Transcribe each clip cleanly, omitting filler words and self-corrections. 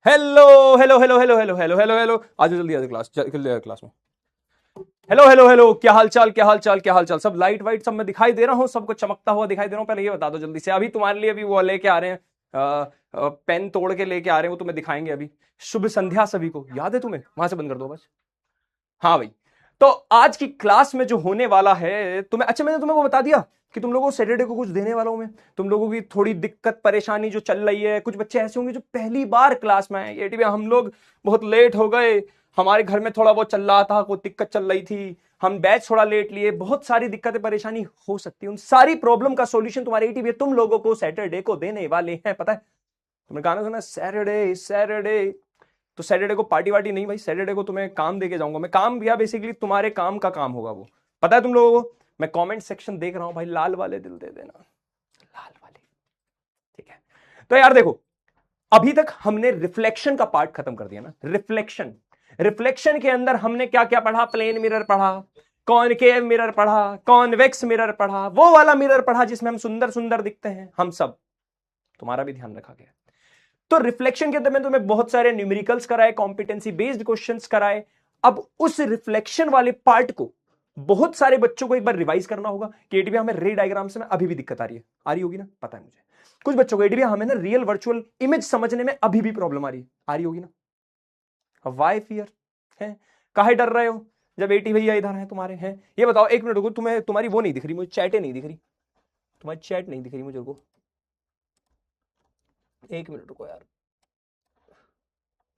Hello hello hello hello hello hello hello hello आज जल्दी आ class में। हेलो हेलो हेलो, क्या हाल चाल क्या हाल चाल क्या हाल चाल। सब लाइट वाइट सब मैं दिखाई दे रहा हूँ, सबको चमकता हुआ दिखाई दे रहा हूँ। पहले ये बता दो जल्दी से, अभी तुम्हारे लिए अभी वो लेके आ रहे हैं, पेन तोड़ के लेके आ रहे हैं, वो तुम्हें दिखाएंगे अभी। शुभ संध्या सभी को, याद है तुम्हें? वहां से बंद कर दो बस। हाँ भाई, तो आज की क्लास में जो होने वाला है तुम्हें, अच्छा मैंने तुम्हें वो बता दिया कि तुम लोगों को सैटरडे को कुछ देने वाला हूं मैं। तुम लोगों की थोड़ी दिक्कत परेशानी जो चल रही है, कुछ बच्चे ऐसे होंगे जो पहली बार क्लास में आए, ये हम लोग बहुत लेट हो गए, हमारे घर में थोड़ा बहुत चल रहा था, कोई दिक्कत चल रही थी, हम बैच थोड़ा लेट लिए, बहुत सारी दिक्कतें परेशानी हो सकती है। उन सारी प्रॉब्लम का सॉल्यूशन तुम्हारे एटीवी तुम लोगों को सैटरडे को देने वाले हैं। पता है तुमने गाना सुना सैटरडे सैटरडे? तो सैटरडे को पार्टी वार्टी नहीं भाई, सैटरडे को तुम्हें काम देके जाऊंगा मैं। काम भैया बेसिकली तुम्हारे काम का काम होगा वो, पता है तुम लोगों को। मैं कमेंट सेक्शन देख रहा हूं भाई, लाल वाले दिल दे देना, लाल वाले। ठीक है, तो यार देखो, अभी तक हमने रिफ्लेक्शन का पार्ट खत्म कर दिया ना। रिफ्लेक्शन, रिफ्लेक्शन के अंदर हमने क्या क्या पढ़ा? प्लेन मिरर पढ़ा, कॉनकेव मिरर पढ़ा, कॉन्वेक्स मिरर पढ़ा, वो वाला मिरर पढ़ा जिसमें हम सुंदर सुंदर दिखते हैं हम सब। तुम्हारा भी ध्यान रखा गया। तो रिफ्लेक्शन के अंदर मैंने तुम्हें बहुत सारे न्यूमेरिकल्स कराए, कॉम्पिटेंसी बेस्ड क्वेश्चंस कराए। अब उस रिफ्लेक्शन वाले पार्ट को बहुत सारे बच्चों को एक बार रिवाइज करना होगा कि एटीवी हमें रे डायग्राम्स में अभी भी दिक्कत आ रही होगी ना, पता है मुझे। कुछ बच्चों को एटीवी हमें ना रियल वर्चुअल इमेज समझने में अभी भी प्रॉब्लम आ रही होगी ना। वाई फियर है, काहे डर रहे हो जब एटी भैया इधर है तुम्हारे हैं? ये बताओ एक मिनट रुको, तुम्हें तुम्हारी वो नहीं दिख रही मुझे, चैटें नहीं दिख रही, तुम्हारी चैट नहीं दिख रही मुझे, रुको एक मिनट रुको यार,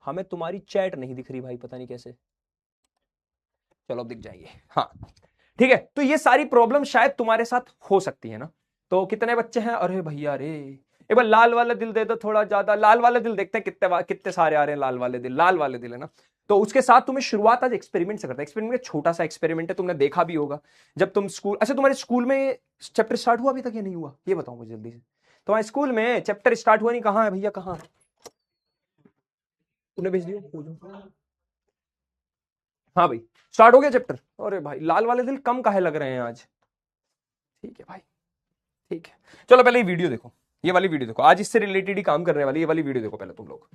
हमें तुम्हारी चैट नहीं दिख रही भाई, पता नहीं कैसे। चलो अब दिख जाएंगे, हाँ ठीक है। तो ये सारी प्रॉब्लम शायद तुम्हारे साथ हो सकती है ना। तो कितने बच्चे हैं? अरे भैया रे, एक बार लाल वाला दिल दे दो, थोड़ा ज्यादा लाल वाला दिल देखते हैं कितने कितने सारे आ रहे हैं लाल वाले दिल, लाल वाले दिल है ना। तो उसके साथ तुम्हें शुरुआत आज एक्सपेरिमेंट से करते हैं। एक्सपेरिमेंट छोटा सा एक्सपेरिमेंट है, तुमने देखा भी होगा जब तुम स्कूल, अच्छा तुम्हारे स्कूल में चैप्टर स्टार्ट हुआ अभी तक या नहीं हुआ, ये बताओ मुझे जल्दी से। तुम्हारे स्कूल में चैप्टर स्टार्ट हुआ नहीं? कहाँ है भैया, कहाँ? तूने भेज दिया? हाँ भाई, स्टार्ट हो गया चैप्टर। अरे भाई लाल वाले दिल कम काहे लग रहे हैं आज? ठीक है भाई, ठीक है। चलो पहले ये वीडियो देखो, ये वाली वीडियो देखो, आज इससे रिलेटेड ही काम करने वाली ये वाली वीडियो देखो पहले तुम लोग।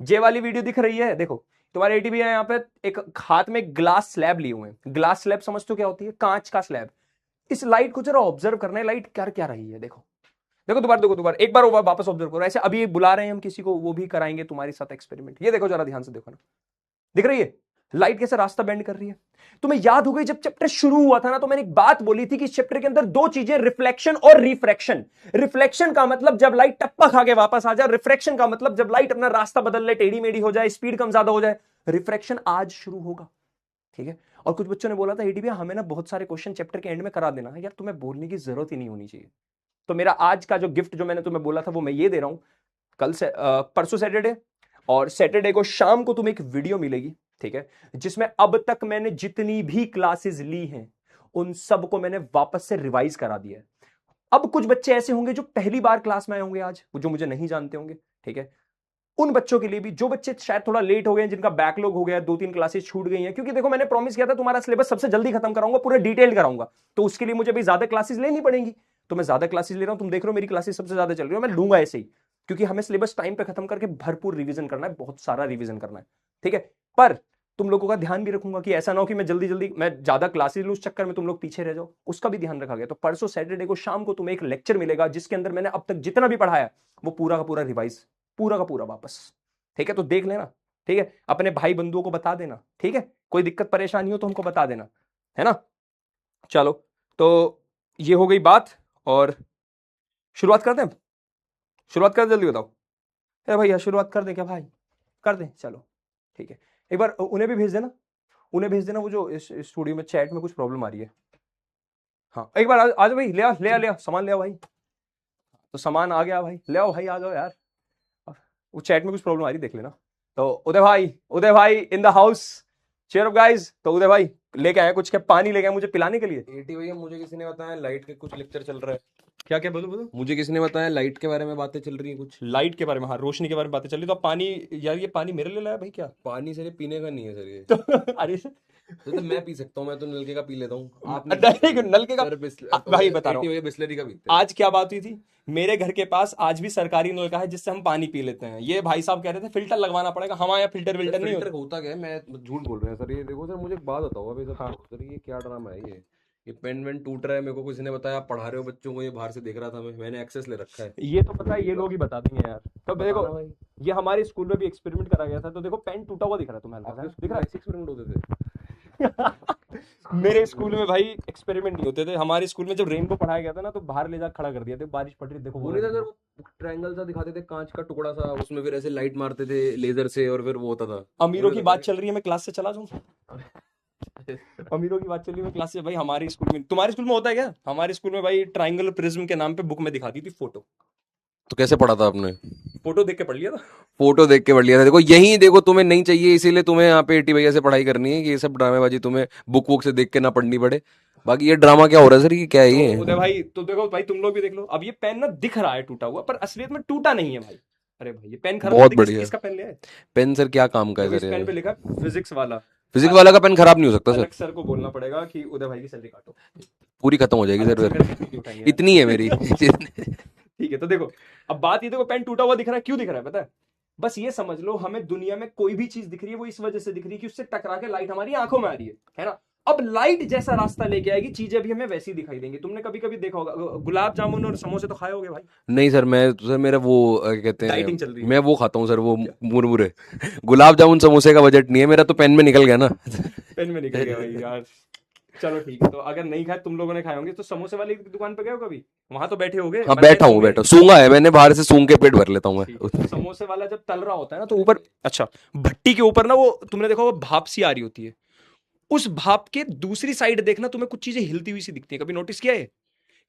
ये वाली वीडियो दिख रही है? देखो तुम्हारे एटीबी है यहाँ पे, एक हाथ में ग्लास स्लैब लिए हुए हैं। ग्लास स्लैब समझते हो क्या होती है? कांच का स्लैब। इस लाइट को जरा ऑब्जर्व करना है, लाइट क्या क्या रही है देखो। देखो दोबारा, देखो दोबारा, एक बार वापस ऑब्जर्व करो। ऐसे अभी बुला रहे हैं हम किसी को, वो भी कराएंगे तुम्हारे साथ एक्सपेरिमेंट। ये देखो जरा ध्यान से देखो ना, दिख रही है लाइट कैसे रास्ता बेंड कर रही है? तुम्हें याद हो गई जब चैप्टर शुरू हुआ था ना, तो मैंने एक बात बोली थी कि इस चैप्टर के अंदर दो चीजें, रिफ्लेक्शन और रिफ्रैक्शन। रिफ्लेक्शन का मतलब जब लाइट टप्पा खा के वापस आ जाए, रिफ्रैक्शन का मतलब जब लाइट अपना रास्ता बदल ले, टेढ़ी मेढ़ी हो जाए, स्पीड कम ज्यादा हो जाए। रिफ्रैक्शन आज शुरू होगा, ठीक है। और कुछ बच्चों ने बोला था एडीबी हमें ना बहुत सारे क्वेश्चन चैप्टर के एंड में करा देना है। यार तुम्हें बोलने की जरूरत ही नहीं होनी चाहिए। तो मेरा आज का जो गिफ्ट जो मैंने तुम्हें बोला था वो मैं ये दे रहा हूं। कल से परसों सैटरडे, और सैटरडे को शाम को तुम्हें एक वीडियो मिलेगी, ठीक है, जिसमें अब तक मैंने जितनी भी क्लासेस ली हैं उन सबको मैंने वापस से रिवाइज करा दिया है। अब कुछ बच्चे ऐसे होंगे जो पहली बार क्लास में आए होंगे आज, जो मुझे नहीं जानते होंगे, ठीक है। उन बच्चों के लिए भी, जो बच्चे शायद थोड़ा लेट हो गए हैं, जिनका बैकलॉग हो गया, 2-3 क्लासेस छूट गई हैं, क्योंकि देखो मैंने प्रॉमिस किया था तुम्हारा सिलेबस सबसे जल्दी खत्म कराऊंगा, पूरे डिटेल कराऊंगा, तो उसके लिए मुझे भी ज्यादा क्लासेस लेनी पड़ेंगी। तो मैं ज्यादा क्लासेस ले रहा हूं, तुम देख रहे हो मेरी क्लासेस सबसे ज्यादा चल रही है, मैं लूंगा ऐसे ही, क्योंकि हमें सिलेबस टाइम पे खत्म करके भरपूर रिवीजन करना है, बहुत सारा रिवीजन करना है, ठीक है। पर तुम लोगों का ध्यान भी रखूंगा कि ऐसा ना हो कि मैं जल्दी जल्दी मैं ज्यादा क्लासेस लूं, उस चक्कर में तुम लोग पीछे रह जाओ, उसका भी ध्यान रखा गया। तो परसों सैटरडे को शाम को तुम्हें एक लेक्चर मिलेगा जिसके अंदर मैंने अब तक जितना भी पढ़ाया वो पूरा का पूरा रिवाइज, पूरा का पूरा वापस, ठीक है। तो देख लेना, ठीक है, अपने भाई बंधुओं को बता देना, ठीक है, कोई दिक्कत परेशानी हो तो हमको बता देना, है ना। चलो, तो ये हो गई बात, और शुरुआत कर दें? शुरुआत कर दें, जल्दी बताओ। अरे भैया शुरुआत कर दें क्या भाई? कर दें, चलो ठीक है। एक बार उन्हें भी भेज देना, उन्हें भेज देना वो जो इस स्टूडियो में चैट में कुछ प्रॉब्लम आ रही है। हाँ एक बार आ जाओ भाई, ले आओ सामान, ले आओ भाई। तो सामान आ गया भाई, ले आओ भाई, आ जाओ यार। वो चैट में कुछ प्रॉब्लम आ रही, देख लेना। तो उदय भाई in the house, cheer up guys. तो उदय भाई लेके आए कुछ, क्या पानी लेके आए मुझे पिलाने के लिए? एटी भैया मुझे किसी ने बताया लाइट के कुछ लेक्चर चल रहा है। क्या क्या, बोलो बोलो। मुझे किसी ने बताया लाइट के बारे में बातें चल रही है कुछ। लाइट के बारे में, हाँ रोशनी के बारे में बातें चल रही। तो आप पानी, यार ये पानी मेरे लिए लाया भाई क्या? पानी सर ये पीने का नहीं है सर ये। तो अरे तो मैं पी सकता हूँ, मैं तो नलके का पी लेता हूँ, आप नहीं नहीं, पीते। नलके का। सर भाई बता रहा हूँ, बिस्लरी का पीते हैं। आज क्या बात हुई थी। मेरे घर के पास आज भी सरकारी नलका है जिससे हम पानी पी लेते हैं। ये भाई साहब कह रहे थे फिल्टर लगवाना पड़ेगा, हमारे यहाँ फिल्टर सर विल्टर नहीं फिल्टर होता। होता क्या है, मैं झूठ बोल रहे हैं सर, ये देखो सर, मुझे एक बात बताओ अभी सब। हाँ, सर ये क्या ड्रामा है ये पेन वेन टूट रहा है, मेरे को किसी ने बताया, आप पढ़ा रहे हो बच्चों को, ये बाहर से देख रहा था मैंने एक्सेस ले रखा है। ये तो पता है, ये लोग ही बता देंगे यार। तो देखो, बताना भाई। ये हमारे स्कूल में भी एक्सपेरिमेंट करा गया था। तो देखो पेन टूटा हुआ दिख रहा है तुम्हें, हल्का सा आपके दिख स्कूल रहा में ऐसे एक्सपेरिमेंट होते थे? है। मेरे स्कूल में भाई एक्सपेरिमेंट नहीं होते थे। हमारे स्कूल में जब रेनबो पढ़ाया गया था ना, तो बाहर ले जा खड़ा कर दिया था, बारिश पड़ रही, देखो वो नहीं था सर, वो ट्रायंगल सा दिखाते थे, कांच का टुकड़ा सा, उसमें फिर ऐसे लाइट मारते थे लेजर से, और फिर वो होता था। अमीरों वो की नहीं बात था चल रही है, मैं क्लास से चला जाऊं। अमीरों की बात चल रही है, मैं क्लास से। भाई हमारे स्कूल में, तुम्हारे स्कूल में होता है क्या? हमारे स्कूल में भाई ट्रायंगल प्रिज्म के नाम पे बुक में दिखाती थी फोटो। तो कैसे पढ़ा था आपने? फोटो देख के पढ़ लिया था। फोटो देख के पढ़ लिया था। देखो यही देखो, तुम्हें नहीं चाहिए, इसीलिए तुम्हें यहाँ पे एटी भैया से पढ़ाई करनी है कि ये सब ड्रामेबाजी तुम्हें बुक वुक से देख के ना पढ़नी पड़े। बाकी ये ड्रामा क्या हो रहा है सर, ये क्या है तो ये? उदय भाई, तो देखो भाई, तुम लोग भी देख लो। अब ये पेन ना दिख रहा है टूटा हुआ, पर असलियत में टूटा नहीं है भाई। अरे भाई, ये पेन खराब बहुत है, बढ़िया। किसका पेन लिया है? पेन सर क्या काम का है देखो सर इस पेन ये? पे लिखा है फिजिक्स वाला। फिजिक्स अ- वाला का पेन खराब नहीं हो सकता सर? अलग सर को बोलना पड़ेगा कि उदय भाई की सैलरी काटो। पूरी खत्म हो जाएगी अलग सर से मेरे फिर। पैसे नहीं उठाएंगे यार। इतनी है मेरी। ठीक है, तो देखो, अब बात ये, देखो पेन टूटा हुआ दिख रहा है, क्यों दिख रहा है पता है? बस ये समझ लो, हमें दुनिया में कोई भी चीज दिख रही है वो इस वजह से दिख रही है कि उससे टकरा के लाइट हमारी आंखों में आ रही है ना। अब लाइट जैसा रास्ता लेके आएगी, चीजें भी हमें वैसी दिखाई देंगी। तुमने कभी कभी देखा होगा, गुलाब जामुन और समोसे तो खाए होगे भाई। नहीं सर, मैं तो सर मेरा वो क्या कहते हैं, डाइटिंग चल रही है मैं वो खाता हूँ सर, वो क्या? मुरमुरे। गुलाब जामुन समोसे का बजट नहीं है मेरा, तो पेन में निकल गया ना। पेन में निकल गया भाई यार। चलो ठीक है, तो अगर नहीं खाए, तुम लोगों ने खाए होंगे, तो समोसे वाली की दुकान पे गए हो कभी? वहां तो बैठे होगे, हाँ बनते बैठा तो हूँ, होंगे। बैठा सूंगा है मैंने, बाहर से सूंघ के पेट भर लेता हूँ ठीक है, तो मैं। समोसे वाला जब तल रहा होता है ना, तो ऊपर, अच्छा, भट्टी के ऊपर ना, वो तुमने देखा होगा, भाप सी आ रही होती है। उस भाप के दूसरी साइड देखना, तुम्हें कुछ चीजें हिलती हुई सी दिखती है, कभी नोटिस किया है?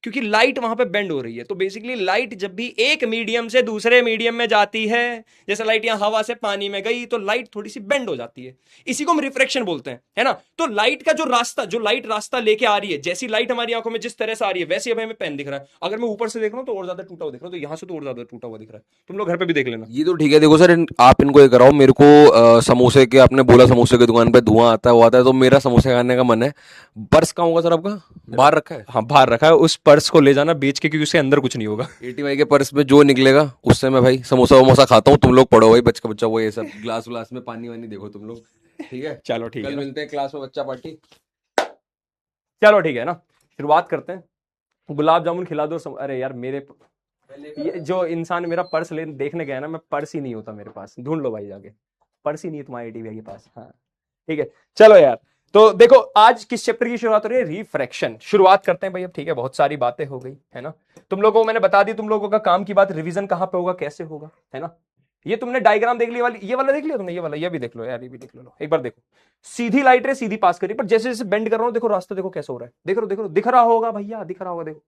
क्योंकि लाइट वहां पे बेंड हो रही है। तो बेसिकली लाइट जब भी एक मीडियम से दूसरे मीडियम में जाती है, जैसे लाइट यहां हवा से पानी में गई, तो लाइट थोड़ी सी बेंड हो जाती है। इसी को हम रिफ्रेक्शन बोलते हैं, है ना। तो लाइट का जो रास्ता, जो लाइट रास्ता लेके आ रही है, जैसी लाइट हमारी आंखों में जिस तरह से आ रही है, वैसे अब हमें पेन दिख रहा है। अगर मैं ऊपर से देख रहा हूं तो और ज्यादा टूटा हुआ दिख रहा है, तो यहां से तो और ज्यादा टूटा हुआ दिख रहा है। तुम लोग घर पे भी देख लेना। ये तो ठीक है। देखो सर, आप इनको ये कराओ मेरे को, समोसे के, आपने बोला समोसे की दुकान पे धुआं आता है, वो आता है, तो मेरा समोसे खाने का मन है। पर्स कहाँ होगा सर आपका? बाहर रखा है? हाँ, बाहर रखा है। उस पर्स को ले जाना बेच के, क्योंकि उसके अंदर कुछ नहीं होगा। एटी भाई के पर्स में जो निकलेगा उससे मैं भाई समोसा वमोसा खाता हूँ, तुम लोग पढ़ो भाई, बच्चा बच्चा वो ये सब ग्लास व्लास में पानी वानी देखो तुम लोग। ठीक है, चलो ठीक है कल ना। मिलते हैं क्लास में, बच्चा पार्टी। चलो ठीक है ना, शुरुआत करते हैं। गुलाब जामुन खिला दो अरे यार, मेरे ये जो इंसान मेरा पर्स ले देखने गया ना, मैं पर्स ही नहीं होता मेरे पास, ढूंढ लो भाई जाके। पर्स ही नहीं है तुम्हारे टीवी के पास। हाँ ठीक है, चलो यार। तो देखो, आज किस चैप्टर की शुरुआत हो रही है? रिफ्रैक्शन। शुरुआत करते हैं भाई। अब ठीक है, बहुत सारी बातें हो गई है ना। तुम लोगों को मैंने बता दी, तुम लोगों का काम की बात, रिवीजन कहां पे होगा, कैसे होगा, है ना। ये तुमने डायग्राम देख लिया, वाली ये वाला देख लिया तुमने, ये वाला, ये भी देख लो यार, ये भी देख लो, एक बार देखो। सीधी लाइट रे, सीधी पास करी, पर जैसे जैसे बेंड कर रहा हूं, देखो रास्ता देखो कैसे हो रहा है, देख रहे हो, देख रहे हो, दिख रहा होगा भैया, दिख रहा होगा, देखो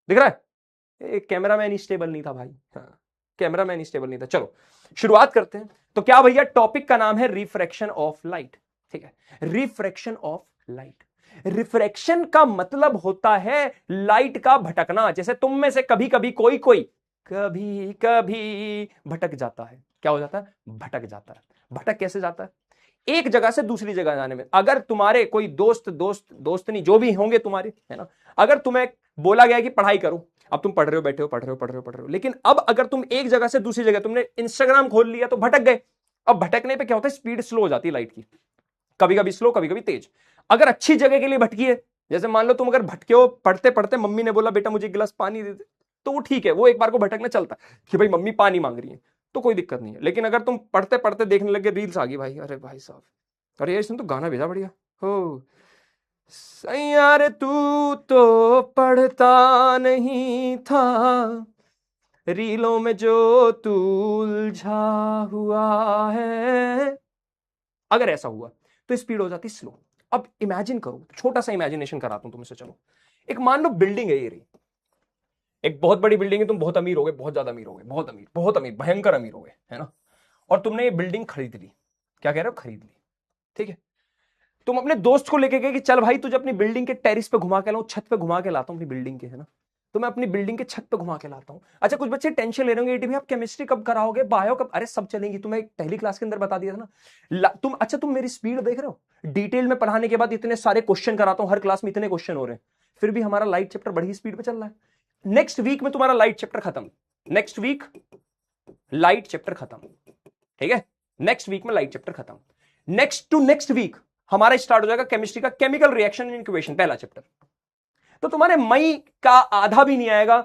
दिख रहा है। कैमरामैन स्टेबल नहीं था भाई। हाँ, कैमरामैन स्टेबल नहीं था। चलो शुरुआत करते हैं। तो क्या भैया, टॉपिक का नाम है रिफ्रैक्शन ऑफ लाइट। ठीक है, रिफ्रैक्शन ऑफ लाइट। रिफ्रैक्शन का मतलब होता है लाइट का भटकना। जैसे तुम में से कभी कभी कोई कोई कभी कभी भटक जाता है। क्या हो जाता है? भटक जाता है। भटक कैसे जाता है? एक जगह से दूसरी जगह जाने में। अगर तुम्हारे कोई दोस्त नहीं, जो भी होंगे तुम्हारे, है ना, अगर तुम्हें बोला गया कि पढ़ाई करो, अब तुम पढ़ रहे हो, बैठे हो, पढ़ रहे हो, पढ़ रहे हो, पढ़ रहे हो, लेकिन अब अगर तुम एक जगह से दूसरी जगह, तुमने इंस्टाग्राम खोल लिया, तो भटक गए। अब भटकने पे क्या होता है? स्पीड स्लो हो जाती है लाइट की, कभी कभी स्लो, कभी कभी तेज। अगर अच्छी जगह के लिए भटकी है, जैसे मान लो तुम अगर भटके हो, पढ़ते पढ़ते मम्मी ने बोला बेटा मुझे एक गिलास पानी दे दे, तो वो ठीक है, वो एक बार को भटकना चलता है कि भाई मम्मी पानी मांग रही है, तो कोई दिक्कत नहीं है। लेकिन अगर तुम पढ़ते पढ़ते देखने लगे, रील्स आ गई भाई, अरे भाई साहब, अरे यार इसने तो गाना भेजा बढ़िया हो, सैया रे तू तो पढ़ता नहीं था, रीलों में जो तू उलझा हुआ है। अगर ऐसा हुआ तो स्पीड हो जाती स्लो। अब इमेजिन करो, छोटा सा इमेजिनेशन कराता हूं तुमसे। चलो, एक मान लो बिल्डिंग है ये रही, एक बहुत बड़ी बिल्डिंग है, तुम बहुत अमीर हो गए, बहुत ज्यादा अमीर हो गए, बहुत अमीर, भयंकर अमीर हो गए, है ना। और तुमने ये बिल्डिंग खरीद ली। क्या कह रहे हो? खरीद ली। ठीक है, तुम अपने दोस्त को लेके गए कि चल भाई तुझे अपनी बिल्डिंग के टेरिस पे घुमा के लाऊं, छत पे घुमा के लाता हूं अपनी बिल्डिंग के, है ना। तो मैं अपनी बिल्डिंग के छत पे घुमा के लाता हूं। अच्छा कुछ बच्चे टेंशन ले रहे होंगे एटीवी आप केमिस्ट्री कब कराओगे, बायो कब, अरे सब चलेंगी, तुम्हें पहली क्लास के अंदर बता दिया था ना। तुम मेरी स्पीड देख रहे हो, डिटेल में पढ़ाने के बाद इतने सारे क्वेश्चन कराता हूं, हर क्लास में इतने क्वेश्चन हो रहे हैं, फिर भी हमारा लाइट चैप्टर बड़ी स्पीड पे चल रहा है। नेक्स्ट वीक में तुम्हारा लाइट चैप्टर खत्म, नेक्स्ट वीक लाइट चैप्टर खत्म, ठीक है, नेक्स्ट वीक में लाइट चैप्टर खत्म। नेक्स्ट टू नेक्स्ट वीक हमारा स्टार्ट हो जाएगा केमिस्ट्री का केमिकल रिएक्शन एंड इक्वेशन पहला चैप्टर। तो तुम्हारे मई का आधा भी नहीं आएगा,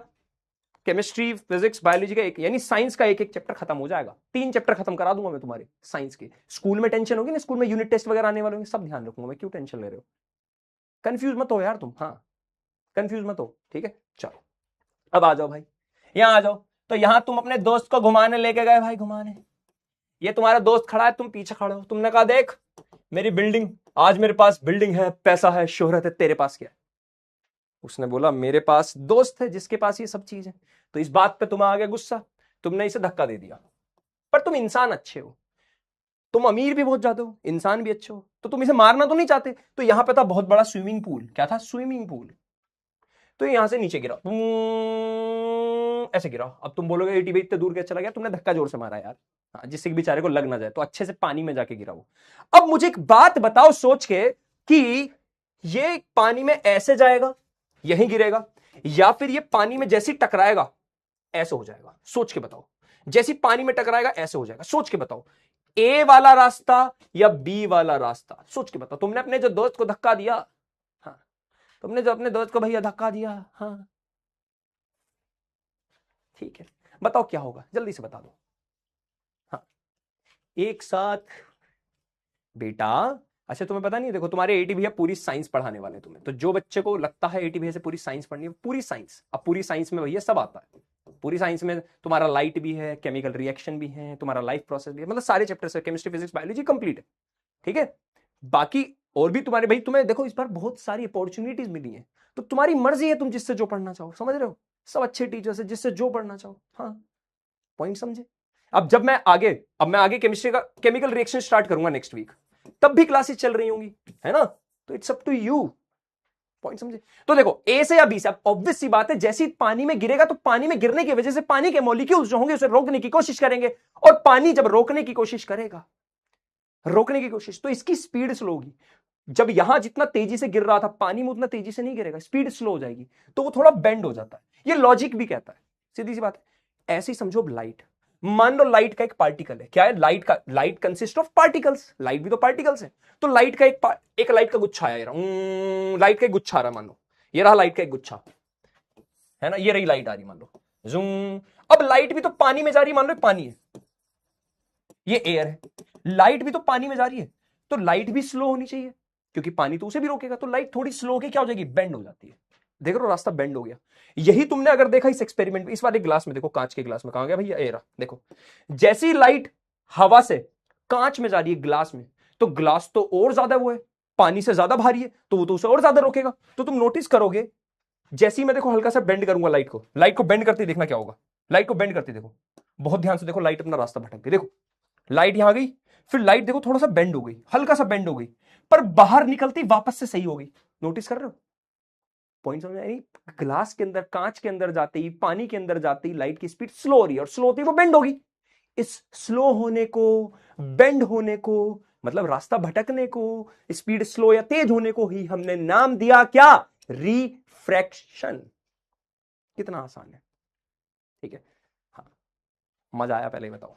केमिस्ट्री फिजिक्स बायोलॉजी का एक यानी साइंस का एक एक चैप्टर खत्म हो जाएगा। 3 चैप्टर खत्म करा दूंगा मैं तुम्हारे साइंस के। स्कूल में टेंशन होगी ना, स्कूल में यूनिट टेस्ट वगैरह आने वाले होंगे, सब ध्यान रखूंगा मैं, क्यों टेंशन ले रहे हो, कंफ्यूज मत हो यार तुम, हाँ कंफ्यूज मत हो, ठीक है। चलो अब आ जाओ भाई, यहां आ जाओ। तो यहां तुम अपने दोस्त को घुमाने लेके गए भाई, घुमाने, ये तुम्हारा दोस्त खड़ा है, तुम पीछे खड़े हो, तुमने कहा देख मेरी बिल्डिंग, आज मेरे पास बिल्डिंग है, पैसा है, शोहरत है, तेरे पास क्या है। उसने बोला मेरे पास दोस्त है जिसके पास ये सब चीज है। तो इस बात पे तुम्हें आ गया गुस्सा, तुमने इसे धक्का दे दिया। पर तुम इंसान अच्छे हो, तुम अमीर भी बहुत ज्यादा हो, इंसान भी अच्छे हो, तो तुम इसे मारना तो नहीं चाहते। तो यहां पे था बहुत बड़ा स्विमिंग पूल, क्या था, स्विमिंग पूल। तो यहां से नीचे गिरा, ऐसे गिरा। अब तुम बोलोगे एटी भाई इतने दूर कैसे चला गया, तुमने धक्का जोर से मारा यार, हाँ, जिससे कि बेचारे को लग ना जाए, तो अच्छे से पानी में जाके गिरा वो। अब मुझे एक बात बताओ सोच के कि ये पानी में ऐसे जाएगा, यहीं गिरेगा, या फिर ये पानी में जैसी टकराएगा ऐसे हो जाएगा, सोच के बताओ। जैसी पानी में टकराएगा ऐसे हो जाएगा, सोच के बताओ। ए वाला रास्ता या बी वाला रास्ता, सोच के बताओ। तुमने अपने जो दोस्त को धक्का दिया, हाँ, तुमने जो अपने दोस्त को भैया धक्का दिया, हाँ ठीक है, बताओ क्या होगा, जल्दी से बता दो। हाँ एक साथ बेटा। अच्छा तुम्हें पता नहीं, देखो तुम्हारे एटी भैया पूरी साइंस पढ़ाने वाले हैं तुम्हें, तो जो बच्चे को लगता है एटी भैया से पूरी साइंस पढ़नी है, पूरी साइंस, अब पूरी साइंस में भैया सब आता है। पूरी साइंस में तुम्हारा लाइट भी है, केमिकल रिएक्शन भी है, तुम्हारा लाइफ प्रोसेस भी है, मतलब सारे चैप्टर्स है, केमिस्ट्री फिजिक्स बायोलॉजी कंप्लीट है, ठीक है। बाकी और भी तुम्हारे भाई, तुम्हें देखो इस बार बहुत सारी अपॉर्चुनिटीज मिली है, तो तुम्हारी मर्जी है तुम जिससे जो पढ़ना चाहो, समझ रहे हो, सब अच्छे टीचर्स है, जिससे जो पढ़ना चाहो, हाँ पॉइंट समझे। अब जब मैं आगे, अब मैं आगे केमिस्ट्री का केमिकल रिएक्शन स्टार्ट करूंगा नेक्स्ट वीक, तब भी क्लासेस चल रही होंगी, है ना, तो it's up to you, point समझे। तो देखो ए से या बी से, अब ऑब्वियस सी बात है, जैसे ही पानी में गिरेगा तो पानी में गिरने की वजह से पानी के मॉलिक्यूल्स जो होंगे उसे रोकने की कोशिश करेंगे, और पानी जब रोकने की कोशिश करेगा, रोकने की कोशिश, तो इसकी स्पीड स्लो होगी। जब यहां जितना तेजी से गिर रहा था, पानी में उतना तेजी से नहीं गिरेगा, स्पीड स्लो हो जाएगी, तो वो थोड़ा बेंड हो जाता है, ये लॉजिक भी कहता है, सीधी सी बात है। ऐसे ही समझो लाइट, मान लो लाइट का एक पार्टिकल है, क्या है लाइट का, light consist of particles, light भी तो पार्टिकल्स है। तो लाइट का एक लाइट का गुच्छा आया, लाइट का एक गुच्छा आ रहा, मान लो ये रहा लाइट का एक गुच्छा, है ना, ये रही लाइट आ रही, मान लो जूम। अब लाइट भी तो पानी में जा रही है, मान लो पानी है, ये एयर है, लाइट भी तो पानी में जा रही है, तो लाइट भी स्लो होनी चाहिए, क्योंकि पानी तो उसे भी रोकेगा, तो लाइट थोड़ी स्लो होके क्या हो जाएगी, बेंड हो जाती है। देख रहे हो रास्ता बेंड हो गया। यही तुमने अगर देखा इस एक्सपेरिमेंट में, इस वाले ग्लास में देखो, कांच के ग्लास में, कहां गया भैया एरा, देखो जैसी लाइट हवा से कांच में जा रही है ग्लास में, तो ग्लास तो और ज्यादा वो है, पानी से ज्यादा भारी है, तो वो तो उसे और ज्यादा रोकेगा। तो तुम नोटिस करोगे जैसे ही मैं देखो हल्का सा बेंड करूंगा लाइट को बेंड करते देखना क्या होगा, लाइट को बेंड करते देखो, बहुत ध्यान से देखो, लाइट अपना रास्ता भटक गई, देखो लाइट यहां गई, फिर लाइट देखो थोड़ा सा बेंड हो गई, हल्का सा बेंड हो गई, पर बाहर निकलती वापस से सही हो गई। नोटिस कर रहे हो पॉइंट समझ में, ग्लास के अंदर, कांच के अंदर जाते ही, पानी के अंदर जाते ही लाइट की स्पीड स्लो हो रही है, और स्लो होती है वो बेंड होगी। इस स्लो होने को, बेंड होने को, मतलब रास्ता भटकने को, स्पीड स्लो या तेज होने को ही हमने नाम दिया क्या, रिफ्रैक्शन। कितना आसान है, ठीक है। हाँ मजा आया, पहले ही बताओ।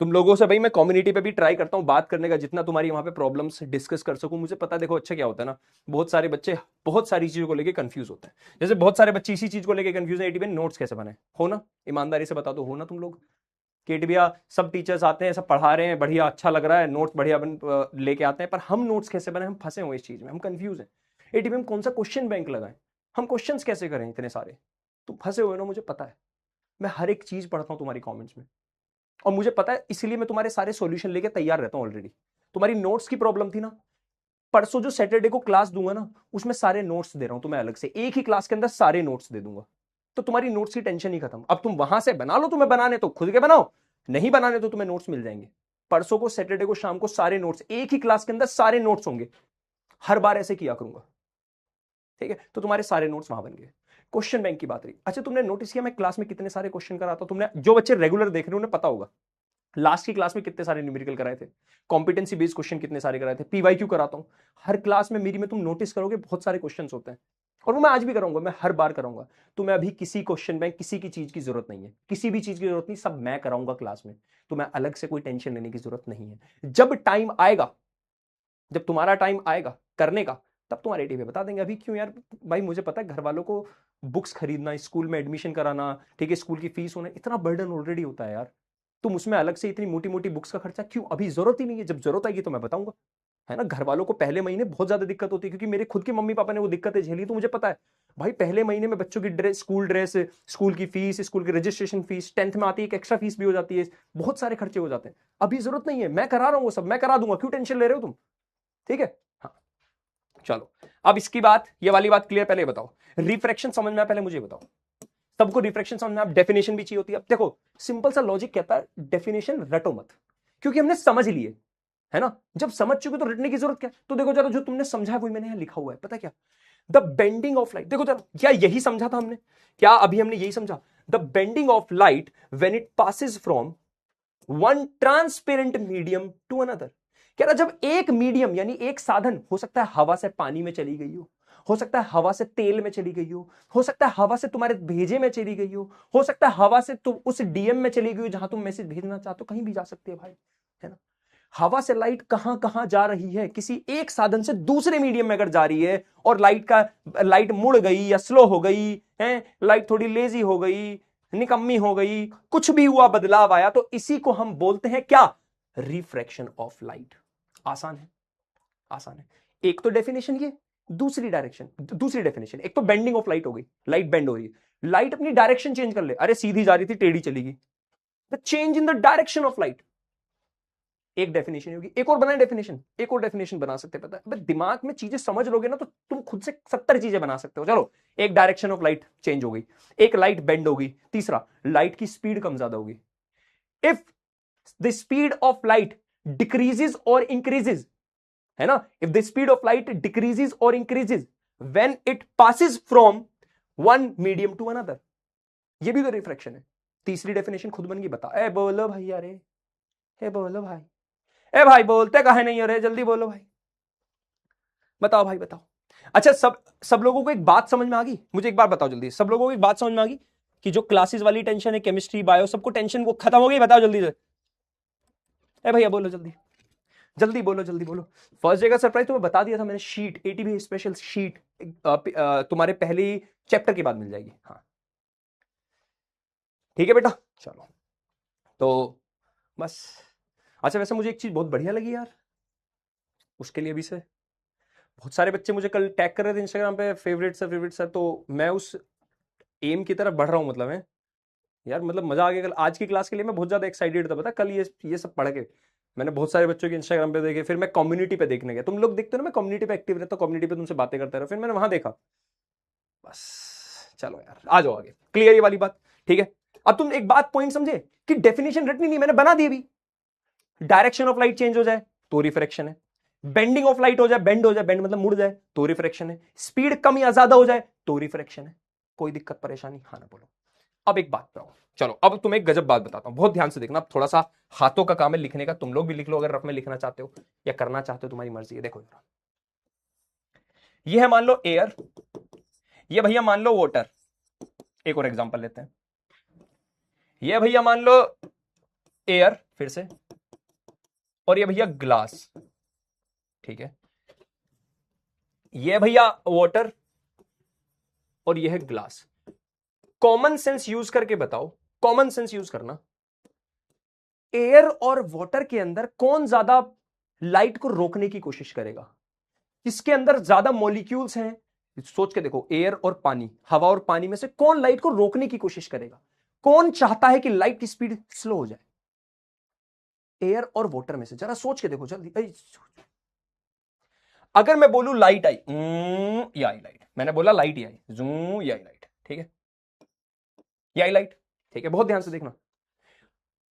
तुम लोगों से भाई मैं कम्युनिटी पे भी ट्राई करता हूं बात करने का, जितना तुम्हारी वहां पे प्रॉब्लम्स डिस्कस कर सकूं। मुझे पता है, देखो अच्छा क्या होता है ना, बहुत सारे बच्चे बहुत सारी चीजों को लेके कंफ्यूज होते हैं। जैसे बहुत सारे बच्चे इसी चीज को लेके कंफ्यूज है, एटी नोट्स कैसे बने, हो ना, ईमानदारी से बता दो, हो ना तुम लोग, कि भैया सब टीचर्स आते हैं, सब पढ़ा रहे हैं, बढ़िया अच्छा लग रहा है, नोट्स बढ़िया लेके आते हैं, पर हम नोट्स कैसे बने, हम फंसे हुए इस चीज में, हम कंफ्यूज हैं। एटी में हम कौन सा क्वेश्चन बैंक लगाएं, हम क्वेश्चन कैसे करें इतने सारे, तुम फंसे हुए ना, मुझे पता है। मैं हर एक चीज पढ़ता हूं तुम्हारी कमेंट्स में, और मुझे पता है, इसीलिए मैं तुम्हारे सारे सॉल्यूशन लेके तैयार रहता हूं ऑलरेडी। तुम्हारी नोट्स की प्रॉब्लम थी ना, परसों जो सैटरडे को क्लास दूंगा ना, उसमें सारे नोट्स दे रहा हूं तुम्हें अलग से, एक ही क्लास के अंदर सारे नोट्स दे दूंगा, तो तुम्हारी नोट्स की टेंशन ही खत्म। अब तुम वहां से बना लो, तुम्हें बनाने तो खुद के बनाओ, नहीं बनाने तो तुम्हें नोट्स मिल जाएंगे। परसों को सैटरडे को शाम को सारे नोट्स, एक ही क्लास के अंदर सारे नोट्स होंगे, हर बार ऐसे किया करूंगा, ठीक है। तो तुम्हारे सारे नोट्स वहां बन गए। क्वेश्चन बैंक की बात रही। अच्छा तुमने नोटिस किया मैं क्लास में कितने सारे क्वेश्चन कराता हूं? तुमने जो बच्चे रेगुलर देख रहे हो उन्हें पता होगा लास्ट की क्लास में कितने सारे न्यूमेरिकल कराए थे, कॉम्पिटेंसी बेस्ड क्वेश्चन कितने सारे कराए थे, पीवाईक्यू कराता हूं हर क्लास में मेरी में। तुम नोटिस करोगे बहुत सारे क्वेश्चन होते हैं और वो मैं आज भी कराऊंगा, मैं हर बार कराऊंगा। तुम्हें अभी किसी क्वेश्चन बैंक किसी की चीज की जरूरत नहीं है, किसी भी चीज की जरूरत नहीं, सब मैं कराऊंगा क्लास में। तुम्हें अलग से कोई टेंशन लेने की जरूरत नहीं है। जब टाइम आएगा, जब तुम्हारा टाइम आएगा करने का, तब तुम्हारे टीवी बता देंगे। अभी क्यों यार भाई, मुझे पता है घर वालों को बुक्स खरीदना, स्कूल में एडमिशन कराना, ठीक है, स्कूल की फीस होना, इतना बर्डन ऑलरेडी होता है यार। तुम उसमें अलग से इतनी मोटी मोटी बुक्स का खर्चा क्यों? अभी जरूरत ही नहीं है, जब जरूरत आएगी तो मैं बताऊंगा, है ना। घर वालों को पहले महीने बहुत ज्यादा दिक्कत होती है, क्योंकि मेरे खुद के मम्मी पापा ने वो दिक्कतें झेली, तो मुझे पता है भाई। पहले महीने में बच्चों की ड्रेस, स्कूल की फीस, स्कूल की रजिस्ट्रेशन फीस, 10th में आती है एक एक्स्ट्रा फीस भी हो जाती है, बहुत सारे खर्चे हो जाते हैं। अभी जरूरत नहीं है, मैं करा रहा हूं वो सब, मैं करा दूंगा, क्यों टेंशन ले रहे हो तुम? ठीक है, हाँ चलो। अब इसकी बात, ये वाली बात क्लियर, पहले बताओ रिफ्रैक्शन समझ में आया? पहले मुझे बताओ, सबको रिफ्रैक्शन समझ में, आप डेफिनेशन भी चाहिए होती है। अब देखो सिंपल सा लॉजिक कहता है डेफिनेशन रटो मत, क्योंकि हमने समझ लिए, है ना। जब समझ चुके तो रटने की जरूरत क्या? तो देखो जरा, जो तुमने समझा है वही मैंने यहां लिखा हुआ है, पता क्या? The bending of light. देखो जरा, क्या यही समझा था हमने? क्या अभी हमने यही समझा? The bending of light when it passes from one transparent medium to another. कह रहा जब एक मीडियम यानी एक साधन, हो सकता है हवा से पानी में चली गई हो सकता है हवा से तेल में चली गई हो सकता है हवा से तुम्हारे भेजे में चली गई हो सकता है हवा से तुम उस डीएम में चली गई हो जहां तुम मैसेज भेजना चाहते हो, कहीं भी जा सकती है भाई, है ना। हवा से लाइट कहां कहां जा रही है? किसी एक साधन से दूसरे मीडियम में अगर जा रही है और लाइट मुड़ गई या स्लो हो गई है, लाइट थोड़ी लेजी हो गई, निकम्मी हो गई, कुछ भी हुआ, बदलाव आया, तो इसी को हम बोलते हैं क्या? Refraction of light. आसान है, आसान है। एक तो डेफिनेशन ये, दूसरी डेफिनेशन, एक तो बेंडिंग ऑफ लाइट हो गई, लाइट बेंड हो रही है, लाइट अपनी डायरेक्शन चेंज कर ले, अरे सीधी जा रही थी टेढ़ी चलेगी, the change in the direction of light, एक डेफिनेशन होगी। एक और बनाए डेफिनेशन, एक और डेफिनेशन बना सकते हैं, पता है दिमाग में चीजें समझ लोगे ना तो तुम खुद से 70 चीजें बना सकते हो। चलो, एक डायरेक्शन ऑफ लाइट चेंज हो गई, एक लाइट बेंड हो गई, तीसरा लाइट की स्पीड कम ज्यादा होगी। If the speed of light decreases और इंक्रीजेस, है ना, if the speed of light decreases और increases when it passes from one medium to another, ये भी तो रिफ्रैक्शन है। तीसरी डेफिनेशन खुद बन गई, बता। ए बोलो भैया रे, ए बोलो भाई, ए भाई बोलते काहे नहीं हो रहे, जल्दी बोलो भाई, बताओ भाई बताओ। अच्छा, सब लोगों को एक बात समझ में आ गई? मुझे एक बार बताओ जल्दी, सब लोगों को एक बात समझ में आ गई कि जो क्लासेस वाली टेंशन है, केमिस्ट्री बायो, सबको टेंशन वो खत्म हो गई? बताओ जल्दी से, ए भैया बोलो जल्दी, जल्दी बोलो, जल्दी बोलो। फर्स्ट डे का सरप्राइज तुम्हें बता दिया था मैंने, शीट एटीबी स्पेशल शीट तुम्हारे पहले चैप्टर के बाद मिल जाएगी। हाँ ठीक है बेटा, चलो तो बस। अच्छा वैसे मुझे एक चीज बहुत बढ़िया लगी यार, उसके लिए भी से बहुत सारे बच्चे मुझे कल टैग कर रहे थे इंस्टाग्राम पे, फेवरेट सर, तो मैं उस एम की तरफ बढ़ रहा हूँ, मतलब है यार, मतलब मजा आ गया। कल आज की क्लास के लिए मैं बहुत ज्यादा एक्साइटेड था, पता कल ये सब पढ़ के मैंने बहुत सारे बच्चों के इंस्टाग्राम पे देखे, फिर मैं कम्युनिटी पे देखने गया। तुम लोग देखते हो ना, मैं कम्युनिटी पे एक्टिव रहता हूँ, कम्युनिटी पे तुमसे बातें करता रहा, फिर मैंने वहां देखा। बस चलो यार, आ जाओ आगे, क्लियर ये वाली बात, ठीक है। अब तुम एक बात पॉइंट समझे कि डेफिनेशन रटनी नहीं, मैंने बना दी अभी। डायरेक्शन ऑफ लाइट चेंज हो जाए तो रिफ्रैक्शन है, बेंडिंग ऑफ लाइट हो जाए, बेंड हो जाए, बेंड मतलब मुड़ जाए, तो रिफ्रैक्शन है, स्पीड कम या ज्यादा हो जाए तो रिफ्रैक्शन है। कोई दिक्कत परेशानी? हाँ ना बोलो। अब एक बात बताओ, चलो अब तुम्हें एक गजब बात बताता हूं, बहुत ध्यान से देखना। अब थोड़ा सा हाथों का काम है लिखने का, तुम लोग भी लिख लो अगर रफ में लिखना चाहते हो या करना चाहते हो, तुम्हारी मर्जी है। देखो जरा, ये है मान लो एयर, ये भैया मान लो वाटर, एक और एग्जांपल लेते हैं, ये भैया मान लो एयर फिर से, और ये भैया ग्लास, ठीक है, ये भैया वाटर और ये है ग्लास। कॉमन सेंस यूज करके बताओ, कॉमन सेंस यूज करना, एयर और वाटर के अंदर कौन ज्यादा लाइट को रोकने की कोशिश करेगा? किसके अंदर ज्यादा मॉलिक्यूल्स हैं? सोच के देखो, एयर और पानी, हवा और पानी में से कौन लाइट को रोकने की कोशिश करेगा? कौन चाहता है कि लाइट की स्पीड स्लो हो जाए? एयर और वाटर में से, जरा सोच के देखो जल्दी। अगर मैं बोलूं लाइट आई, ये आई लाइट, मैंने बोला लाइट ही आई, जूम, ये आई लाइट, ठीक है, ये आई लाइट, ठीक है। बहुत ध्यान से देखना,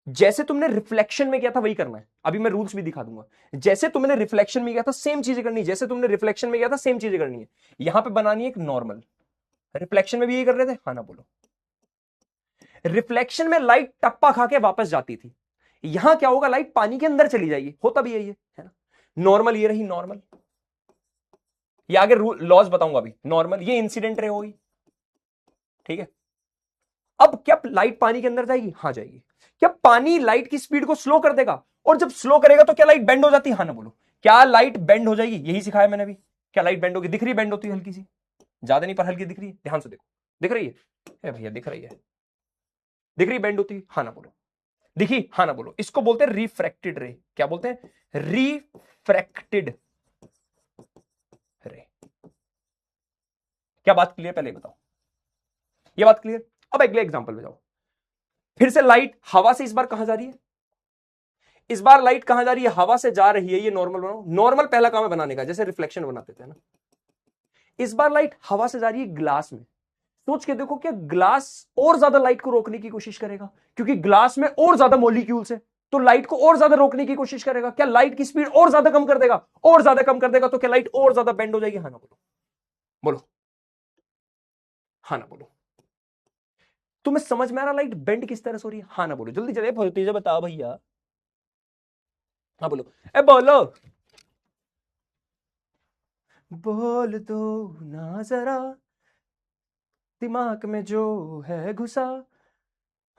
जैसे तुमने रिफ्लेक्शन में किया था वही करना है। अभी मैं रूल्स भी दिखा दूंगा। जैसे तुमने रिफ्लेक्शन में किया था सेम चीजें करनी है, जैसे तुमने रिफ्लेक्शन में किया था सेम चीजें करनी है। यहां पे बनानी है एक नॉर्मल, रिफ्लेक्शन में भी यही कर रहे थे, हाँ ना बोलो। रिफ्लेक्शन में लाइट टप्पा खा के वापस जाती थी, यहां क्या होगा, लाइट पानी के अंदर चली जाएगी, होता भी यही है ना। नॉर्मल ये रही नॉर्मल, ये आगे लॉज बताऊंगा अभी। नॉर्मल ये इंसिडेंट रे होगी, ठीक है। अब क्या लाइट पानी के अंदर जाएगी, हाँ जाएगी। क्या पानी लाइट की स्पीड को स्लो कर देगा, और जब स्लो करेगा तो क्या लाइट बेंड हो जाती है, हाँ ना बोलो। क्या लाइट बेंड हो जाएगी, यही सिखाया मैंने अभी। क्या लाइट बेंड होगी, दिख रही बेंड होती है हल्की सी, ज्यादा नहीं पर हल्की दिख रही है, ध्यान से देखो, दिख रही है भैया, दिख रही है, दिख रही बेंड होती है, हाँ ना बोलो। दिखी, हाँ ना बोलो। इसको बोलते हैं रिफ्रैक्टेड रे। क्या बोलते हैं, रिफ्रैक्टेड रे। क्या बात क्लियर, पहले बताओ, ये बात क्लियर। अब अगले एग्जांपल में जाओ, फिर से लाइट हवा से इस बार कहां जा रही है, इस बार लाइट कहां जा रही है, हवा से जा रही है। ये नॉर्मल बनाओ, नॉर्मल पहला काम है बनाने का, जैसे रिफ्लेक्शन बनाते थे ना। इस बार लाइट हवा से जा रही है ग्लास में। सोच के देखो, क्या ग्लास और ज्यादा लाइट को रोकने की कोशिश करेगा, क्योंकि ग्लास में और ज्यादा मॉलिक्यूल्स है, तो लाइट को और ज्यादा रोकने की कोशिश करेगा। क्या लाइट की स्पीड और ज्यादा कम कर देगा, और ज्यादा कम कर देगा, तो क्या लाइट और ज्यादा बेंड हो जाएगी, हाँ ना बोलो, बोलो, हाँ ना बोलो। तुम्हें समझ में आ रहा लाइट बेंड किस तरह से हो रही है, हाँ ना बोलो, जल्दी चले भतीजा बताओ भैया, हाँ बोलो, ए बोलो, बोल दो ना जरा, दिमाग में जो है घुसा,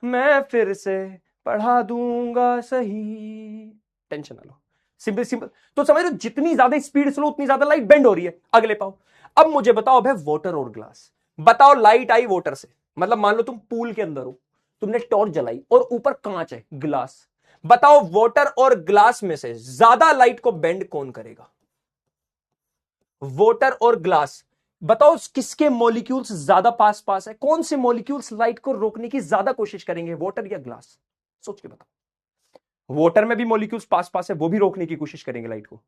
मैं फिर से पढ़ा दूंगा सही, टेंशन ना लो, सिंपल सिंपल। तो समझ रहे हो, जितनी ज्यादा स्पीड स्लो उतनी ज्यादा लाइट बेंड हो रही है। अगले पाओ, अब मुझे बताओ भाई, वाटर और ग्लास, बताओ लाइट आई वाटर से, मतलब मान लो तुम पूल के अंदर हो, तुमने टॉर्च जलाई और ऊपर कांच है ग्लास, बताओ वाटर और ग्लास में से ज्यादा लाइट को बेंड कौन करेगा, वाटर और ग्लास। बताओ किसके मॉलिक्यूल्स ज्यादा पास पास है, कौन से मॉलिक्यूल्स लाइट को रोकने की ज्यादा कोशिश करेंगे, वाटर या ग्लास, सोच के बताओ। वाटर में भी मॉलिक्यूल्स पास पास है, वो भी रोकने की कोशिश करेंगे लाइट को,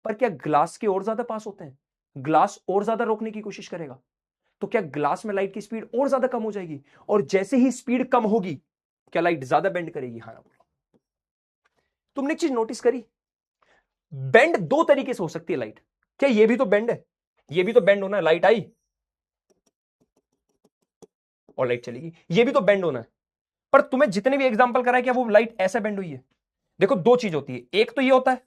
पर क्या ग्लास के और ज्यादा पास होते हैं, ग्लास और ज्यादा रोकने की कोशिश करेगा, तो क्या ग्लास में लाइट की स्पीड और ज्यादा कम हो जाएगी, और जैसे ही स्पीड कम होगी क्या लाइट ज्यादा बेंड करेगी, हाँ ना बोलो। तुमने एक चीज नोटिस करी, बेंड दो तरीके से हो सकती है लाइट। क्या ये भी तो बेंड है, ये भी तो बेंड होना है, लाइट आई और लाइट चलेगी, ये भी तो बेंड होना है। पर तुम्हें जितने भी एग्जांपल कराए, क्या वो लाइट ऐसे बेंड हुई है। देखो दो चीज होती है, एक तो ये होता है,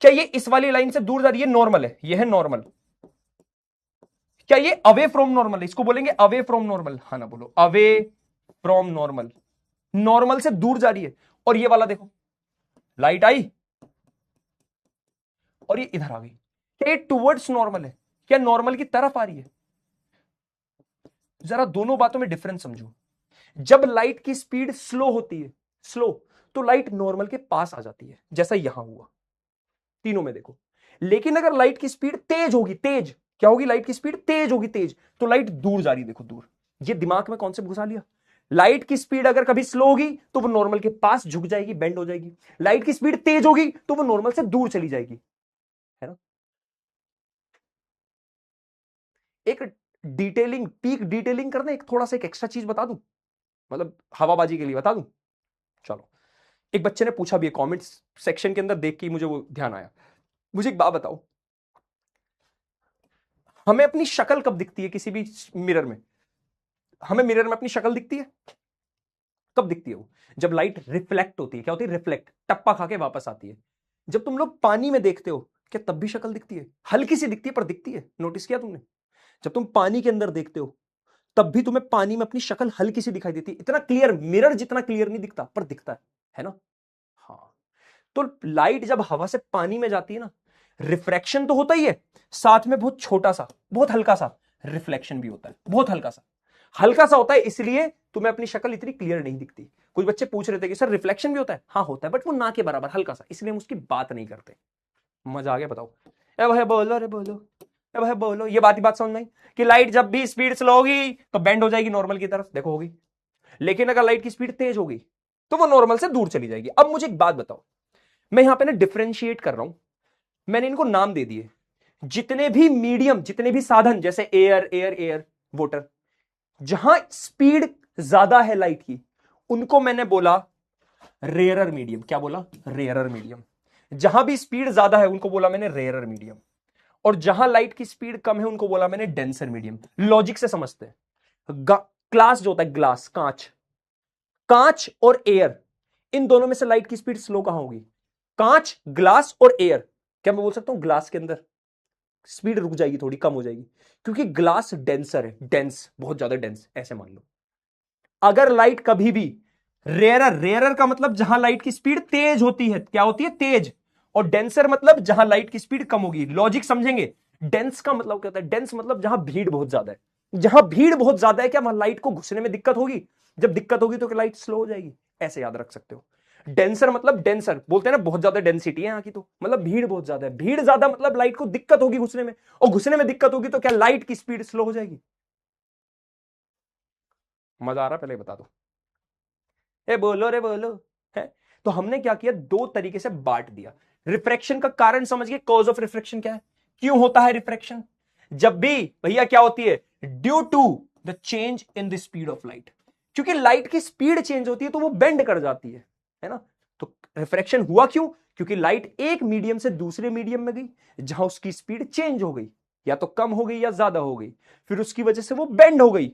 क्या ये इस वाली लाइन से दूर जा रही है, नॉर्मल है, ये है नॉर्मल। क्या ये अवे फ्रॉम नॉर्मल है, इसको बोलेंगे अवे फ्रॉम नॉर्मल, हाँ ना बोलो, अवे फ्रॉम नॉर्मल, नॉर्मल से दूर जा रही है। और ये वाला देखो, लाइट आई और ये इधर आ गई, क्या ये टुवर्ड्स नॉर्मल है, क्या नॉर्मल की तरफ आ रही है। जरा दोनों बातों में डिफरेंस समझो। जब लाइट की स्पीड स्लो होती है, स्लो, तो लाइट नॉर्मल के पास आ जाती है, जैसा यहां हुआ, तीनों में देखो। लेकिन अगर लाइट की स्पीड तेज होगी, तेज क्या होगी, लाइट की स्पीड तेज होगी, तेज, तो लाइट दूर जा रही है, देखो दूर। ये दिमाग में कॉन्सेप्ट घुसा लिया। लाइट की स्पीड अगर कभी स्लो होगी तो वो नॉर्मल के पास झुक जाएगी, बेंड हो जाएगी। लाइट की स्पीड तेज होगी तो वो नॉर्मल से दूर चली जाएगी, है ना। एक डिटेलिंग, पीक डिटेलिंग करना, एक थोड़ा सा एक एक्स्ट्रा चीज बता दूं, मतलब हवाबाजी के लिए बता दूं। चलो, एक बच्चे ने पूछा भी कमेंट्स सेक्शन के अंदर, देख के मुझे वो ध्यान आया। मुझे एक बात बताओ, हमें अपनी शक्ल कब दिखती है किसी भी मिरर में, हमें मिरर में अपनी शक्ल दिखती है, कब दिखती है वो, जब लाइट रिफ्लेक्ट होती है। क्या होती है, रिफ्लेक्ट, टप्पा खा के वापस आती है। जब तुम लोग पानी में देखते हो, क्या तब भी शक्ल दिखती है, हल्की सी दिखती है पर दिखती है, नोटिस किया तुमने। जब तुम पानी के अंदर देखते हो तब भी तुम्हें पानी में अपनी शक्ल हल्की सी दिखाई देती है, इतना क्लियर, मिरर जितना क्लियर नहीं दिखता पर दिखता है ना। हाँ, तो लाइट जब हवा से पानी में जाती है ना, रिफ्रैक्शन तो होता ही है, साथ में बहुत छोटा सा, बहुत हल्का सा रिफ्लेक्शन भी होता है, बहुत हल्का सा, हल्का सा होता है, इसलिए तुम्हें अपनी शक्ल इतनी क्लियर नहीं दिखती। कुछ बच्चे पूछ रहे थे कि सर रिफ्लेक्शन भी होता है, हाँ होता है, बट वो ना के बराबर हल्का सा, इसलिए हम उसकी बात नहीं करते। मजा आ गया, बताओ। ए भाई बोलो, रे बोलो, ए भाई बोलो, ये बात ही बात समझ में आई कि लाइट जब भी स्पीड स्लो होगी तो बेंड हो जाएगी नॉर्मल की तरफ, देखो होगी। लेकिन अगर लाइट की स्पीड तेज होगी तो वो नॉर्मल से दूर चली जाएगी। अब मुझे एक बात बताओ, मैं यहां पे ना डिफरेंशिएट कर रहा हूं, मैंने इनको नाम दे दिए। जितने भी मीडियम, जितने भी साधन, जैसे एयर एयर एयर, वाटर, जहां स्पीड ज्यादा है लाइट की, उनको मैंने बोला रेयरर मीडियम। क्या बोला, रेयरर मीडियम। जहां भी स्पीड ज्यादा है उनको बोला मैंने रेयरर मीडियम। और जहां लाइट की स्पीड कम है उनको बोला मैंने डेंसर मीडियम। लॉजिक से समझते हैं। ग्लास जो होता है, ग्लास, कांच, कांच और एयर, इन दोनों में से लाइट की स्पीड स्लो कहां होगी? कांच, ग्लास और एयर। क्या मैं बोल सकता हूं ग्लास के अंदर स्पीड रुक जाएगी, थोड़ी कम हो जाएगी, क्योंकि ग्लास डेंसर है, डेंस, बहुत ज्यादा डेंस, ऐसे मान लो। अगर लाइट कभी भी रेयरर, रेयरर का मतलब जहां लाइट की स्पीड तेज होती है, क्या होती है? तेज। और डेंसर मतलब जहां लाइट की स्पीड कम होगी। लॉजिक समझेंगे। डेंस का मतलब क्या होता है? डेंस मतलब जहां भीड़ बहुत ज्यादा है। जहां भीड़ बहुत ज्यादा है, क्या वहां लाइट को घुसने में दिक्कत होगी? जब दिक्कत होगी तो क्या लाइट स्लो हो जाएगी? ऐसे याद रख सकते हो। डेंसर मतलब, डेंसर बोलते हैं ना, बहुत ज्यादा डेंसिटी है यहां की, तो मतलब भीड़ बहुत ज्यादा है। भीड़ ज्यादा मतलब लाइट को दिक्कत होगी घुसने में, और घुसने में दिक्कत होगी तो क्या लाइट की स्पीड स्लो हो जाएगी? मजा आ रहा? पहले बता दो। ए बोलो रे बोलो। है। तो हमने क्या किया, दो तरीके से बांट दिया। रिफ्रैक्शन का कारण समझ गए, कॉज ऑफ रिफ्रैक्शन क्या है, क्यों होता है रिफ्रैक्शन? जब भी भैया क्या होती है, due to the change in the speed of light. क्योंकि लाइट की स्पीड चेंज होती है तो वो बेंड कर जाती है ना। तो रिफ्रैक्शन हुआ क्यों? क्योंकि लाइट एक मीडियम से दूसरे मीडियम में गई, जहां उसकी स्पीड चेंज हो गई, या तो कम हो गई या ज्यादा हो गई, फिर उसकी वजह से वो बेंड हो गई,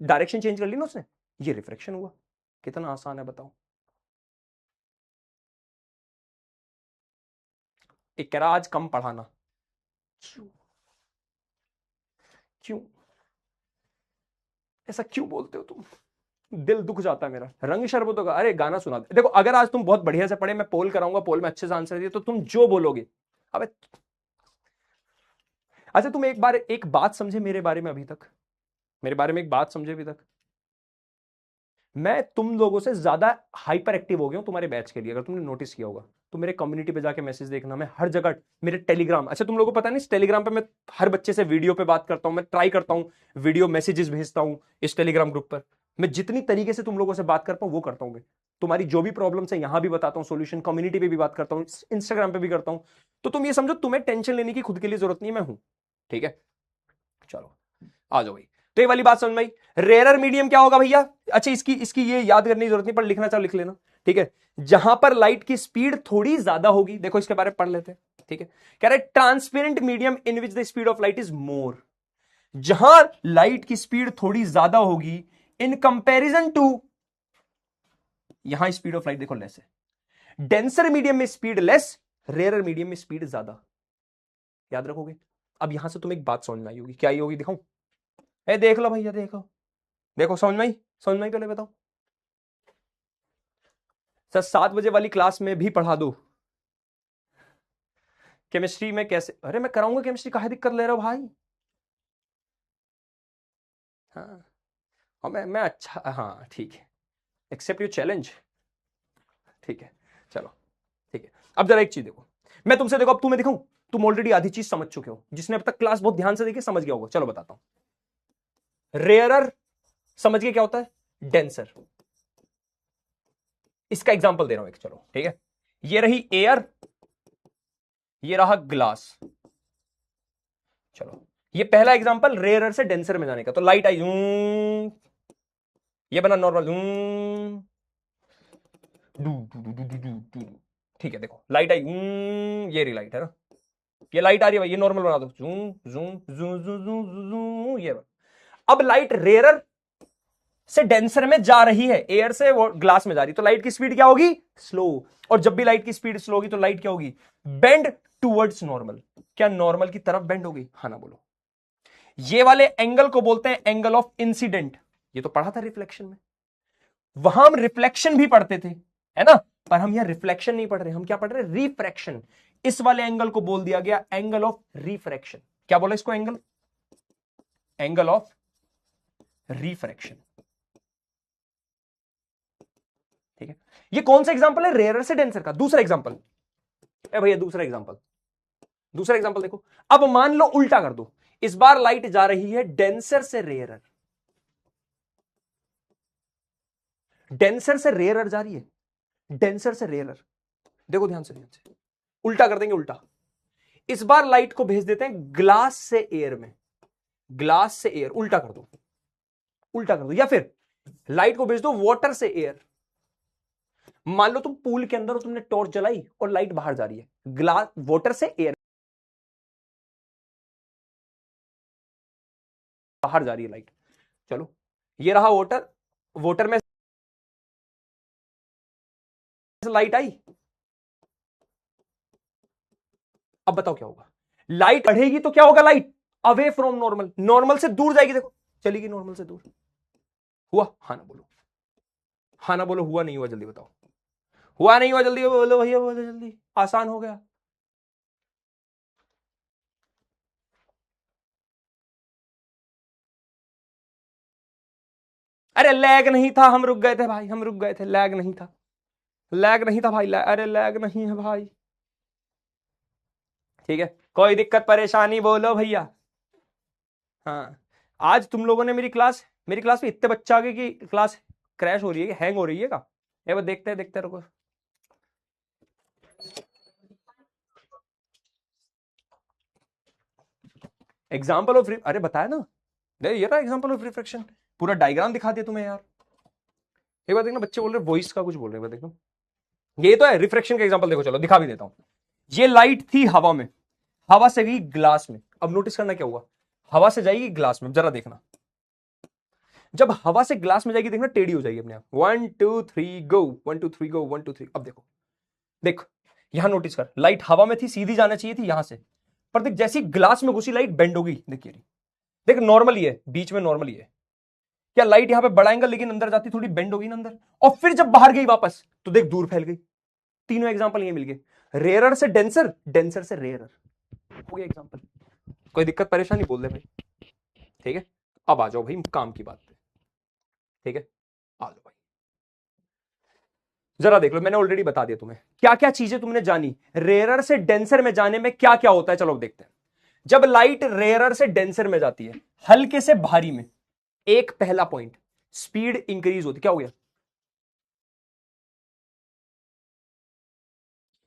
डायरेक्शन चेंज कर ली ना उसने, ये रिफ्रैक्शन हुआ। कितना आसान है बताओ। एक कह रहा आज कम पढ़ाना। क्यों? क्यों ऐसा क्यों बोलते हो तुम? दिल दुख जाता है मेरा। रंग शरबतों का, अरे गाना सुना दे। देखो अगर आज तुम बहुत बढ़िया से पढ़े, मैं पोल कराऊंगा, पोल में अच्छे से आंसर दिए, तो तुम जो बोलोगे। अबे अच्छा, तुम एक बार एक बात समझे मेरे बारे में अभी तक, मेरे बारे में एक बात समझे अभी तक। मैं तुम लोगों से ज्यादा हाइपर एक्टिव हो गया हूं तुम्हारे बैच के लिए, अगर तुमने नोटिस किया होगा तो। मेरे कम्युनिटी पे जाके मैसेज देखना, मैं हर जगह, मेरे टेलीग्राम, अच्छा तुम लोगों को पता नहीं, इस टेलीग्राम पे मैं हर बच्चे से वीडियो पे बात करता हूं, मैं ट्राई करता हूं, वीडियो मैसेजेस भेजता हूं इस टेलीग्राम ग्रुप पर। मैं जितनी तरीके से तुम लोगों से बात कर पाऊं वो करता हूं मैं। तुम्हारी जो भी प्रॉब्लम्स है यहां भी बताता हूं सोल्यूशन, कम्युनिटी पे भी बात करता हूं, इंस्टाग्राम पे भी करता हूं। तो तुम ये समझो, तुम्हें टेंशन लेने की खुद के लिए जरूरत नहीं है, मैं हूं। ठीक है, चलो आ जाओ भाई। तो ये वाली बात समझ में आई। रेयरर मीडियम क्या होगा भैया? अच्छा इसकी इसकी ये याद करने की जरूरत नहीं, पर लिखना चाहो लिख लेना। ठीक है, जहां पर लाइट की स्पीड थोड़ी ज्यादा होगी, देखो इसके बारे में पढ़ लेते हैं। ठीक है, कह रहे transparent medium in which the speed of light is more. जहां लाइट की स्पीड थोड़ी ज्यादा होगी इन कंपैरिजन टू, यहां स्पीड ऑफ लाइट देखो लेस है। डेंसर मीडियम में स्पीड लेस, रेयरर मीडियम में स्पीड ज्यादा। याद रखोगे? अब यहां से तुम्हें एक बात समझ में आई होगी, क्या आई होगी दिखाऊं? ए देख लो भैया, देखो देखो, समझ में आई? समझ में आई? पहले बताओ सर, 7 बजे वाली क्लास में भी पढ़ा दो केमिस्ट्री में कैसे? अरे मैं कराऊंगा केमिस्ट्री, काहे दिक्कत ले रहे हो भाई? हाँ, और मैं अच्छा, हाँ ठीक है, एक्सेप्ट योर चैलेंज। ठीक है, चलो ठीक है। अब जरा एक चीज देखो, मैं तुमसे, देखो अब तुम्हें दिखाऊं, तुम ऑलरेडी आधी चीज समझ चुके हो, जिसने अब तक क्लास बहुत ध्यान से देखी समझ गया होगा। चलो बताता हूं। रेयरर समझ गए क्या होता है? डेंसर। इसका एग्जांपल दे रहा हूं एक, चलो ठीक है। ये रही एयर, ये रहा ग्लास। चलो, ये पहला एग्जांपल रेयरर से डेंसर में जाने का। तो लाइट आई, ये बना नॉर्मल, ठीक है, देखो लाइट आई, ये रही लाइट है ना, ये लाइट आ रही है भाई, ये नॉर्मल बना दो, जूम जूम जू जू जू जू, ये अब लाइट रेयरर से डेंसर में जा रही है, एयर से वो ग्लास में जा रही है, तो लाइट की स्पीड क्या होगी? स्लो। और जब भी लाइट की स्पीड स्लो होगी तो लाइट क्या होगी? Bend towards normal. क्या नॉर्मल की तरफ बेंड होगी? हाँ ना बोलो। ये वाले एंगल को बोलते हैं एंगल ऑफ इंसिडेंट। ये तो पढ़ा था रिफ्लेक्शन में। वहां हम रिफ्लेक्शन भी पढ़ते थे, है ना, पर हम यहां रिफ्लेक्शन नहीं पढ़ रहे, हम क्या पढ़ रहे? रिफ्रैक्शन। इस वाले एंगल को बोल दिया गया एंगल ऑफ रिफ्रैक्शन। क्या बोला इसको? Angle, angle of refraction. ठीक है, ये कौन सा एग्जांपल है? रेयरर से डेंसर का। दूसरा एग्जांपल, ए भैया दूसरा एग्जांपल, दूसरा एग्जांपल देखो। अब मान लो उल्टा कर दो, इस बार लाइट जा रही है डेंसर से रेयरर, डेंसर से रेयरर जा रही है, डेंसर से रेयरर। देखो ध्यान से, ध्यान से, उल्टा कर देंगे, उल्टा। इस बार लाइट को भेज देते हैं ग्लास से एयर में, ग्लास से एयर, उल्टा कर दो, उल्टा कर दो। या फिर लाइट को भेज दो वाटर से एयर। मान लो तुम पूल के अंदर हो, तुमने टॉर्च जलाई और लाइट बाहर जा रही है, ग्लास वाटर से एयर बाहर जा रही है लाइट। चलो ये रहा वोटर, वोटर में लाइट आई। अब बताओ क्या होगा, लाइट बढ़ेगी तो क्या होगा, light away from normal, normal से दूर जाएगी, देखो चलेगी नॉर्मल से दूर। हुआ? हाँ ना बोलो, हाँ ना बोलो, हुआ नहीं हुआ जल्दी बताओ, हुआ नहीं हुआ जल्दी बोलो भैया, बोलो जल्दी, आसान हो गया। अरे लैग नहीं था, हम रुक गए थे भाई, हम रुक गए थे, लैग नहीं था, लैग नहीं था भाई, अरे लैग नहीं है भाई। ठीक है, कोई दिक्कत परेशानी बोलो भैया। हाँ, आज तुम लोगों ने मेरी क्लास में इतने बच्चे आ गए कि क्लास क्रैश हो रही है कि हैंग हो रही है का? ये बस देखते हैं, देखते रहो। एग्जाम्पल ऑफ, अरे बताया ना, ये रहा एग्जाम्पल ऑफ रिफ्रैक्शन, पूरा डायग्राम दिखा दिया तुम्हें यार। एक बार देखना, बच्चे बोल रहे वॉइस का कुछ बोल रहे हैं, देखो ये तो है रिफ्रैक्शन का एग्जाम्पल, देखो चलो दिखा भी देता हूं। ये लाइट थी हवा में, हवा से गई ग्लास में, अब नोटिस करना क्या हुआ, हवा से जाएगी ग्लास में, जरा देखना, जब हवा से ग्लास में जाएगी देखना टेढ़ी हो जाएगी अपने आप, 1 2 3 गो, 1 2 3 गो, 1 2 3। अब देखो, देख यहां नोटिस कर, लाइट हवा में थी, सीधी जाना चाहिए थी यहां से, पर देख जैसी ग्लास में घुसी लाइट बेंड हो गई, देखिए देख नॉर्मल ही है, बीच में नॉर्मल ही है, क्या लाइट यहां पे बड़ा एंगल लेकिन अंदर जाती थोड़ी बेंड हो गई ना अंदर, और फिर जब बाहर गई वापस तो देख दूर फैल गई। तीनों एग्जांपल ये मिल गए, रेयरर से डेंसर, डेंसर से रेयरर, हो गया एग्जांपल। कोई दिक्कत परेशानी बोल दे भाई। ठीक है, अब आ जाओ भाई काम की बात पे। ठीक है, आ जाओ भाई, जरा देख लो, मैंने ऑलरेडी बता दिया तुम्हें क्या क्या चीजें तुमने जानी, रेयरर से डेंसर में जाने में क्या क्या होता है, चलो देखते हैं। जब लाइट रेयरर से डेंसर में जाती है, हल्के से भारी में, एक पहला पॉइंट, स्पीड इंक्रीज होती, क्या हो गया,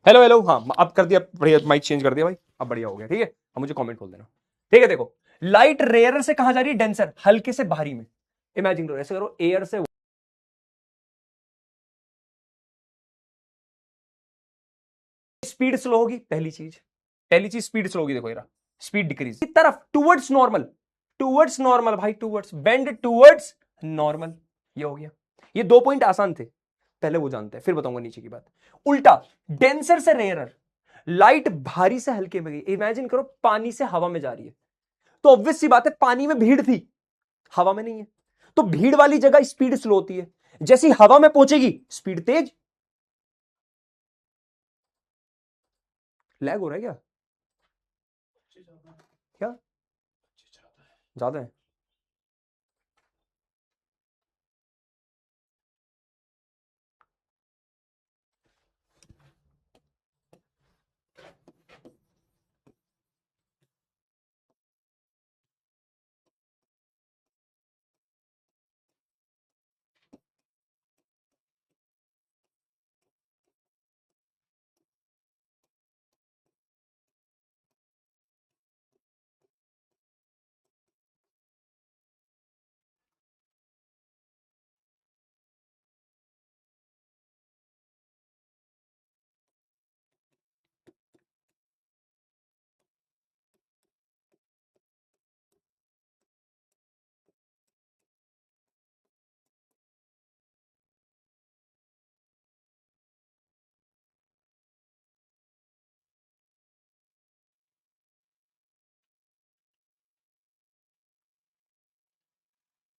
हेलो हेलो, हाँ अब कर दिया बढ़िया, माइक चेंज कर दिया भाई, अब बढ़िया हो गया। ठीक है, अब मुझे कमेंट खोल देना। ठीक है, देखो लाइट रेयर से कहां जा रही है, डेंसर, हल्के से भारी में, इमेजिन करो, ऐसे करो, एयर से स्पीड स्लो होगी, पहली चीज, पहली चीज स्पीड स्लो होगी, देखो ये स्पीड डिक्रीज तरफ, टूवर्ड्स नॉर्मल, टूवर्ड्स नॉर्मल भाई, टूवर्ड्स बेंड, टूवर्ड्स नॉर्मल, ये हो गया। ये दो पॉइंट आसान थे, पहले वो जानते हैं फिर बताऊंगा नीचे की बात। उल्टा, डेंसर से रेयरर, लाइट भारी से हल्के में गई, इमेजिन करो पानी से हवा में जा रही है, तो ऑब्वियस सी बात है पानी में भीड़ थी, हवा में नहीं है, तो भीड़ वाली जगह स्पीड स्लो होती है, जैसी हवा में पहुंचेगी स्पीड तेज। लैग हो रहा है क्या, क्या ज्यादा है?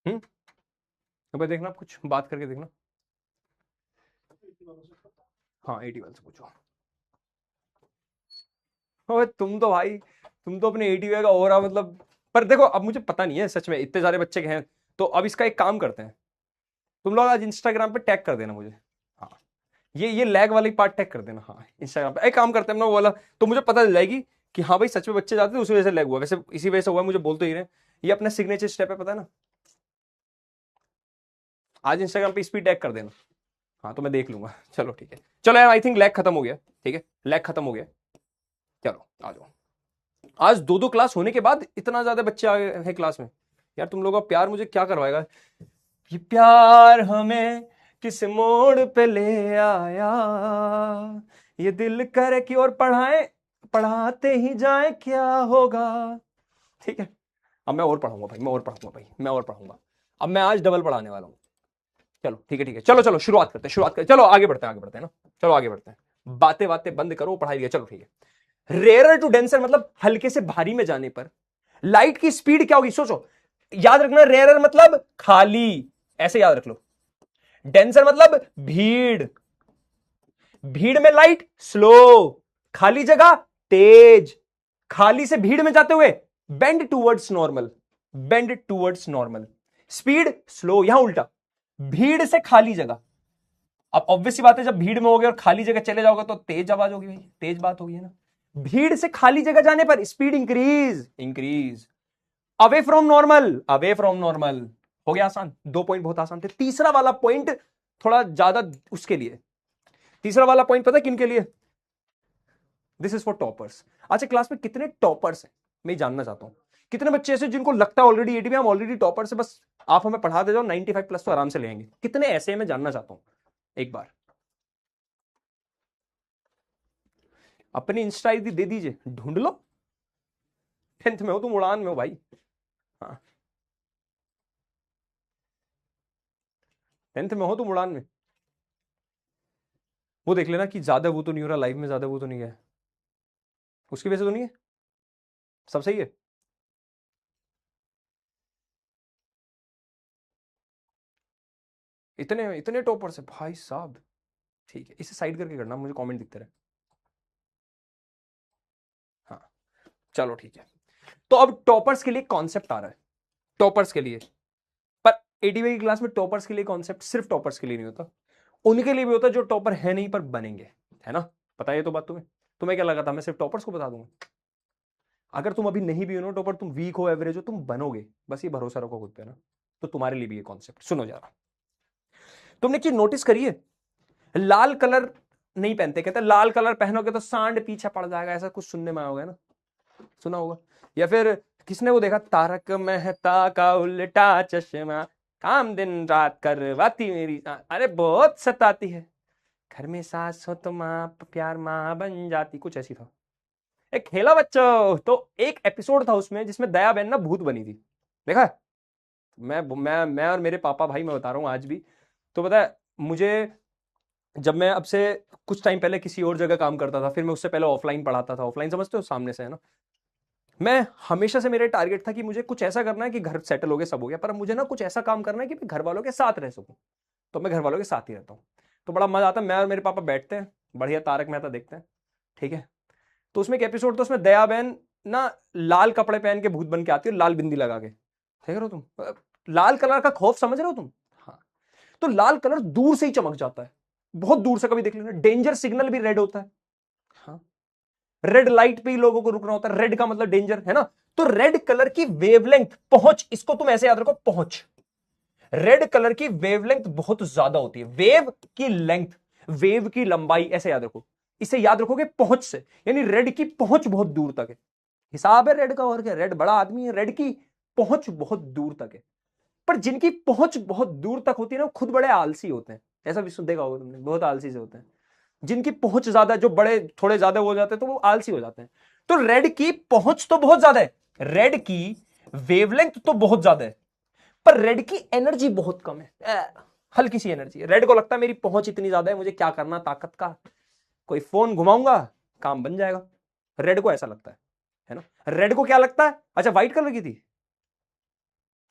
हम्म, अब देखना, कुछ बात करके देखना। हाँ 80 वाले से पूछो। ओए तुम तो भाई, तुम तो अपने 80 का हो रहा मतलब, पर देखो अब मुझे पता नहीं है सच में इतने सारे बच्चे के हैं, तो अब इसका एक काम करते हैं, तुम लोग आज इंस्टाग्राम पे टैग कर देना मुझे। हाँ, ये लैग वाली पार्ट टैग कर देना, हाँ इंस्टाग्राम पे एक काम करते हैं ना, वो वाला, तो मुझे पता चल जाएगी कि हाँ भाई सच में बच्चे जाते थे उसी वजह से लैग हुआ, वैसे इसी वजह से हुआ, मुझे बोल तो ही रहे। ये अपना सिग्नेचर स्टेप है, पता है ना, आज इंस्टाग्राम पे स्पीड टैग कर देना। हाँ तो मैं देख लूंगा, चलो ठीक है, चलो यार आई थिंक लैग खत्म हो गया। ठीक है, लैग खत्म हो गया, चलो आ जाओ। आज दो दो क्लास होने के बाद इतना ज्यादा बच्चे आ गए हैं क्लास में, यार तुम लोगों का प्यार मुझे क्या करवाएगा, ये प्यार हमें किस मोड़ पे ले आया, ये दिल करे कि और पढ़ाए, पढ़ाते ही जाए क्या होगा। ठीक है, अब मैं और पढ़ाऊंगा भाई, मैं और पढ़ाऊंगा भाई, मैं और पढ़ाऊंगा। अब मैं आज डबल पढ़ाने वाला हूं। चलो ठीक है ठीक है, चलो चलो शुरुआत करते हैं, शुरुआत करते चलो आगे बढ़ते हैं, आगे बढ़ते हैं ना। चलो आगे बढ़ते हैं, बातें बातें बंद करो, पढ़ाई गया। चलो ठीक है। रेयर टू डेंसर मतलब हल्के से भारी में जाने पर लाइट की स्पीड क्या होगी, सोचो। याद रखना, रेयर मतलब खाली, ऐसे याद रख लो। डेंसर मतलब भीड़, भीड़ में लाइट स्लो, खाली जगह तेज, खाली से भीड़ में जाते हुए bend towards normal, bend towards normal, speed slow, यहां उल्टा, भीड़ से खाली जगह। अब ऑब्वियस बात है, जब भीड़ में होगे और खाली जगह चले जाओगे तो तेज आवाज होगी भाई, तेज बात होगी, है ना। भीड़ से खाली जगह जाने पर speed increase, increase, away from normal, away from normal. हो गया आसान, 2 पॉइंट बहुत आसान थे। तीसरा वाला पॉइंट थोड़ा ज्यादा उसके लिए, तीसरा वाला पॉइंट पता है किन के लिए? This is for toppers. अच्छा, क्लास में कितने टॉपर्स हैं मैं जानना चाहता हूं। कितने बच्चे ऐसे जिनको लगता है ऑलरेडी 80 में हम ऑलरेडी टॉपर्स है, बस आप हमें पढ़ा दे जाओ, 95 प्लस तो आराम से लेंगे। कितने ऐसे हैं मैं जानना चाहता हूं एक बार। अपनी इंस्टा आईडी दे दीजिए, ढूंढ लो। 10th में हो तुम, उड़ान में हो भाई। हाँ, 10th में हो तुम, उड़ान में। वो देख लेना कि ज्यादा वो तो नहीं हो रहा लाइव में, ज्यादा वो तो नहीं है, उसकी वजह से तो नहीं है, सब सही है। इतने इतने टॉपर्स है भाई साहब। ठीक है, इसे साइड करके करना, मुझे कमेंट दिखते रहे। हाँ चलो ठीक है। तो अब टॉपर्स के लिए कॉन्सेप्ट आ रहा है, टॉपर्स के लिए। पर 80 की क्लास में टॉपर्स के लिए कॉन्सेप्ट सिर्फ टॉपर्स के लिए नहीं होता, उनके लिए भी होता जो टॉपर है नहीं पर बनेंगे, है ना। पता है ये तो बात तुम्हें। तुम्हें क्या लगा था मैं सिर्फ टॉपर्स को बता दूंगा? अगर तुम अभी नहीं भी हो ना टॉपर, तुम वीक हो, एवरेज हो, तुम बनोगे, बस ये भरोसा रखो खुद पे ना। तो तुम्हारे लिए भी ये कॉन्सेप्ट सुनो जरा। तुमने चीज नोटिस करी है, लाल कलर नहीं पहनते, कहते लाल कलर पहनोगे तो सांड पीछे पड़ जाएगा, ऐसा कुछ सुनने में आया होगा ना, सुना होगा। या फिर किसने वो देखा, तारक मेहता का उल्टा चश्मा, काम दिन रात करवाती मेरी अरे बहुत सताती है, घर में सास हो तो माँ प्यार माँ बन जाती, कुछ ऐसी था। एक खेला बच्चों, तो एक एपिसोड था उसमें जिसमें दया बहन ना भूत बनी थी, देखा है? मैं और मेरे पापा भाई, मैं बता रहा हूँ आज भी। तो पता है मुझे, जब मैं अब से कुछ टाइम पहले किसी और जगह काम करता था, फिर मैं उससे पहले ऑफलाइन पढ़ाता था, ऑफलाइन समझते हो, सामने से, है ना। मैं हमेशा से, मेरे टारगेट था कि मुझे कुछ ऐसा करना है कि घर सेटल हो गया, सब हो गया, पर मुझे ना कुछ ऐसा काम करना है कि मैं घर वालों के साथ रह सकूं। तो मैं घर वालों के साथ ही रहता हूँ, तो बड़ा मजा आता है। मैं और मेरे पापा बैठते हैं, बढ़िया तारक मेहता देखते हैं, ठीक है। तो उसमें एक एपिसोड था, उसमें दया बहन ना लाल कपड़े पहन के भूत बन के आती है, लाल बिंदी लगा के, देख रहे हो तुम, लाल कलर का खौफ समझ रहे हो तुम? हाँ। तो लाल कलर दूर से ही चमक जाता है, बहुत दूर से, कभी देख लेना, डेंजर सिग्नल भी रेड होता है। हाँ, रेड लाइट पे ही लोगों को रुकना होता है, रेड का मतलब डेंजर, है ना। तो रेड कलर की वेवलेंथ, पहुंच, इसको तुम ऐसे याद रखो, पहुंच। रेड कलर की वेवलेंथ बहुत ज्यादा होती है, वेव की लेंथ, वेव की लंबाई, ऐसे याद रखो। इसे याद रखोगे पहुंच से, यानी रेड की पहुंच बहुत दूर तक है। हिसाब है रेड का, और क्या, रेड बड़ा आदमी है, रेड की पहुंच बहुत दूर तक है। पर जिनकी पहुंच बहुत दूर तक होती है ना, खुद बड़े आलसी होते हैं, ऐसा भी देखा होगा तुमने, बहुत आलसी से होते हैं। जिनकी पहुंच ज्यादा, जो बड़े थोड़े ज्यादा हो जाते हैं, तो वो आलसी हो जाते हैं। तो रेड की पहुंच तो बहुत ज्यादा है, रेड की वेवलेंथ तो बहुत ज्यादा है, पर रेड की एनर्जी बहुत कम है, हल्की सी एनर्जी। रेड को लगता है मेरी पहुंच इतनी ज्यादा है, मुझे क्या करना ताकत का, कोई फोन घुमाऊंगा काम बन जाएगा, रेड को ऐसा लगता है ना। रेड को क्या लगता है, अच्छा व्हाइट कलर की थी,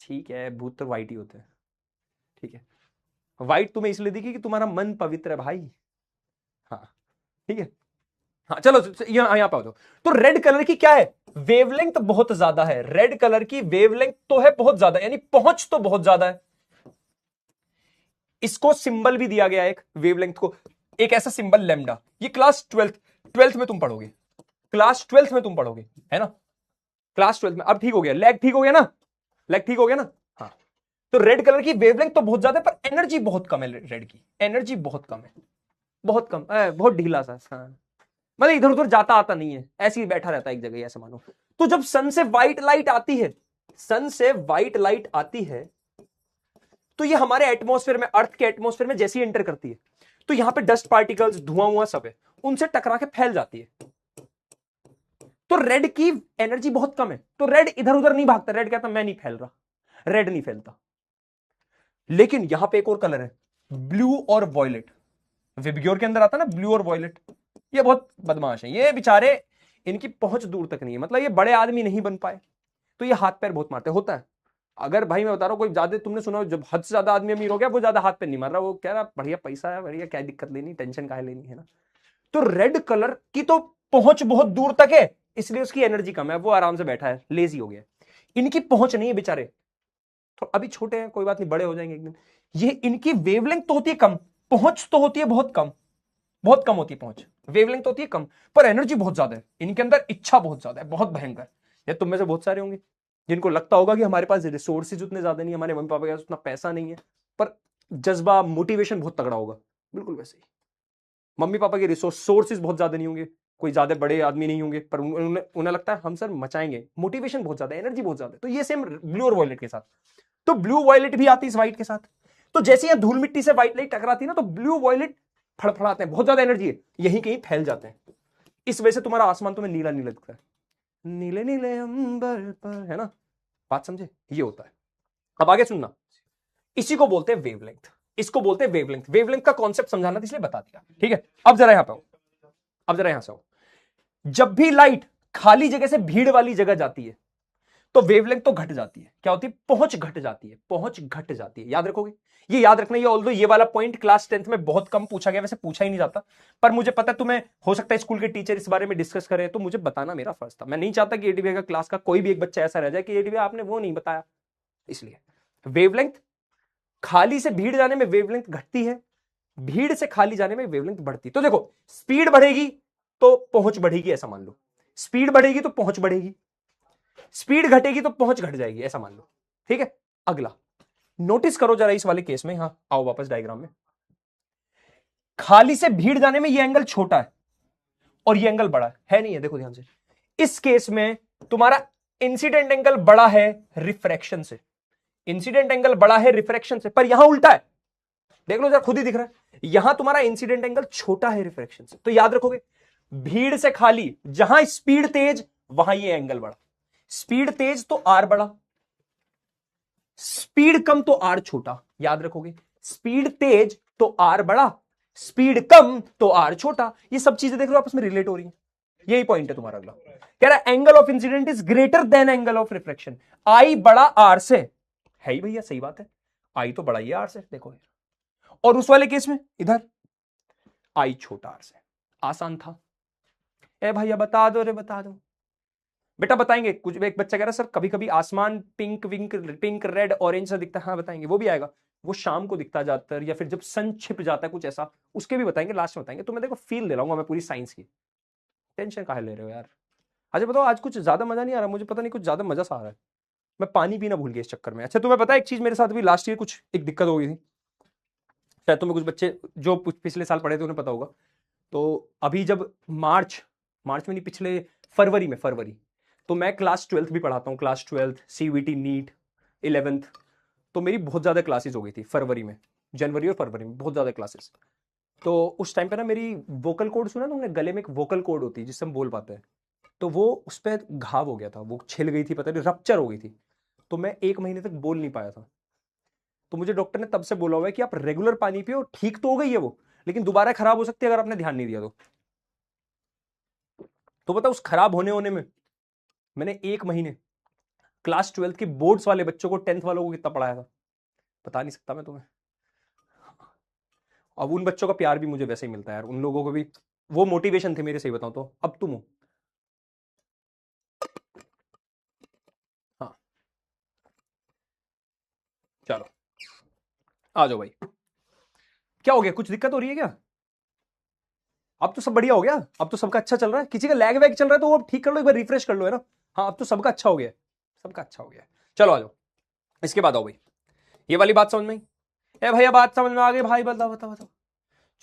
ठीक है, भूत तो व्हाइट ही होते हैं, ठीक है। व्हाइट तुम्हें इसलिए दिखी कि तुम्हारा मन पवित्र है भाई, हाँ ठीक है। हाँ चलो यहां पे आओ। तो रेड कलर की क्या है, वेवलेंथ बहुत ज्यादा है, रेड कलर की वेवलेंथ तो है बहुत ज्यादा, यानी पहुंच तो बहुत ज्यादा है। इसको सिंबल भी दिया गया है एक, वेवलेंथ को, एक ऐसा सिंबल लैम्डा। ये क्लास 12th में तुम पढ़ोगे, क्लास 12th में तुम पढ़ोगे, है ना, क्लास 12th में। अब ठीक हो गया, लैग ठीक हो गया ना, लैग ठीक हो गया ना। हाँ, तो रेड कलर की वेवलेंथ तो बहुत ज्यादा है, पर एनर्जी बहुत कम है, रेड की एनर्जी बहुत कम है, बहुत कम, बहुत ढीला सा, हाँ। मतलब इधर उधर जाता आता नहीं है, ऐसे ही बैठा रहता है एक जगह, ऐसे मानो। तो जब सन से व्हाइट लाइट आती है, सन से व्हाइट लाइट आती है, तो ये हमारे एटमॉस्फेयर में, अर्थ के एटमॉस्फेयर में जैसे ही एंटर करती है, तो यहां पे डस्ट पार्टिकल्स, धुआं हुआ सब है, उनसे टकरा के फैल जाती है। तो रेड की एनर्जी बहुत कम है, तो रेड इधर उधर नहीं भागता, रेड कहता मैं नहीं फैल रहा, रेड नहीं फैलता। लेकिन यहां पे एक और कलर है, ब्लू और वॉयलेट। विबग्योर के अंदर आता है ना ब्लू और वॉयलेट, ये बहुत बदमाश है, ये बेचारे इनकी पहुंच दूर तक नहीं है, मतलब ये बड़े आदमी नहीं बन पाए, तो ये हाथ पैर बहुत मारते होता है। अगर भाई मैं बता रहा हूं कोई ज्यादा, तुमने सुना जब हद से ज्यादा आदमी अमीर हो गया, वो ज्यादा हाथ पैर नहीं मार रहा, वो कह रहा बढ़िया पैसा है, बढ़िया क्या दिक्कत लेनी, टेंशन काहे लेनी, है ना। तो रेड कलर की तो पहुंच बहुत दूर तक है, इसलिए उसकी एनर्जी कम है, वो आराम से बैठा है, लेजी हो गया। इनकी पहुंच नहीं है बेचारे, तो अभी छोटे हैं कोई बात नहीं, बड़े हो जाएंगे एक दिन। ये इनकी वेवलेंथ तो होती है कम, पहुंच तो होती है बहुत कम, बहुत कम होती है पहुंच, वेवलेंथ तो होती है कम, पर एनर्जी बहुत ज्यादा है इनके अंदर, इच्छा बहुत ज्यादा है, बहुत भयंकर। ये तुम में से बहुत सारे होंगे जिनको लगता होगा कि हमारे पास रिसोर्सेज उतने ज्यादा नहीं, हमारे मम्मी पापा के पास उतना पैसा नहीं है, पर जज्बा मोटिवेशन बहुत तगड़ा होगा। बिल्कुल वैसे ही मम्मी पापा के सोर्सेज बहुत ज्यादा नहीं होंगे, कोई ज्यादा बड़े आदमी नहीं होंगे, पर उन्हें लगता है हम सर मचाएंगे, मोटिवेशन बहुत ज्यादा, एनर्जी बहुत ज्यादा। तो ये सेम ब्लू और वॉयलेट के साथ, तो ब्लू वॉयलेट भी आती है इस व्हाइट के साथ। तो जैसे यहां धूल मिट्टी से व्हाइट लाइट टकराती है ना, तो ब्लू वॉयलेट फड़फड़ाते हैं, बहुत ज्यादा एनर्जी है, यहीं कहीं फैल जाते हैं। इस वजह से तुम्हारा आसमान तुम्हें नीला नीला दिखता है, नीले नीले अंबर पर, है ना। बात समझे, ये होता है। अब आगे सुनना, इसी को बोलते हैं वेवलेंथ, इसको बोलते हैं वेवलेंथ। वेवलेंथ का कॉन्सेप्ट समझाना था इसलिए बता दिया, ठीक है। अब जरा यहां पे आओ, अब जरा यहां से आओ। जब भी लाइट खाली जगह से भीड़ वाली जगह जाती है तो वेवलेंथ तो घट जाती है, क्या होती है, पहुंच घट जाती है, पहुंच घट जाती है, याद रखोगे, ये याद रखना। ये ऑल्दो ये वाला पॉइंट क्लास 10th में बहुत कम पूछा गया, वैसे पूछा ही नहीं जाता, पर मुझे पता है तुम्हें हो सकता है स्कूल के टीचर इस बारे में डिस्कस करें, तो मुझे बताना मेरा फर्ज था। मैं नहीं चाहता कि एडीबी का क्लास का कोई भी एक बच्चा ऐसा रह जाए कि एडीबी आपने वो नहीं बताया। इसलिए वेवलेंथ, खाली से भीड़ जाने में वेवलेंथ घटती है, भीड़ से खाली जाने में वेवलेंथ बढ़ती। तो देखो, स्पीड बढ़ेगी तो पहुंच बढ़ेगी, ऐसा मान लो, स्पीड बढ़ेगी तो पहुंच बढ़ेगी, स्पीड घटेगी तो पहुंच घट जाएगी, ऐसा मान लो, ठीक है। अगला नोटिस करो जरा इस वाले केस में, हाँ आओ वापस डायग्राम में। खाली से भीड़ जाने में ये एंगल छोटा है और ये एंगल बड़ा है नहीं है, देखो ध्यान से। इस केस में तुम्हारा इंसिडेंट एंगल बड़ा है रिफ्रैक्शन से, इंसिडेंट एंगल बड़ा है रिफ्रैक्शन से, पर यहां उल्टा है, देख लो जरा, खुद ही दिख रहा है, यहां तुम्हारा इंसिडेंट एंगल छोटा है रिफ्रैक्शन से। तो याद रखोगे, भीड़ से खाली जहां स्पीड तेज वहां ये एंगल बड़ा, स्पीड तेज तो आर बड़ा, स्पीड कम तो आर छोटा, याद रखोगे, स्पीड तेज तो आर बड़ा, स्पीड कम तो आर छोटा। ये सब चीजें देख लो आपस में रिलेट हो रही है, यही पॉइंट है तुम्हारा। अगला कह रहा है angle of incident is greater than angle of reflection, I बड़ा आर से, है ही भैया, सही बात है, आई तो बड़ा ही आर से, देखो। और उस वाले केस में इधर आई छोटा आर से, आसान था। ए भैया बता दो रे, बता दो बेटा, बताएंगे कुछ। एक बच्चा कह रहा है सर कभी कभी आसमान पिंक विंक पिंक रेड ऑरेंज सा दिखता है, हाँ बताएंगे, वो भी आएगा, वो शाम को दिखता जाता है, या फिर जब सन छिप जाता है कुछ ऐसा, उसके भी बताएंगे, लास्ट में बताएंगे। तो मैं देखो फील ले लाऊंगा मैं पूरी साइंस की, टेंशन काहे ले रहे हो यार। अच्छा बताओ, आज कुछ ज्यादा मजा नहीं आ रहा मुझे, पता नहीं कुछ ज्यादा मजा सा आ रहा है, मैं पानी पीना भूल गया इस चक्कर में। अच्छा तुम्हें पता है एक चीज मेरे साथ भी लास्ट ईयर कुछ एक दिक्कत हो गई थी, शायद तुम्हें कुछ बच्चे जो पिछले साल पढ़े थे उन्हें पता होगा। तो अभी जब मार्च में नहीं, पिछले फरवरी, तो मैं क्लास 12th भी पढ़ाता हूँ, class 12th CVT NEET 11th, तो मेरी बहुत ज़्यादा क्लासेस हो गई थी फरवरी में, जनवरी और फरवरी में बहुत ज़्यादा क्लासेस। तो उस टाइम पे ना मेरी वोकल कोड सुना तुमने, गले में एक वोकल कोड होती है जिससे हम बोल पाते हैं, तो वो उस पर घाव हो गया था, वो छिल गई थी, पता नहीं रप्चर हो गई थी, तो मैं 1 महीने तक बोल नहीं पाया था। तो मुझे डॉक्टर ने तब से बोला हुआ है कि आप रेगुलर पानी पियो, ठीक तो हो गई है वो, लेकिन दोबारा खराब हो सकती है अगर आपने ध्यान नहीं दिया तो पता उस खराब होने में मैंने 1 महीने क्लास 12th के बोर्ड्स वाले बच्चों को 10th वालों को कितना पढ़ाया था बता नहीं सकता मैं तुम्हें। अब उन बच्चों का प्यार भी मुझे वैसे ही मिलता है यार, उन लोगों को भी वो मोटिवेशन थे मेरे, सही बताऊं तो। अब तुम हो, हाँ चलो आ जाओ भाई, क्या हो गया, कुछ दिक्कत हो रही है क्या? अब तो सब बढ़िया हो गया, अब तो सबका अच्छा चल रहा है, किसी का लैग वैग चल रहा है तो वो अब ठीक कर लो, एक बार रिफ्रेश कर लो, है ना। हाँ अब तो सबका अच्छा हो गया, सबका अच्छा हो गया। चलो आ जाओ, इसके बाद आओ भाई, ये वाली बात समझ में आई? ए भैया बात समझ में आ गई भाई, बताओ बताओ बताओ।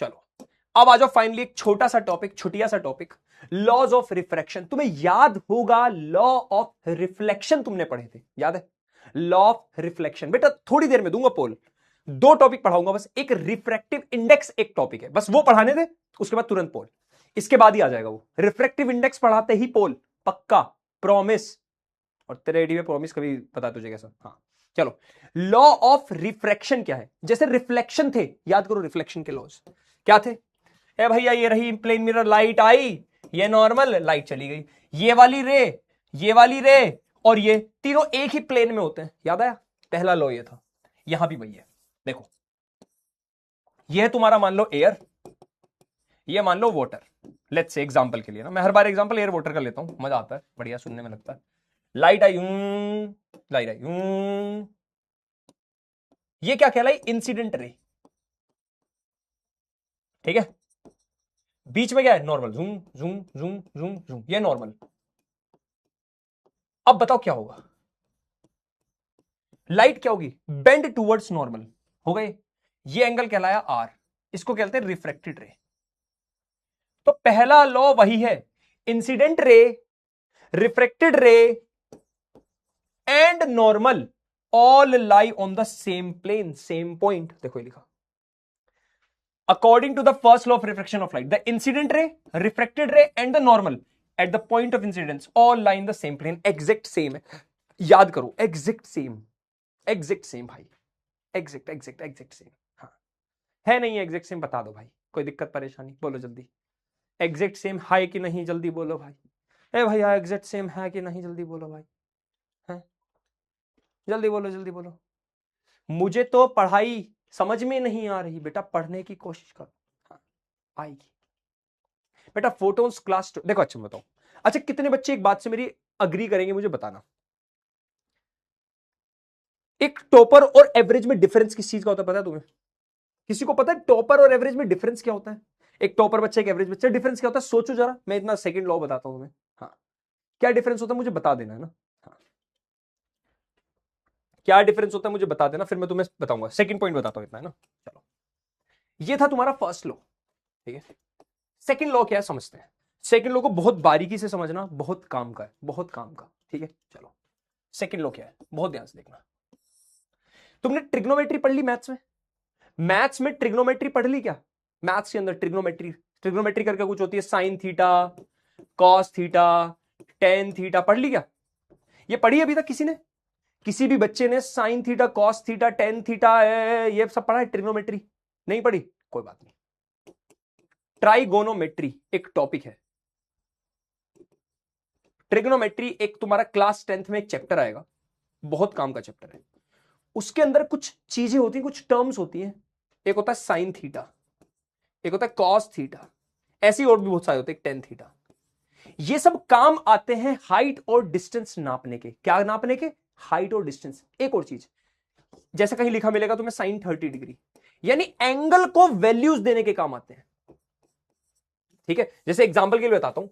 चलो अब आ जाओ फाइनली एक छोटा सा टॉपिक, छुटिया सा टॉपिक, लॉज ऑफ रिफ्रैक्शन। तुम्हें याद होगा लॉ ऑफ रिफ्लेक्शन तुमने पढ़े थे, याद है? लॉ ऑफ रिफ्लेक्शन बेटा थोड़ी देर में दूंगा पोल, 2 टॉपिक पढ़ाऊंगा बस, एक रिफ्रैक्टिव इंडेक्स एक टॉपिक है, बस वो पढ़ाने दे, उसके बाद तुरंत पोल, इसके बाद ही आ जाएगा वो। रिफ्रैक्टिव इंडेक्स पढ़ाते ही पोल, पक्का, प्रॉमिस। और तेरे एडी में प्रॉमिस कभी पता तुझे कैसा? हाँ चलो, लॉ ऑफ रिफ्रैक्शन क्या है? जैसे रिफ्लेक्शन थे, याद करो रिफ्लेक्शन के लॉज क्या थे? ए भैया ये रही प्लेन मिरर, लाइट आई, ये नॉर्मल, लाइट चली गई, ये वाली रे, ये वाली रे, और ये तीनों एक ही प्लेन में होते हैं। याद आया? पहला लॉ ये था। यहां भी वही है। देखो, ये तुम्हारा मान लो एयर, ये मान लो वाटर। लेट्स से एग्जांपल के लिए ना, मैं हर बार एग्जांपल एयर वाटर का लेता हूं, मजा आता है, बढ़िया सुनने में लगता है। लाइट आई, लाइट आई, ये क्या कहलाई? Incident ray. ठीक है, बीच में क्या है? Normal, zoom zoom zoom zoom zoom, ये नॉर्मल। अब बताओ क्या होगा? लाइट क्या होगी? बेंड टूवर्ड्स नॉर्मल हो गए। ये एंगल कहलाया आर, इसको कहते हैं रिफ्रैक्टेड रे। तो पहला लॉ वही है, incident ray, refracted ray and normal all lie on the same plane, same point. देखो ये लिखा, according to the first law of refraction of light, the incident ray, refracted ray and the normal at the point of incidence all lie in the same plane. Exact same है, याद करो, exact same, exact same भाई, exact exact exact same. हाँ है नहीं exact same? बता दो भाई, कोई दिक्कत परेशानी? बोलो जल्दी, एग्जैक्ट सेम है कि नहीं? जल्दी बोलो भाई। ए भैया एग्जैक्ट सेम है कि नहीं? जल्दी बोलो भाई, है? जल्दी बोलो, जल्दी बोलो। मुझे तो पढ़ाई समझ में नहीं आ रही बेटा, पढ़ने की कोशिश करो। हाँ, आएगी बेटा। फोटोन्स क्लास देखो। अच्छा बताओ, अच्छा कितने बच्चे एक बात से मेरी अग्री करेंगे, मुझे बताना। एक टॉपर और एवरेज में डिफरेंस किस चीज का होता है, पता है तुम्हें? किसी को पता है टॉपर और एवरेज में डिफरेंस क्या होता है? एक टॉपर बच्चा, एक एवरेज बच्चा, डिफरेंस क्या होता है? सोचो जरा, मैं इतना सेकंड लॉ बताता हूं तुम्हें। हाँ, क्या डिफरेंस होता है मुझे बता देना, है ना? हाँ, क्या डिफरेंस होता है मुझे बता देना, फिर मैं तुम्हें बताऊंगा। सेकंड पॉइंट बताता हूं, इतना है ना? चलो, ये था तुम्हारा फर्स्ट लॉ, ठीक है। सेकंड लॉ क्या है समझते हैं। सेकंड लॉ को बहुत बारीकी से समझना, बहुत काम का है, बहुत काम का, ठीक है। चलो, सेकंड लॉ क्या है, बहुत ध्यान से देखना। तुमने ट्रिग्नोमेट्री पढ़ ली मैथ्स में? मैथ्स में ट्रिग्नोमेट्री पढ़ ली क्या? मैथ्स के अंदर ट्रिग्नोमेट्री, ट्रिग्नोमेट्री करके कुछ होती है, sine theta, cos theta, tan theta, पढ़ ली क्या? ये पढ़ी अभी तक किसी ने? किसी भी बच्चे ने sine theta, cos theta, tan theta, ये सब पढ़ा है? ट्रिग्नोमेट्री नहीं पढ़ी? कोई बात नहीं। ट्राइगोनोमेट्री एक टॉपिक है। ट्रिग्नोमेट्री एक तुम्हारा क्लास 10th में एक चैप्टर आएगा, बहुत काम का चैप्टर है। उसके अंदर कुछ चीजें होती हैं, कुछ टर्म्स होती हैं। एक होता है साइन थीटा, एक होता है कॉस थीटा, ऐसी और भी बहुत सारे होते हैं, टेन थीटा। ये सब काम आते हैं हाइट और डिस्टेंस नापने के। क्या नापने के? हाइट और डिस्टेंस। एक और चीज, जैसे कहीं लिखा मिलेगा तुम्हें साइन 30 डिग्री, यानी एंगल को वैल्यूज देने के काम आते हैं, ठीक है। जैसे एग्जांपल के लिए बताता हूं,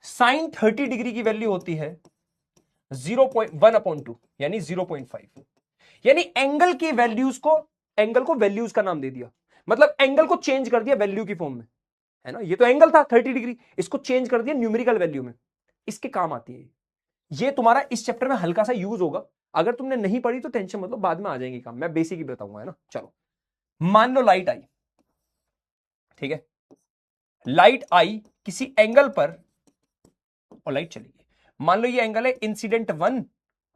साइन 30 डिग्री की वैल्यू होती है 0.1/2, यानी 0.5। यानी एंगल की वैल्यूज को, एंगल को वैल्यूज का नाम दे दिया, मतलब एंगल को चेंज कर दिया वैल्यू की फॉर्म में, है ना? ये तो एंगल था 30 डिग्री, इसको चेंज कर दिया न्यूमेरिकल वैल्यू में, इसके काम आती है। ये तुम्हारा इस चैप्टर में हल्का सा यूज होगा। अगर तुमने नहीं पढ़ी तो टेंशन मतलब, बाद में आ जाएंगे काम, मैं बेसिक ही बताऊंगा, है ना? चलो, मान लो लाइट आई, ठीक है। लाइट आई किसी एंगल पर और लाइट चली गई। मान लो ये एंगल है इंसिडेंट 1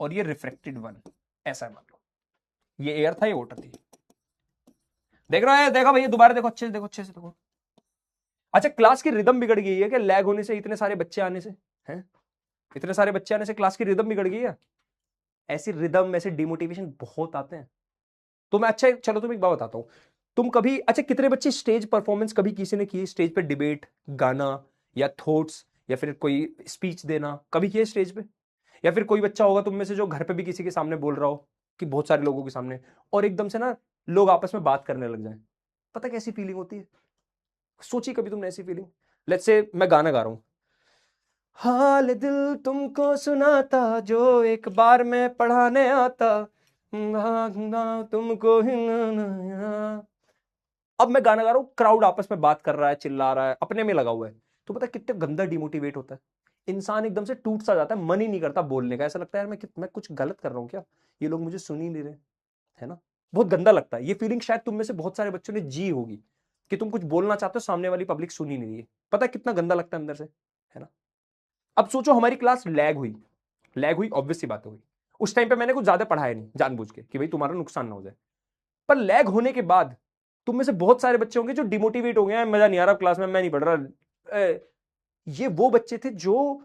और ये रिफ्रेक्टेड 1, ऐसा है मान लो। ये एयर था, ये वाटर थी। देख रहा है? देखा भैया, दोबारा देखो, अच्छे से देखो, अच्छे से देखो। अच्छा, क्लास की रिदम बिगड़ गई है क्या लैग होने से, इतने सारे बच्चे आने से? हैं? इतने सारे बच्चे आने से क्लास की रिदम बिगड़ गई है? ऐसी रिदम, ऐसे डिमोटिवेशन बहुत आते हैं। तो मैं, अच्छा चलो तुम एक बात बताता हूं। तुम कभी, अच्छा कितने बच्चे स्टेज परफॉर्मेंस कभी किसी ने की? स्टेज पे डिबेट, गाना या थॉट्स या फिर कोई स्पीच देना, कभी किए स्टेज पे? या फिर कोई बच्चा होगा तुम में से जो घर पे भी किसी के सामने बोल रहा हो, कि बहुत सारे लोगों के सामने, और एकदम से ना लोग आपस में बात करने लग जाए, पता कैसी फीलिंग होती है? सोची कभी तुमने ऐसी फीलिंग? लेट्स से मैं गाना गा रहा हूं, हाल दिल तुमको सुनाता जो एक बार मैं पढ़ाने आता, तुमको ही अब मैं गाना गा रहा हूं, क्राउड आपस में बात कर रहा है, चिल्ला रहा है, अपने में लगा हुआ है, तो पता कितने गंदा डिमोटिवेट होता है इंसान, एकदम से टूट सा जाता है, मन ही नहीं करता बोलने का, ऐसा लगता है यार मैं कुछ गलत कर रहा हूं क्या, ये लोग मुझे सुन ही नहीं रहे, है ना? बहुत गंदा लगता है। ये फीलिंग शायद तुम में से बहुत सारे बच्चों ने जी होगी, कि तुम कुछ बोलना चाहते हो, सामने वाली पब्लिक सुन ही नहीं रही है, पता है कितना गंदा लगता है अंदर से, है ना? अब सोचो हमारी क्लास लैग हुई, ऑब्वियस सी बात हो गई। उस टाइम पे मैंने कुछ ज्यादा पढ़ाया नहीं जानबूझ के कि भाई तुम्हारा नुकसान ना हो जाए। पर लैग होने के बाद तुम में से बहुत सारे बच्चे होंगे जो डिमोटिवेट हो गए हैं, मजा नहीं आ रहा क्लास में, मैं नहीं पढ़ रहा। ये वो बच्चे थे जो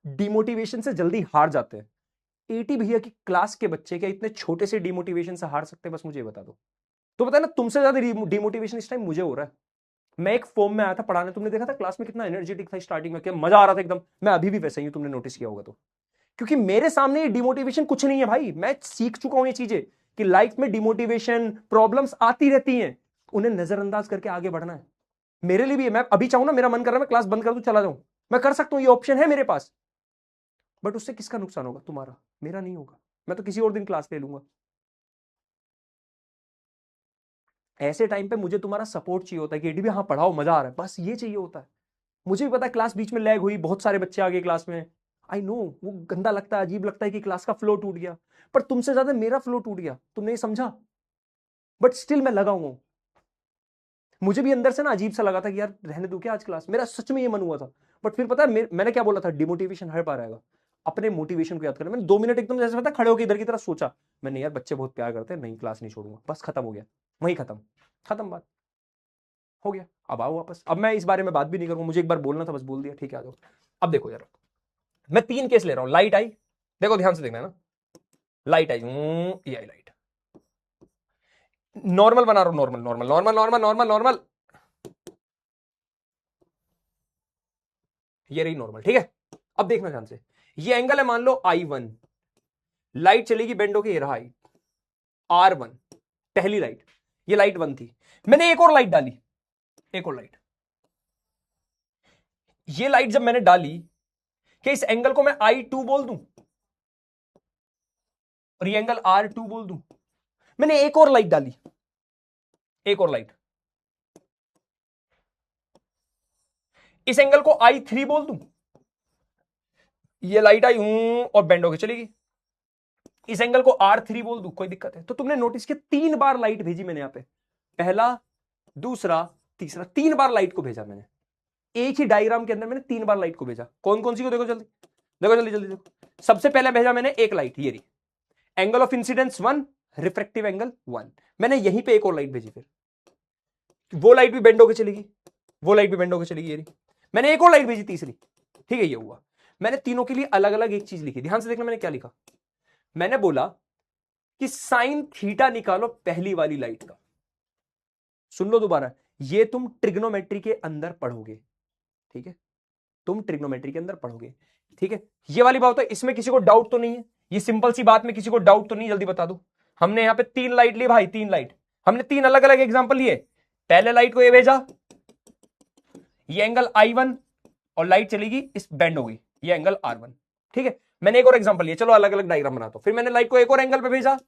डिमोटिवेशन से जल्दी हार जाते हैं। 80 भैया की क्लास के बच्चे क्या इतने छोटे से डिमोटिवेशन से हार सकते हैं? बस मुझे बता दो। तो पता है ना, तुमसे ज्यादा डिमोटिवेशन इस टाइम मुझे हो रहा है। मैं एक फॉर्म में आया था पढ़ाने, तुमने देखा था क्लास में कितना एनर्जेटिक था स्टार्टिंग में, क्या मजा आ रहा था एकदम। मैं अभी भी वैसा ही हूं, तुमने नोटिस किया होगा तो। क्योंकि मेरे सामने ये डिमोटिवेशन कुछ नहीं है भाई, मैं सीख चुका हूं ये चीजें कि लाइफ में डिमोटिवेशन प्रॉब्लम्स आती रहती हैं, उन्हें नजरअंदाज करके आगे बढ़ना है। मेरे लिए भी है, मैं अभी चाहूं ना, मेरा मन कर रहा है मैं क्लास बंद कर दूं चला जाऊं, मैं कर सकता हूं, ये ऑप्शन है मेरे पास। बट उससे किसका नुकसान होगा? तुम्हारा, मेरा नहीं होगा। मैं तो किसी और दिन क्लास ले लूंगा। ऐसे टाइम पे मुझे तुम्हारा सपोर्ट चाहिए होता है कि एडी भी हाँ पढ़ाओ मजा आ रहा है, बस ये चाहिए होता है। मुझे भी पता है क्लास बीच में लैग हुई, बहुत सारे बच्चे आ गए क्लास में, आई नो वो गंदा लगता है, अजीब लगता है कि क्लास का फ्लो टूट गया। पर तुमसे ज्यादा मेरा फ्लो टूट गया, तुमने ये समझा। बट स्टिल मैं लगा हुआ हूं। मुझे भी अंदर से ना अजीब सा लगा था कि यार रहने दो क्या आज क्लास, मेरा सच में ये मन हुआ था। बट फिर पता है मैंने क्या बोला था, डिमोटिवेशन हर बार आएगा, अपने मोटिवेशन को याद करना। मैंने 2 मिनट एकदम जैसे पता खड़े होकर इधर की तरफ सोचा, मैंने यार बच्चे बहुत प्यार करते हैं, नहीं क्लास नहीं छोड़ूंगा, बस खत्म हो गया, वही खत्म, खत्म बात हो गया। अब आओ वापस, अब मैं इस बारे में बात भी नहीं करूंगा, मुझे एक बार बोलना था बस बोल दिया, ठीक है आ जाओ। अब देखो यार, मैं 3 केस ले रहा हूं। लाइट आई, देखो ध्यान से देखना है ना, लाइट आई, ये आई लाइट। नॉर्मल बना रहा हूं, normal normal normal normal normal normal, ये रही नॉर्मल, ठीक है। अब देखना ध्यान से, ये एंगल है मान लो I1, लाइट चलेगी बेंड होके, ये रहा R1, पहली लाइट, ये लाइट 1 थी। मैंने एक और लाइट डाली, एक और लाइट, ये लाइट जब मैंने डाली, कि इस एंगल को मैं I2 बोल दूं और ये एंगल R2 बोल दूं। मैंने एक और लाइट डाली, एक और लाइट, इस एंगल को I3 बोल दूं, ये लाइट आई और बेंड होके चलेगी। इस एंगल को R3 बोल दूं, कोई दिक्कत है? तो तुमने नोटिस किया 3 बार लाइट भेजी मैंने यहां पे, पहला, दूसरा, तीसरा, 3 बार लाइट को भेजा मैंने। एक ही डायग्राम के अंदर मैंने 3 बार लाइट को भेजा। कौन कौन सी को देखो जल्दी, देखो जल्दी जल्दी देखो। सबसे पहले भेजा मैंने एक लाइट, ये रही, angle of incidence 1, refractive angle 1। मैंने यहीं पे एक और लाइट भेजी, फिर वो लाइट भी बेंड होके चलेगी, वो लाइट भी बेंड होके चलेगी, ये रही। मैंने एक और लाइट भेजी, तीसरी, ठीक है, ये हुआ। मैंने तीनों के लिए अलग अलग एक चीज लिखी, ध्यान से देखना मैंने क्या लिखा। मैंने बोला कि साइन थीटा निकालो पहली वाली लाइट का। सुन लो दोबारा, ये तुम ट्रिग्नोमेट्री के अंदर पढ़ोगे, ठीक है, तुम ट्रिग्नोमेट्री के अंदर पढ़ोगे, ठीक है। ये वाली बात है, इसमें किसी को डाउट तो नहीं है? ये सिंपल सी बात में किसी को डाउट तो नहीं? जल्दी बता दो। हमने यहां पे 3 लाइट ली भाई, 3 लाइट, हमने 3 अलग अलग एग्जांपल लिए। पहले लाइट को ये भेजा, ये एंगल I1 और लाइट चलेगी इस बेंड होगी, ये एंगल R1, ठीक है। मैंने एक और एग्जांपल लिया, चलो अलग अलग डायग्राम बनाता हूं। फिर मैंने लाइट को एक और एंगल पे भेजा,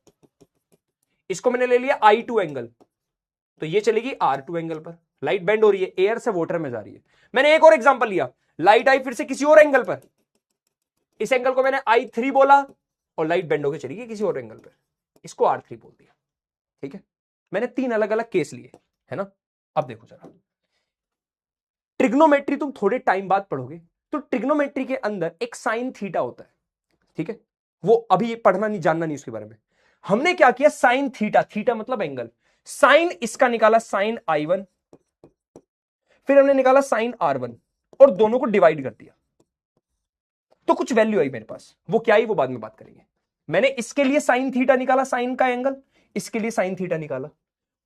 इसको मैंने ले लिया I2 एंगल, तो ये चलेगी R2 एंगल पर। लाइट बेंड हो रही है, एयर से वाटर में जा रही है। मैंने एक और एग्जांपल लिया, लाइट आई फिर से किसी और एंगल पर, इस एंगल को मैंने I3 बोला और लाइट बेंड होकर चली गई किसी और एंगल पर, इसको R3 बोल दिया, ठीक है। मैंने 3 अलग अलग केस लिए, है ना। अब देखो जरा, ट्रिग्नोमेट्री तुम थोड़े टाइम बाद पढ़ोगे, तो ट्रिग्नोमेट्री के अंदर एक साइन थीटा होता है, ठीक है। वो अभी पढ़ना नहीं, जानना नहीं उसके बारे में। हमने क्या किया, साइन थीटा, थीटा मतलब एंगल, साइन इसका निकाला साइन I1, फिर हमने निकाला साइन R1 और दोनों को डिवाइड कर दिया, तो कुछ वैल्यू आई मेरे पास। वो क्या आई वो बाद में बात करेंगे। मैंने इसके लिए साइन थीटा निकाला, साइन का एंगल, इसके लिए साइन थीटा निकाला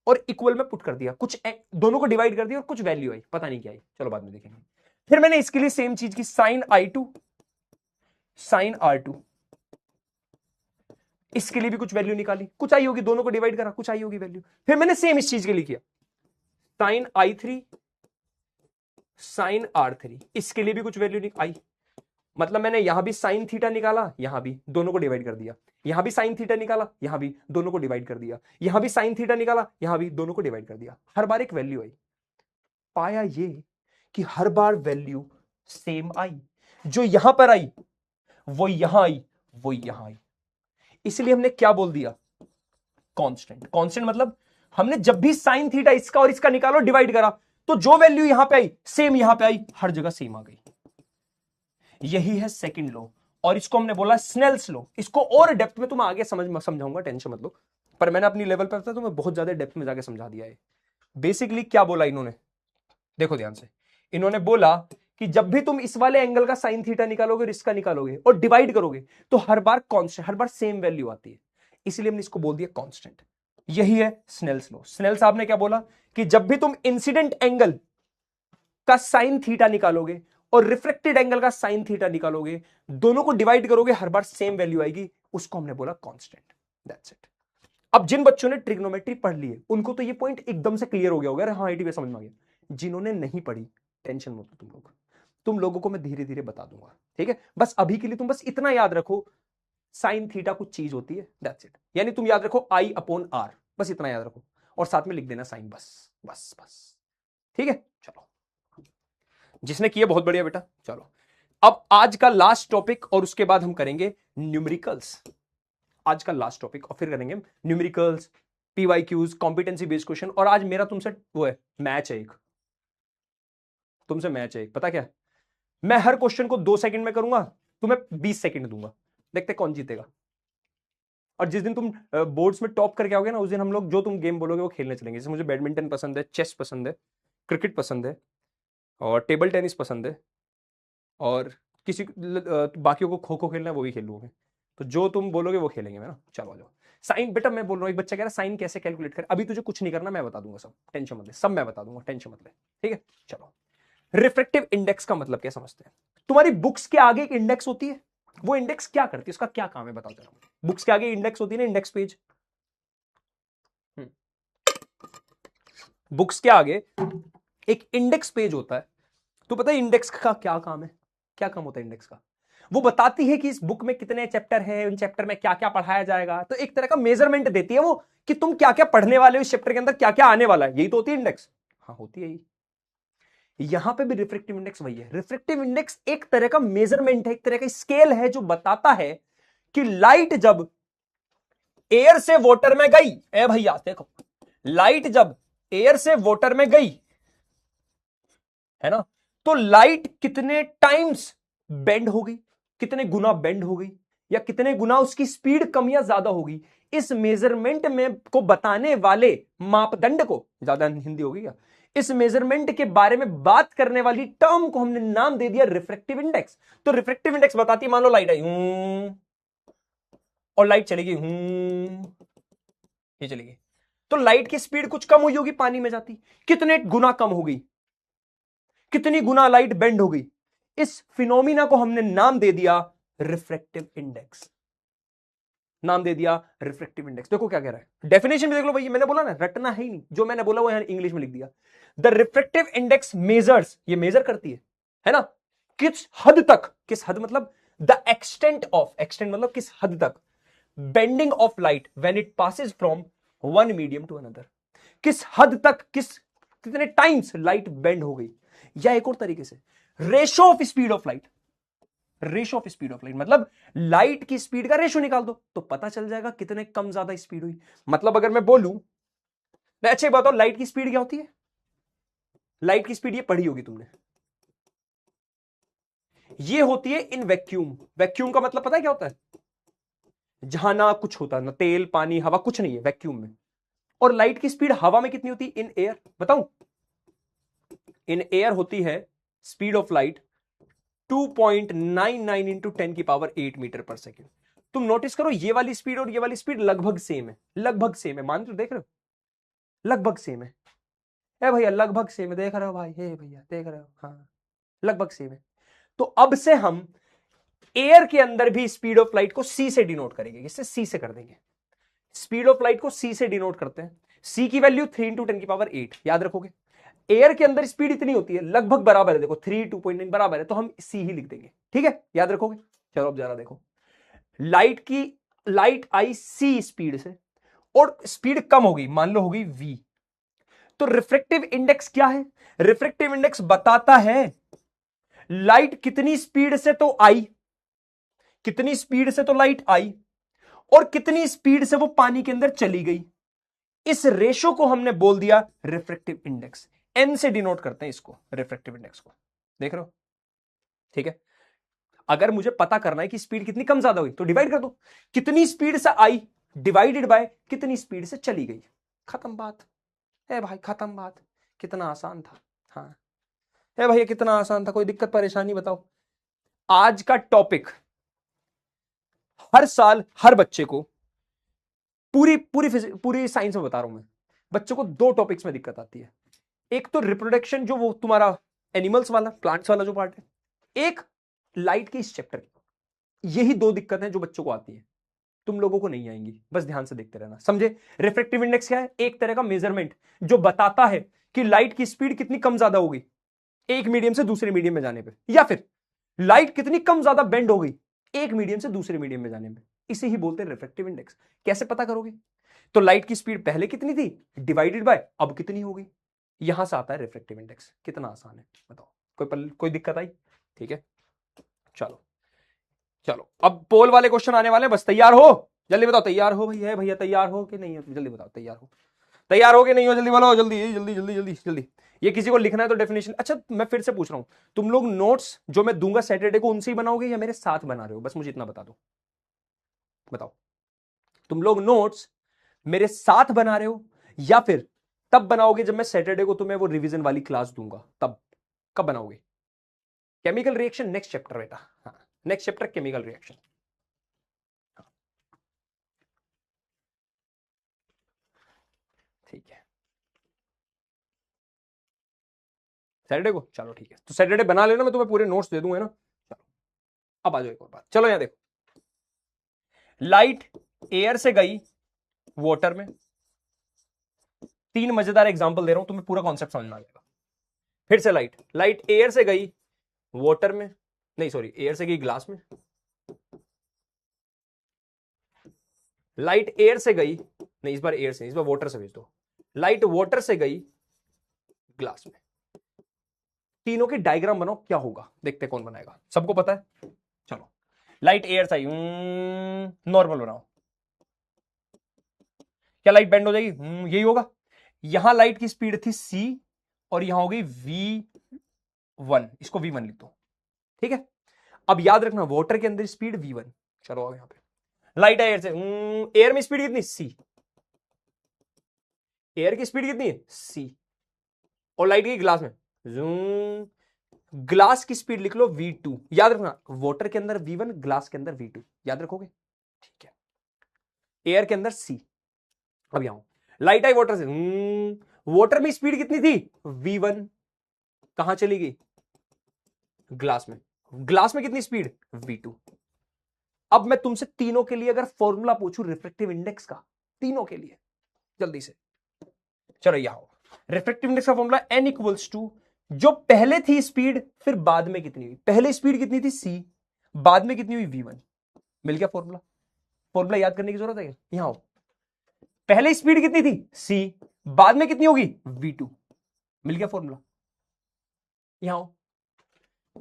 और इक्वल में पुट कर दिया, कुछ दोनों को डिवाइड कर दिया और कुछ वैल्यू आई, पता नहीं क्या आई, चलो बाद में देखेंगे। फिर मैंने इसके लिए सेम चीज की, साइन I2, साइन R2, इसके लिए भी कुछ वैल्यू निकाली, कुछ आई होगी, दोनों को डिवाइड करा, कुछ आई होगी वैल्यू। फिर मैंने सेम इस चीज के लिए किया, साइन I3, साइन R3, इसके लिए भी कुछ वैल्यू आई। मतलब मैंने यहां भी साइन थीटा निकाला, यहां भी दोनों को डिवाइड कर दिया, यहां भी साइन थीटा निकाला, यहां भी दोनों को डिवाइड कर दिया, यहां भी साइन थीटा निकाला, यहां भी दोनों को डिवाइड कर दिया। हर बार एक वैल्यू आई। पाया ये कि हर बार वैल्यू सेम आई, जो यहां पर आई वो यहां आई, वो यहां आई। इसलिए हमने क्या बोल दिया, कांस्टेंट। कांस्टेंट मतलब हमने जब भी साइन थीटा इसका और इसका निकालो, डिवाइड करा, तो जो वैल्यू यहां पे आई सेम यहां पे आई, हर जगह सेम आ गई। यही है सेकंड लॉ, और इसको हमने बोला स्नेल्स लॉ। इसको और डेप्थ में तुम आगे समझाऊंगा, टेंशन मत लो, पर मैंने अपनी लेवल पर तो मैं बहुत ज्यादा डेप्थ में जाके समझा दिया है। बेसिकली क्या बोला इन्होंने, देखो ध्यान से। इन्होंने बोला कि जब भी तुम इस वाले एंगल का साइन थीटा निकालोगे और इसका निकालोगे और डिवाइड करोगे तो हर बार कांस्टेंट, हर बार सेम वैल्यू आती है, इसलिए हमने इसको बोल दिया कांस्टेंट। यही है स्नेल्स लॉ। स्नेल साहब ने क्या बोला कि जब भी तुम इंसिडेंट एंगल का साइन थीटा निकालोगे और रिफ्लेक्टेड एंगल का साइन थीटा निकालोगे, दोनों को डिवाइड करोगे हर बार सेम वैल्यू आएगी, उसको हमने बोला कांस्टेंट। That's it. अब जिन बच्चों ने ट्रिग्नोमेट्री पढ़ ली है उनको तो ये पॉइंट एकदम से क्लियर हो गया होगा, हाँ आईटी में समझ में आ गया। जिन्होंने नहीं पढ़ी, टेंशन मत लो, तुम लोगों को मैं धीरे धीरे बता दूंगा, ठीक है। बस अभी के लिए तुम बस इतना याद रखो, साइन थीटा कुछ चीज होती है, दैट्स इट। यानी तुम याद रखो आई अपॉन आर, बस इतना याद रखो, और साथ में लिख देना साइन, बस बस बस, ठीक है। चलो, जिसने किया बहुत बढ़िया बेटा। चलो अब आज का लास्ट टॉपिक, और उसके बाद हम करेंगे न्यूमेरिकल्स। आज का लास्ट टॉपिक, और फिर करेंगे numericals, PYQs, competency based question. और आज मेरा तुमसे वो है, मैच है एक, तुमसे मैच है एक। पता क्या, मैं हर क्वेश्चन को 2 सेकंड में करूंगा, तुम्हें 20 सेकंड दूंगा, देखते कौन जीतेगा। और जिस दिन तुम बोर्ड्स में टॉप करके आओगे ना, उस दिन हम लोग जो तुम गेम बोलोगे वो खेलने चलेंगे। जैसे मुझे बैडमिंटन पसंद है, चेस पसंद है, क्रिकेट पसंद है, और टेबल टेनिस पसंद है, और किसी बाकियों को खो खो खेलना है वो भी खेल लूंगे। तो जो तुम बोलोगे वो खेलेंगे ना। चलो आ जाओ। साइन बेटा मैं बोल रहा हूँ, एक बच्चा कह रहा है साइन कैसे कैलकुलेट कर, अभी तुझे कुछ नहीं करना, मैं बता दूंगा सब, टेंशन मत ले, सब मैं बता दूंगा, टेंशन मत ले, ठीक है। चलो, रिफ्रेक्टिव इंडेक्स का मतलब क्या समझते हैं। तुम्हारी बुक्स के आगे एक इंडेक्स होती है, वो इंडेक्स क्या करती है, उसका क्या काम है बताओ जरा। बुक्स के आगे इंडेक्स होती है ना, इंडेक्स पेज। बुक्स के आगे एक इंडेक्स पेज होता है। तो पता है इंडेक्स का क्या काम है, क्या काम होता है इंडेक्स का। वो बताती है कि इस बुक में कितने चैप्टर हैं, उन चैप्टर में क्या क्या पढ़ाया जाएगा। तो एक तरह का मेजरमेंट देती है वो कि तुम क्या क्या पढ़ने वाले हो, इस चैप्टर के अंदर क्या क्या आने वाला है। यही तो होती है इंडेक्स। हाँ होती है यही। यहां पे भी रिफ्रेक्टिव इंडेक्स वही है। रिफ्रेक्टिव इंडेक्स एक तरह का मेजरमेंट है, एक तरह का स्केल है, जो बताता है कि लाइट जब एयर से वाटर में गई, ए भैया देखो, लाइट जब एयर से वाटर में गई है ना, तो लाइट कितने टाइम्स बेंड हो गई, कितने गुना बेंड हो गई, या कितने गुना उसकी स्पीड कम या ज्यादा होगी। इस मेजरमेंट में को बताने वाले मापदंड को, ज्यादा हिंदी होगी क्या, इस मेजरमेंट के बारे में बात करने वाली टर्म को हमने नाम दे दिया रिफ्रेक्टिव इंडेक्स। तो रिफ्रेक्टिव इंडेक्स बताती है, मान लो लाइट आई और लाइट चली गई, ये चली गई, तो लाइट की स्पीड कुछ कम हुई होगी, पानी में जाती, कितने गुना कम हो गई, कितनी गुना लाइट बेंड हो गई। इस फिनोमिना को हमने नाम दे दिया रिफ्रेक्टिव इंडेक्स, नाम दे दिया रिफ्रेक्टिव इंडेक्स। देखो क्या कह रहा है, डेफिनेशन भी देख लो भाई, मैंने बोला ना रटना है ही नहीं, जो मैंने बोला वो यहां इंग्लिश में लिख दिया। द रिफ्रेक्टिव इंडेक्स मेजर्स, ये मेजर करती है ना, किस हद तक, किस हद मतलब द एक्सटेंट ऑफ, एक्सटेंट मतलब किस हद तक, bending of light when it passes from one medium to another, किस हद तक, कितने टाइम्स लाइट बेंड हो गई। या एक और तरीके से, ratio of speed of light, ratio of speed of light मतलब लाइट की स्पीड का रेशो निकाल दो तो पता चल जाएगा कितने कम ज्यादा स्पीड हुई। मतलब अगर मैं बोलूं, अच्छा बताओ लाइट की स्पीड क्या होती है, लाइट की स्पीड ये पढ़ी होगी तुमने, ये होती है इन वैक्यूम। वैक्यूम का मतलब पता है क्या होता है, जहां ना कुछ होता, ना तेल पानी हवा कुछ नहीं है वैक्यूम में। और लाइट की स्पीड हवा में कितनी होती है, इन एयर, बताऊं, इन एयर होती है स्पीड ऑफ लाइट 2.99 इंटू 10 की पावर 8 मीटर पर सेकेंड। तुम नोटिस करो ये वाली स्पीड और ये वाली स्पीड लगभग सेम है, लगभग सेम है, मान तो देख रहे हो, लगभग सेम है। ए भैया लगभग सेम है, देख रहे हो भाई, हे भैया देख रहे हो, हाँ लगभग सेम है। तो अब से हम एयर के अंदर भी स्पीड ऑफ लाइट को सी से डिनोट करेंगे, इससे सी से कर देंगे, स्पीड ऑफ लाइट को सी से डिनोट करते हैं। सी की वैल्यू 3 इंटू 10 की पावर 8, याद रखोगे। एयर के अंदर स्पीड इतनी होती है, लगभग बराबर है, देखो 3 2.9 बराबर है, तो हम सी ही लिख देंगे, ठीक है, याद रखोगे। चलो अब जरा देखो, लाइट आई सी स्पीड से और स्पीड कम हो गई, मान लो हो गई वी, तो रिफ्रेक्टिव इंडेक्स क्या है, रिफ्रेक्टिव इंडेक्स बताता है लाइट कितनी स्पीड से तो आई, कितनी स्पीड से तो लाइट आई और कितनी स्पीड से वो पानी के अंदर चली गई। इस रेशो को हमने बोल दिया रिफ्रेक्टिव इंडेक्स, एन से डिनोट करते हैं इसको, रिफ्रेक्टिव इंडेक्स को, देख रहे हो, ठीक है। अगर मुझे पता करना है कि स्पीड कितनी कम ज्यादा हुई तो डिवाइड कर दो, कितनी स्पीड से आई डिवाइडेड बाय कितनी स्पीड से चली गई, खत्म बात है भाई, खत्म बात। कितना आसान था। हाँ है भैया, कितना आसान था, कोई दिक्कत परेशानी बताओ। आज का टॉपिक हर साल हर बच्चे को, पूरी पूरी पूरी साइंस में बता रहा हूं मैं, बच्चों को दो टॉपिक्स में दिक्कत आती है। एक तो रिप्रोडक्शन, जो वो तुम्हारा एनिमल्स वाला प्लांट्स वाला जो पार्ट है, एक लाइट के इस चैप्टर की। यही दो दिक्कतें जो बच्चों को आती है, तुम लोगों को नहीं आएंगी, बस ध्यान से देखते रहना। समझे? रिफ्रैक्टिव इंडेक्स क्या है? एक तरह का मेजरमेंट जो बताता है कि लाइट की स्पीड कितनी कम ज्यादा हो गई एक मीडियम से दूसरे मीडियम में जाने पे, या फिर लाइट कितनी कम ज्यादा बेंड हो गई एक मीडियम से दूसरे मीडियम में जाने में। इसे ही बोलते हैं रिफ्रैक्टिव इंडेक्स। कैसे पता करोगे? तो लाइट की स्पीड पहले कितनी थी डिवाइडेड बाय अब कितनी हो गई, यहां से आता है रिफ्रैक्टिव इंडेक्स। कितना आसान है बताओ, कोई दिक्कत आई? ठीक है, चलो चलो, अब पोल वाले क्वेश्चन आने वाले हैं, बस तैयार हो, जल्दी बताओ। तैयार हो भैया? भैया तैयार हो कि नहीं हो? जल्दी बताओ, तैयार हो कि नहीं हो? जल्दी बोलो, जल्दी जल्दी जल्दी जल्दी जल्दी। ये किसी को लिखना है तो डेफिनेशन। अच्छा मैं फिर से पूछ रहा हूं, तुम लोग नोट्स जो मैं दूंगा सैटरडे को उनसे ही बनाओगे या मेरे साथ बना रहे हो? बस मुझे इतना बता दो, बताओ। तुम लोग नोट्स मेरे साथ बना रहे हो या फिर तब बनाओगे जब मैं सैटरडे को तुम्हें वो रिवीजन वाली क्लास दूंगा तब? कब बनाओगे? केमिकल रिएक्शन नेक्स्ट चैप्टर बेटा। हाँ, नेक्स्ट चैप्टर केमिकल रिएक्शन। ठीक है, सैटरडे को, चलो ठीक है। तो सैटरडे बना लेना, मैं तुम्हें पूरे नोट्स दे दूंगा ना। चलो अब आ जाओ एक और बात, चलो यहां देखो, लाइट एयर से गई वाटर में। तीन मजेदार एग्जांपल दे रहा हूं, तुम्हें पूरा कॉन्सेप्ट समझ में आ जाएगा। फिर से लाइट एयर से गई वाटर में, नहीं सॉरी, एयर से गई ग्लास में। लाइट एयर से गई, नहीं इस बार एयर से, इस बार वाटर से भेज दो। लाइट वाटर से गई ग्लास में। तीनों की डायग्राम बनाओ, क्या होगा देखते कौन बनाएगा। सबको पता है? चलो, लाइट एयर से आई, नॉर्मल बनाओ। क्या लाइट बेंड हो जाएगी? यही होगा। यहां लाइट की स्पीड थी c और यहां हो गई v1, इसको v1 लिख दो। ठीक है, अब याद रखना वाटर के अंदर स्पीड v1। चलो अब यहां पे लाइट एयर से, एयर में स्पीड कितनी? c। एयर की स्पीड कितनी है? c। और लाइट की ग्लास में, ग्लास की स्पीड लिख लो v2। याद रखना वाटर के अंदर v1, ग्लास के अंदर v2, याद रखोगे? ठीक है, एयर के अंदर c। अब यहां लाइट आई वाटर से, वाटर में स्पीड कितनी थी? v1। कहां चली गई? ग्लास में। ग्लास में कितनी स्पीड? v2। अब मैं तुमसे तीनों के लिए अगर फॉर्मूला पूछूं रिफ्रैक्टिव इंडेक्स का, तीनों के लिए, जल्दी से चलो यहां रिफ्रैक्टिव इंडेक्स का फॉर्मूला n इक्वल्स टू, जो पहले थी स्पीड फिर बाद में कितनी हुई। पहले स्पीड कितनी थी? c, बाद में कितनी हुई? v1। मिल गया फॉर्मूला। फॉर्मूला याद करने की जरूरत है? यहां हो, पहले स्पीड कितनी थी? c, बाद में कितनी होगी? v2। मिल गया फॉर्मूला। यहां हो,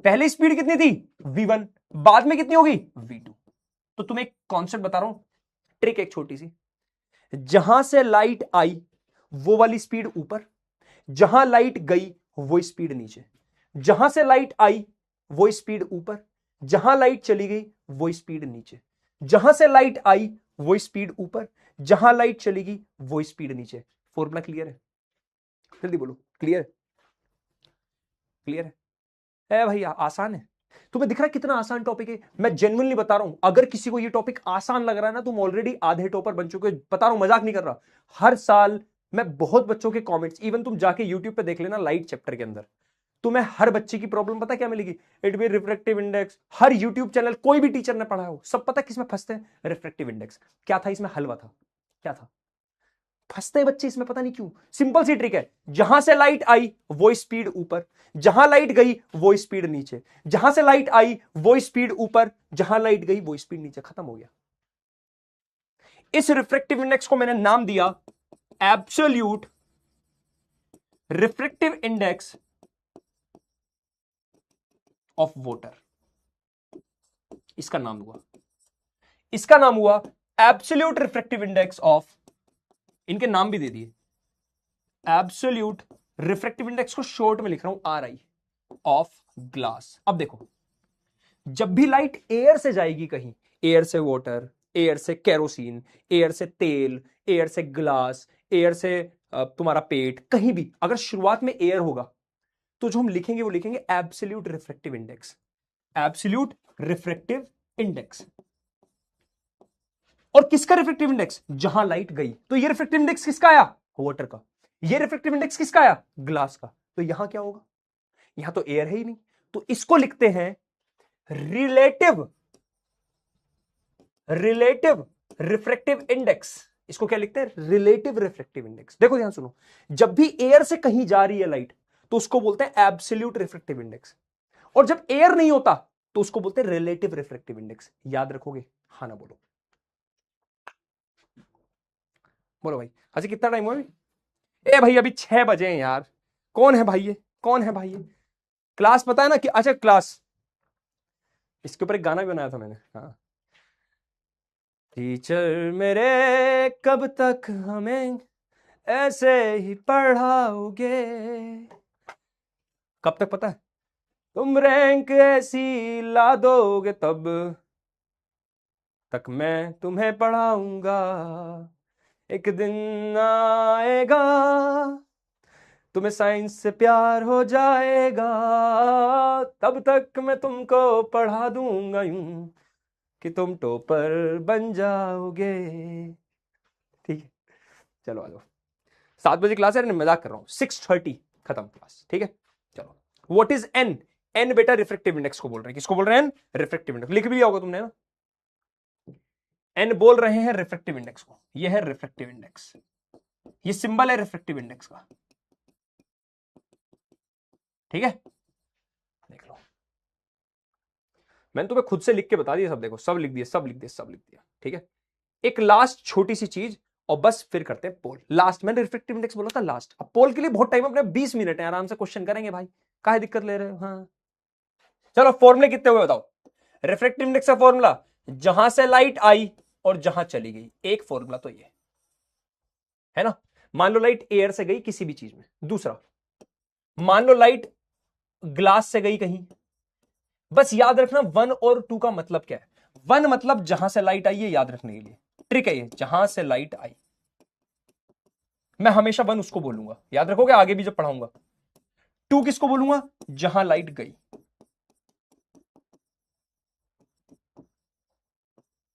पहले स्पीड कितनी थी? v1, बाद में कितनी होगी? v2। तो तुम्हें एक कॉन्सेप्ट बता रहा हूं, ट्रिक एक छोटी सी। जहां से लाइट आई वो वाली स्पीड ऊपर, जहां लाइट गई वो स्पीड नीचे। जहां से लाइट आई वो स्पीड ऊपर, जहां लाइट चली गई वो स्पीड नीचे। जहां से लाइट आई वो स्पीड ऊपर, जहां लाइट चली गई वो स्पीड नीचे। फॉर्मूला क्लियर है? जल्दी बोलो, क्लियर? क्लियर है भैया? आसान है? तुम्हें दिख रहा है कितना आसान टॉपिक है? मैं जेन्युइनली बता रहा हूं, अगर किसी को ये टॉपिक आसान लग रहा है ना, तुम ऑलरेडी आधे टॉपर बन चुके हो। बता रहा हूं, मजाक नहीं कर रहा। हर साल मैं बहुत बच्चों के कमेंट्स, इवन तुम जाके यूट्यूब पे देख लेना लाइट चैप्टर के अंदर, तुम्हें हर बच्चे की प्रॉब्लम पता क्या मिलेगी? It be refractive index. Her YouTube channel कोई भी टीचर ने पढ़ाया हो, सब पता किसमें फंसते हैं? Refractive index. क्या था इसमें? हलवा था। क्या था? फंसते हैं बच्चे इसमें, पता नहीं क्यों। सिंपल सी ट्रिक है, जहां से लाइट आई वो स्पीड ऊपर, जहां लाइट गई वो स्पीड नीचे। जहां से लाइट आई वो स्पीड ऊपर, जहां लाइट गई वो स्पीड नीचे। खत्म हो गया। इस रिफ्रैक्टिव इंडेक्स को मैंने नाम दिया absolute refractive index of water. इसका नाम हुआ एब्सोल्यूट रिफ्रैक्टिव इंडेक्स ऑफ, इनके नाम भी दे दिए, एब्सोल्यूट रिफ्रैक्टिव इंडेक्स को शॉर्ट में लिख रहा हूं RI, ऑफ ग्लास। अब देखो, जब भी लाइट एयर से जाएगी कहीं, एयर से वाटर, एयर से केरोसिन, एयर से तेल, एयर से ग्लास, एयर से तुम्हारा पेट, कहीं भी अगर शुरुआत में एयर होगा तो जो हम लिखेंगे वो लिखेंगे absolute refractive index. Absolute refractive index. और किसका रिफ्रैक्टिव इंडेक्स? जहां लाइट गई। तो ये रिफ्रैक्टिव इंडेक्स किसका आया? वाटर का। ये रिफ्रैक्टिव इंडेक्स किसका आया? ग्लास का। तो यहां क्या होगा? यहां तो एयर है ही नहीं, तो इसको लिखते हैं रिलेटिव रिफ्रैक्टिव इंडेक्स। इसको क्या लिखते हैं? Relative refractive index. देखो ध्यान सुनो, जब भी एयर से कहीं जा रही है लाइट तो उसको बोलते हैं एब्सोल्यूट रिफ्रैक्टिव इंडेक्स, और जब एयर नहीं होता तो उसको बोलते हैं रिलेटिव रिफ्रैक्टिव इंडेक्स। याद रखोगे? हाँ ना बोलो। बोलो भाई। अच्छा कितना टाइम हुआ अभी? ए भाई अभी 6 बजे हैं यार। कौन है भाई ये? कौन है भाई ये? क्लास पता है ना कि, अच्छा क्लास, इसके ऊपर एक गाना भी बनाया था मैंने। हाँ, टीचर मेरे कब तक हमें ऐसे ही पढ़ाओगे? कब तक पता है? तुम रैंक ऐसी ला दोगे तब तक मैं तुम्हें पढ़ाऊंगा। एक दिन आएगा तुम्हें साइंस से प्यार हो जाएगा, तब तक मैं तुमको पढ़ा दूंगा यूं कि तुम टॉपर बन जाओगे। ठीक है, चलो आ जाओ। 7 बजे क्लास है, मजाक कर रहा हूं। 6:30 खत्म क्लास, ठीक है। चलो, व्हाट इज एन? एन बेटा रिफ्रैक्टिव इंडेक्स को बोल रहे हैं। किसको बोल रहे हैं? N refractive index. लिख भी लिया होगा तुमने ना, एन बोल रहे हैं रिफ्रैक्टिव इंडेक्स को। ये है रिफ्रैक्टिव इंडेक्स, ये सिंबल है रिफ्रैक्टिव इंडेक्स का, ठीक है। देख लो, मैंने तुम्हें खुद से लिख के बता दिया सब। देखो सब लिख दिया, सब लिख दिया, सब लिख दिया, ठीक है। एक लास्ट छोटी सी चीज और बस फिर करते हैं पोल। लास्ट मैंने रिफ्रैक्टिव इंडेक्स बोला था लास्ट। अब पोल के लिए बहुत टाइम, अपने 20 मिनट है, आराम से क्वेश्चन करेंगे भाई, काहे दिक्कत ले रहे हो? हाँ चलो, फॉर्मूले कितने हुए बताओ? रिफ्रैक्टिव इंडेक्स का फॉर्मूला, जहां से लाइट आई और जहां चली गई, एक फॉर्मूला तो ये है ना। मान लो लाइट एयर से गई किसी भी चीज में। दूसरा, मान लो लाइट ग्लास से गई कहीं। बस याद रखना 1 और 2 का मतलब क्या है। 1 मतलब जहां से लाइट आई, ये याद रखने के लिए ट्रिक है ये, जहां से लाइट आई। मैं हमेशा 1 उसको बोलूंगा, याद रखोगे आगे भी जब पढ़ाऊंगा। 2 किसको बोलूंगा? जहां लाइट गई,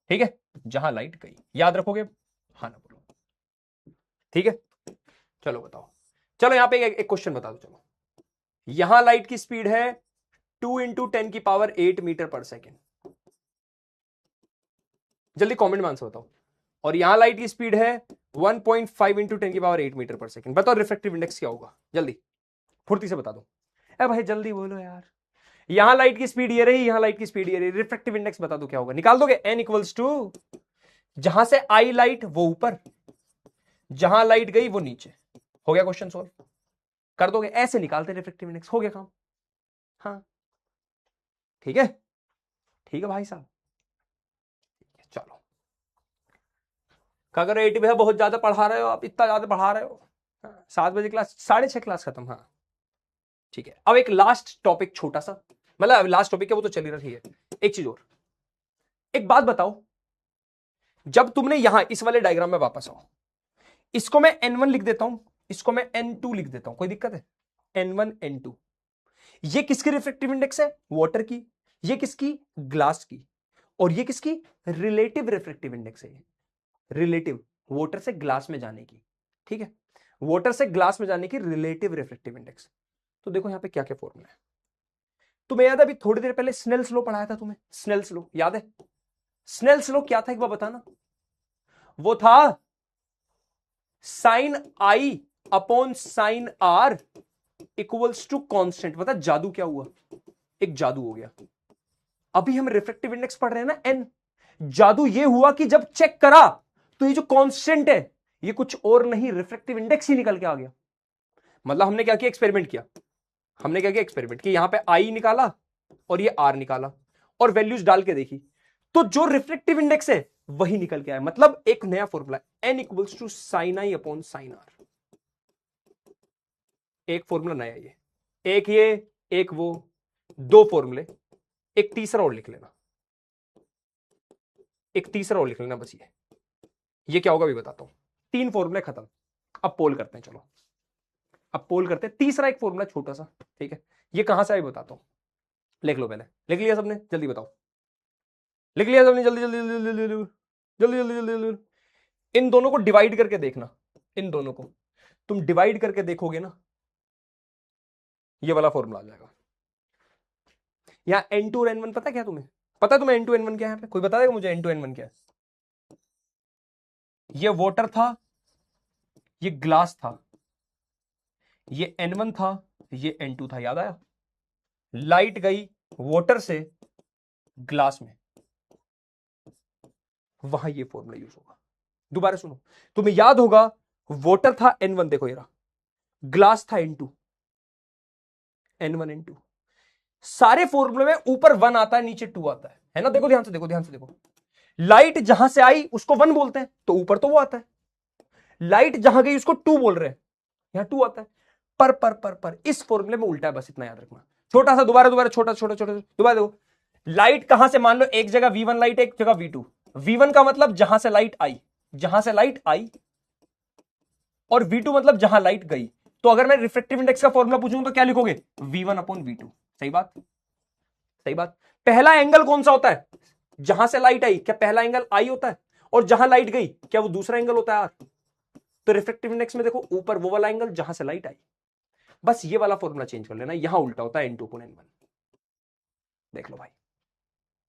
ठीक है। जहां लाइट गई, याद रखोगे? हाँ ना बोलो, ठीक है। चलो बताओ, चलो यहां पे एक क्वेश्चन बता दो। चलो, यहां लाइट की स्पीड है 2 × 10⁸ मीटर पर सेकेंड। जल्दी कमेंट में आंसर बताओ। और यहां लाइट की स्पीड है 1.5 × 10⁸ मीटर पर सेकेंड। बताओ रिफ्रैक्टिव इंडेक्स क्या होगा? जल्दी फुर्ती से बता दो। अरे भाई जल्दी बोलो यार। यहां लाइट की स्पीड ये रही, यहां लाइट की स्पीड ये रही, रिफ्रैक्टिव इंडेक्स बता दो क्या होगा? निकाल दोगे? n इक्वल्स टू, जहां से आई लाइट वो ऊपर, जहां लाइट गई वो नीचे। हो गया क्वेश्चन सॉल्व? कर दोगे? ऐसे निकालते रिफ्रैक्टिव इंडेक्स, हो गया काम। हाँ ठीक है, ठीक है भाई साहब। चलो, अगर एटी है, बहुत ज्यादा पढ़ा रहे हो आप, इतना ज्यादा पढ़ा रहे हो। 7 बजे क्लास, 6:30 क्लास खत्म। हाँ ठीक है। अब एक लास्ट टॉपिक छोटा सा, मतलब लास्ट टॉपिक है वो तो चल ही रही है। एक चीज और, एक बात बताओ, जब तुमने यहां इस वाले डायग्राम में वापस आओ, इसको मैं n1 लिख देता हूं, इसको मैं n2 लिख देता हूं, कोई दिक्कत है? n1 n2, ये किसकी रिफ्रैक्टिव इंडेक्स है? वाटर की। ये किसकी? ग्लास की। और ये किसकी? रिलेटिव रिफ्रैक्टिव इंडेक्स है। रिलेटिव, वाटर से ग्लास में जाने की, ठीक है। वाटर से ग्लास में जाने की रिलेटिव रिफ्रैक्टिव इंडेक्स। तो देखो यहां पे क्या क्या फॉर्मूला है। तुम्हें याद है अभी थोड़ी देर पहले स्नेल्स लॉ पढ़ाया था तुम्हें? स्नेल्स लॉ याद है? स्नेल्स लॉ क्या था एक बार बताना? वो था sine i upon sine r equals to constant. पता जादू क्या हुआ? एक जादू हो गया। अभी हम रिफ्रैक्टिव इंडेक्स पढ़ रहे हैं ना, एन। जादू ये हुआ कि जब चेक करा तो ये जो कांस्टेंट है ये कुछ और नहीं, रिफ्रैक्टिव इंडेक्स ही निकल के आ गया। मतलब हमने क्या किया? एक्सपेरिमेंट किया। हमने क्या किया? एक्सपेरिमेंट किया। यहां पे आई निकाला और ये आर निकाला और वैल्यूज डाल के देखी, तो जो रिफ्रैक्टिव इंडेक्स है वही निकल के आया। मतलब एक नया formula, n equals to sine i upon sine r. एक फॉर्मूला नया, ये एक, ये एक, वो दो फॉर्मूले, एक तीसरा और लिख लेना, एक तीसरा और लिख लेना बस। ये क्या होगा भी बताता हूं। 3 फॉर्मूले खत्म। अब पोल करते हैं, चलो अब पोल करते हैं। तीसरा एक फॉर्मूला छोटा सा, ठीक है, ये कहां से आई बताता हूं। लिख लो, पहले लिख लिया सबने, जल्दी बताओ। लिख लिया सबने, जल्दी जल्दी जल्दी जल्दी जल्दी जल्दी जल्दी जल्दी। इन दोनों को डिवाइड करके देखना, इन दोनों को तुम डिवाइड करके देखोगे ना, ये वाला फॉर्मूला आ जाएगा। यहां N2 और N1 पता क्या तुम्हें? पता है तुम्हें N2 N1 क्या है? कोई बता देगा मुझे N2 N1 क्या है? ये वाटर था, ये ग्लास था, ये N1 था, ये N2 था। याद आया? लाइट गई वाटर से ग्लास में, वहां ये फॉर्मूला यूज होगा। दोबारा सुनो, तुम्हें याद होगा वाटर था N1, देखो ये रहा, ग्लास था N2, N1 N2। सारे फॉर्मूले में ऊपर 1 आता है, नीचे 2 आता है ना? देखो ध्यान से देखो, ध्यान से देखो। लाइट जहां से आई उसको 1 बोलते हैं, तो ऊपर तो वो आता है। लाइट जहां गई उसको 2 बोल रहे हैं, यहां 2 आता है। पर इस फॉर्मूले में उल्टा है, बस इतना याद रखना। छोटा सा, दोबारा दोबारा, छोटा छोटा छोटा, दोबारा देखो। लाइट कहां से, मान लो एक जगह V1 लाइट, एक जगह V2। V1 का मतलब जहां से लाइट आई, जहां से लाइट आई, और V2 मतलब जहां लाइट गई। तो अगर मैं रिफ्रैक्टिव इंडेक्स का फॉर्मूला पूछूं तो क्या लिखोगे? V1 upon V2। सही बात, सही बात। पहला एंगल कौन सा होता है? जहां से लाइट आई, क्या पहला एंगल आई होता है? और जहां लाइट गई, क्या वो दूसरा एंगल होता है आर? तो रिफ्रैक्टिव इंडेक्स में देखो, ऊपर वो वाला एंगल जहां से लाइट आई। बस ये वाला फॉर्मूला चेंज कर लेना, यहां उल्टा होता है N2 अपॉन N1। देख लो भाई,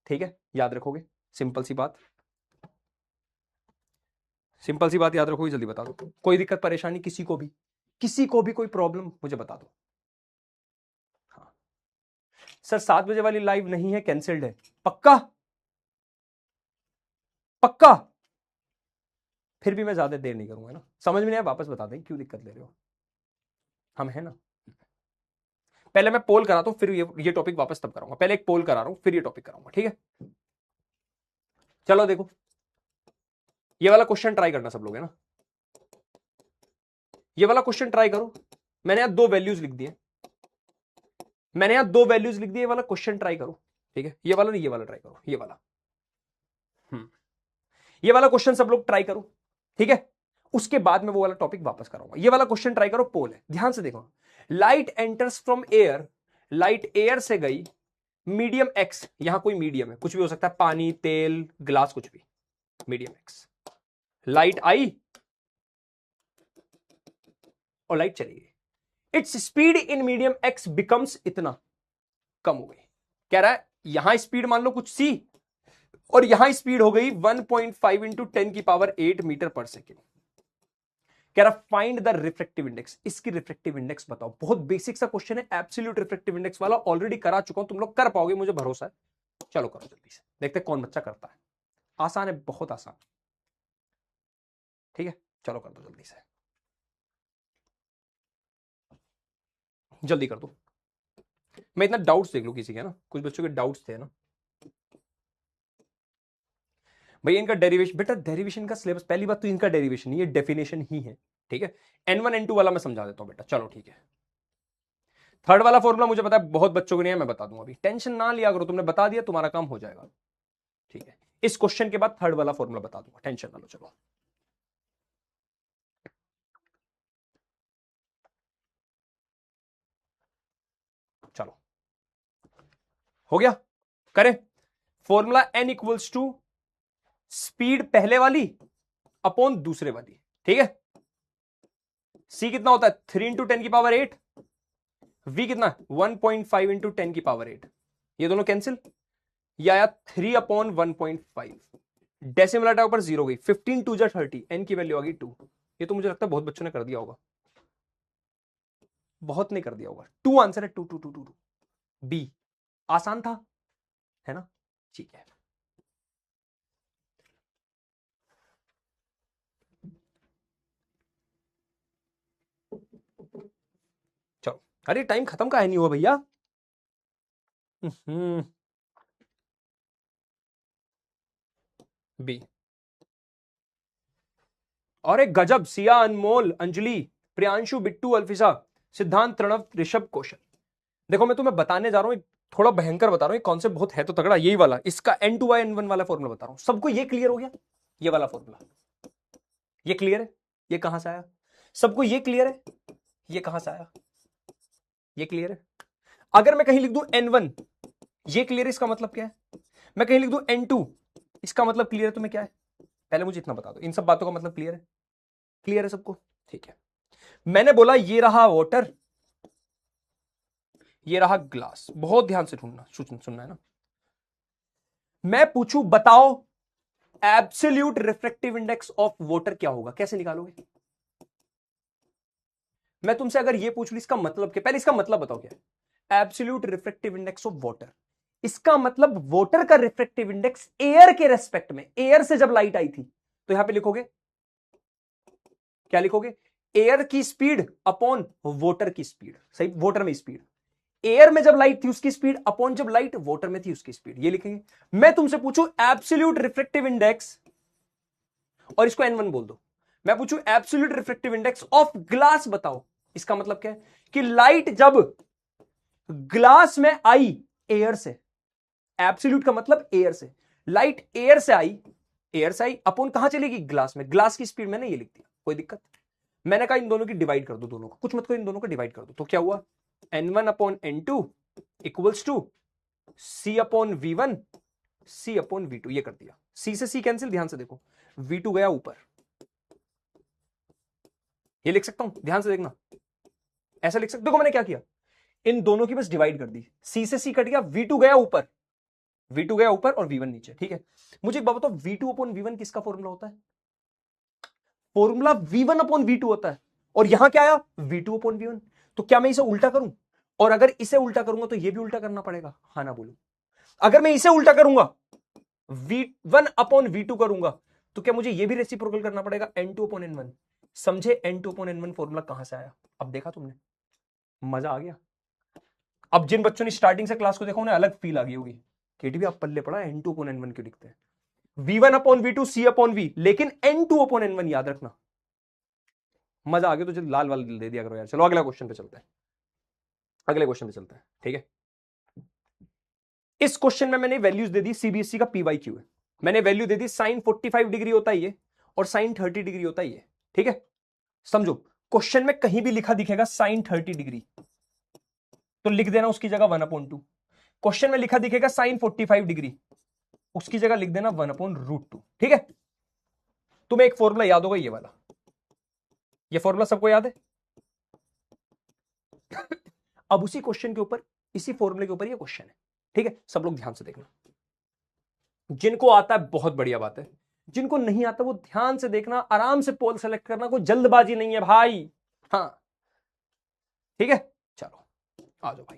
ठीक है, याद रखोगे? सिंपल सी बात, सिंपल सी बात याद रखोगे। जल्दी बता दो, कोई दिक्कत परेशानी किसी को भी, किसी को भी कोई प्रॉब्लम मुझे बता दो। हाँ सर, 7 बजे वाली लाइव नहीं है, कैंसिल्ड है। पक्का? पक्का? फिर भी मैं ज्यादा देर नहीं करूंगा ना। समझ में नहीं आया, वापस बता दें, क्यों दिक्कत ले रहे हो? हम है ना। पहले मैं पोल कराता हूं, फिर ये टॉपिक वापस तब कराऊंगा। पहले एक पोल करा रहा हूं, फिर ये टॉपिक कराऊंगा, ठीक है? चलो देखो, ये वाला क्वेश्चन ट्राई करना सब लोग, है ना? ये वाला क्वेश्चन ट्राई करो। मैंने यहां 2 वैल्यूज लिख दिए, मैंने यहां 2 वैल्यूज लिख दिए। ये वाला क्वेश्चन ट्राई करो, ठीक है? ये वाला नहीं, ये वाला ट्राई करो, ये वाला। ये वाला क्वेश्चन सब लोग ट्राई करो, ठीक है? उसके बाद में वो वाला टॉपिक वापस कराऊंगा। ये वाला क्वेश्चन ट्राई करो, पोल है, ध्यान से देखो। Light enters from air, light air से गई, मीडियम एक्स, यहां कोई मीडियम है, कुछ भी हो सकता है, पानी, तेल, ग्लास, कुछ भी, मीडियम एक्स। लाइट आई और लाइट चली गई। Its speed in medium x becomes इतना, कम हो गई। कह रहा है यहां स्पीड मान लो कुछ सी, और यहां स्पीड हो गई 1.5 इंटू 10 की पावर 8 मीटर पर सेकेंड। कह रहा फाइंड द रिफ्रैक्टिव इंडेक्स, इसकी रिफ्रैक्टिव इंडेक्स बताओ। बहुत बेसिक सा क्वेश्चन है, एब्सोल्यूट रिफ्रैक्टिव इंडेक्स वाला, ऑलरेडी करा चुका हूं, तुम लोग कर पाओगे, मुझे भरोसा है। चलो करो जल्दी से, देखते कौन बच्चा करता है। आसान है, बहुत आसान, ठीक है? चलो कर दो जल्दी से, जल्दी कर दो। मैं इतना डाउट्स देख लूं किसी के ना, कुछ बच्चों के डाउट्स थे ना भैया। इनका डेरिवेशन, बेटा डेरिवेशन का सिलेबस, पहली बात तो इनका डेरिवेशन नहीं, ये डेफिनेशन ही है, ठीक है? N1 N2 वाला मैं समझा देता हूं बेटा, चलो ठीक है। थर्ड वाला फॉर्मूला मुझे पता है बहुत बच्चों को नहीं है, मैं बता दूंगा अभी, टेंशन ना लिया करो, तुमने बता दिया तुम्हारा काम हो जाएगा, ठीक है? इस क्वेश्चन के बाद थर्ड वाला फॉर्मूला बता दूंगा, टेंशन ना लो। चलो चलो, हो गया, करें? Formula N equals to speed पहले वाली अपॉन दूसरे वाली, ठीक है? C कितना होता है? 3 इंटू 10 की पावर 8। V कितना? 1.5 इंटू 10 की पावर 8। ये दोनों कैंसिल, ये आया 3 अपॉन 1.5। डेसिमल हटा ऊपर 0 गई, 15 टू जा 30, N की वैल्यू आ गई 2। ये तो मुझे लगता है बहुत बच्चों ने कर दिया होगा, बहुत नहीं कर दिया होगा। 2 आंसर है, 2 2 2 2 2 बी। आसान था, है ना? ठीक है, चलो। अरे टाइम खत्म का है, नहीं हुआ भैया। बी। और एक गजब, सिया, अनमोल, अंजलि, प्रियांशु, बिट्टू, अल्फिसा, सिद्धांत, प्रणव, ऋषभ, कौशल। देखो मैं तुम्हें बताने जा रहा हूं, थोड़ा भयंकर बता रहा हूं, कॉन्सेप्ट बहुत है तो तगड़ा, यही वाला, इसका N2/N1 वाला फॉर्मूला बता रहा हूं। सबको ये क्लियर हो गया? ये वाला फॉर्मूला, ये क्लियर है? ये कहां से आया? सबको ये क्लियर है? ये कहां से आया? ये क्लियर है? अगर मैं कहीं लिख दूं N1, ये क्लियर है, इसका मतलब क्या है? मैं कहीं लिख दूं N2, इसका मतलब क्लियर है, तुम्हें क्या है? पहले मुझे इतना बता दो, इन सब बातों का मतलब क्लियर है? क्लियर है सबको? ठीक है। मैंने बोला ये रहा वाटर, ये रहा ग्लास। बहुत ध्यान से सुनना है ना। मैं पूछूं बताओ absolute refractive index of water क्या होगा, कैसे निकालोगे? मैं तुमसे अगर ये पूछ लूं इसका मतलब क्या, पहले इसका मतलब बताओ क्या है? Absolute refractive index of water, इसका मतलब वाटर का रिफ्रैक्टिव इंडेक्स एयर के रेस्पेक्ट में, एयर से जब लाइट आई थी, तो यहां पे लिखोगे क्या? लिखोगे एयर की स्पीड अपॉन वाटर की स्पीड। सही, वाटर में स्पीड, एयर में जब लाइट थी उसकी स्पीड अपॉन जब लाइट वाटर में थी उसकी स्पीड, ये लिखेंगे। मैं तुमसे पूछूं एब्सोल्यूट रिफ्रैक्टिव इंडेक्स, और इसको N1 बोल दो। मैं पूछूं absolute refractive index of glass, बताओ इसका मतलब क्या है? कि लाइट जब ग्लास में आई एयर से, एब्सोल्यूट का मतलब एयर से, लाइट एयर से आई, एयर से आई अपॉन कहां चलेगी? ग्लास में। ग्लास की स्पीड मैंने ये लिख दिया, कोई दिक्कत? मैंने कहा इन दोनों की डिवाइड कर दो, दोनों को कुछ मत करो, इन दोनों को डिवाइड कर दो, तो क्या हुआ? N1 upon N2 equals to C upon V1 C upon V2, ये कर दिया। C से C कैंसिल, ध्यान से देखो, V2 गया ऊपर, ये लिख सकता हूं, ध्यान से देखना, ऐसा लिख सकते। देखो मैंने क्या किया, इन दोनों की बस डिवाइड कर दी, C से C कट गया, V2 गया ऊपर, V2 गया ऊपर और V1 नीचे। ठीक है, मुझे एक बात बताओ, V2 अपॉन V1 किसका फॉर्मूला होता है? फॉर्मूला V1 अपॉन V2 होता है, और यहां क्या आया? V2 upon V1। तो क्या मैं इसे उल्टा करूं? और अगर इसे उल्टा करूंगा तो ये भी उल्टा करना पड़ेगा, हाँ ना बोलो? अगर मैं इसे उल्टा करूंगा, V1 अपॉन V2 करूंगा, तो क्या मुझे ये भी रेसिप्रोकल करना पड़ेगा N2 अपॉन N1? समझे N2 अपॉन N1 फॉर्मूला कहां से आया? अब देखा तुमने, मजा आ गया? अब जिन बच्चों ने स्टार्टिंग से क्लास को देखा उन्हें अलग फील आ गई होगी, केटी भी आप पल्ले पड़ा, N2 अपॉन N1 क्यों लिखते हैं? V1 upon V2 C upon V, लेकिन N2 अपॉन N1 याद रखना। मजा आ गया तो चल लाल वाला दे दिया करो यार। चलो अगला क्वेश्चन पे चलते हैं, अगले क्वेश्चन पे चलते हैं। ठीक है, इस क्वेश्चन में मैंने वैल्यूज दे दी, सीबीएसई का पीवाईक्यू है। मैंने value they the sign 45 degree होता है ये, और साइन 30 डिग्री होता है ये। ठीक है, समझो, क्वेश्चन में कहीं भी लिखा दिखेगा साइन 30 डिग्री, तो लिख देना उसकी जगह 1/2। क्वेश्चन में लिखा दिखेगा साइन 45 डिग्री, उसकी जगह लिख देना 1/√2। ठीक है, तुम्हें एक फॉर्मूला याद होगा ये वाला, ये फॉर्मूला सबको याद है? अब उसी क्वेश्चन के ऊपर, इसी फॉर्मूले के ऊपर ये क्वेश्चन है। ठीक है, सब लोग ध्यान से देखना, जिनको आता है बहुत बढ़िया बात है, जिनको नहीं आता वो ध्यान से देखना, आराम से पोल सेलेक्ट करना, कोई जल्दबाजी नहीं है भाई। हाँ ठीक है, चलो आ जाओ भाई।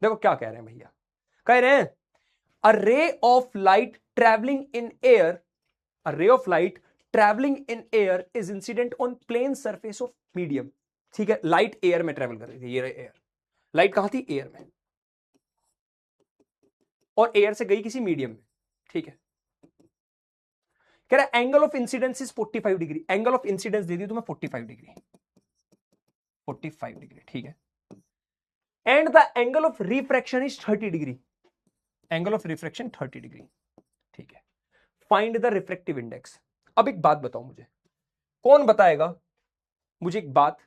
देखो क्या कह रहे हैं भैया, कह रहे हैं a ray of light travelling in air, a ray of light travelling in air is incident on plane surface of medium. ठीक है, लाइट एयर में ट्रेवल कर रही थी, ये रहे एयर, लाइट कहां थी? एयर में, और एयर से गई किसी मीडियम में। ठीक है, कह रहा है angle of incidence is 45 degree, angle of incidence दे दी तुम्हें 45 डिग्री, 45 डिग्री। ठीक है, and the angle of refraction is 30 degree, angle of refraction 30 degree. ठीक है, फाइंड द रिफ्रैक्टिव इंडेक्स। अब एक बात बताओ मुझे, कौन बताएगा मुझे एक बात,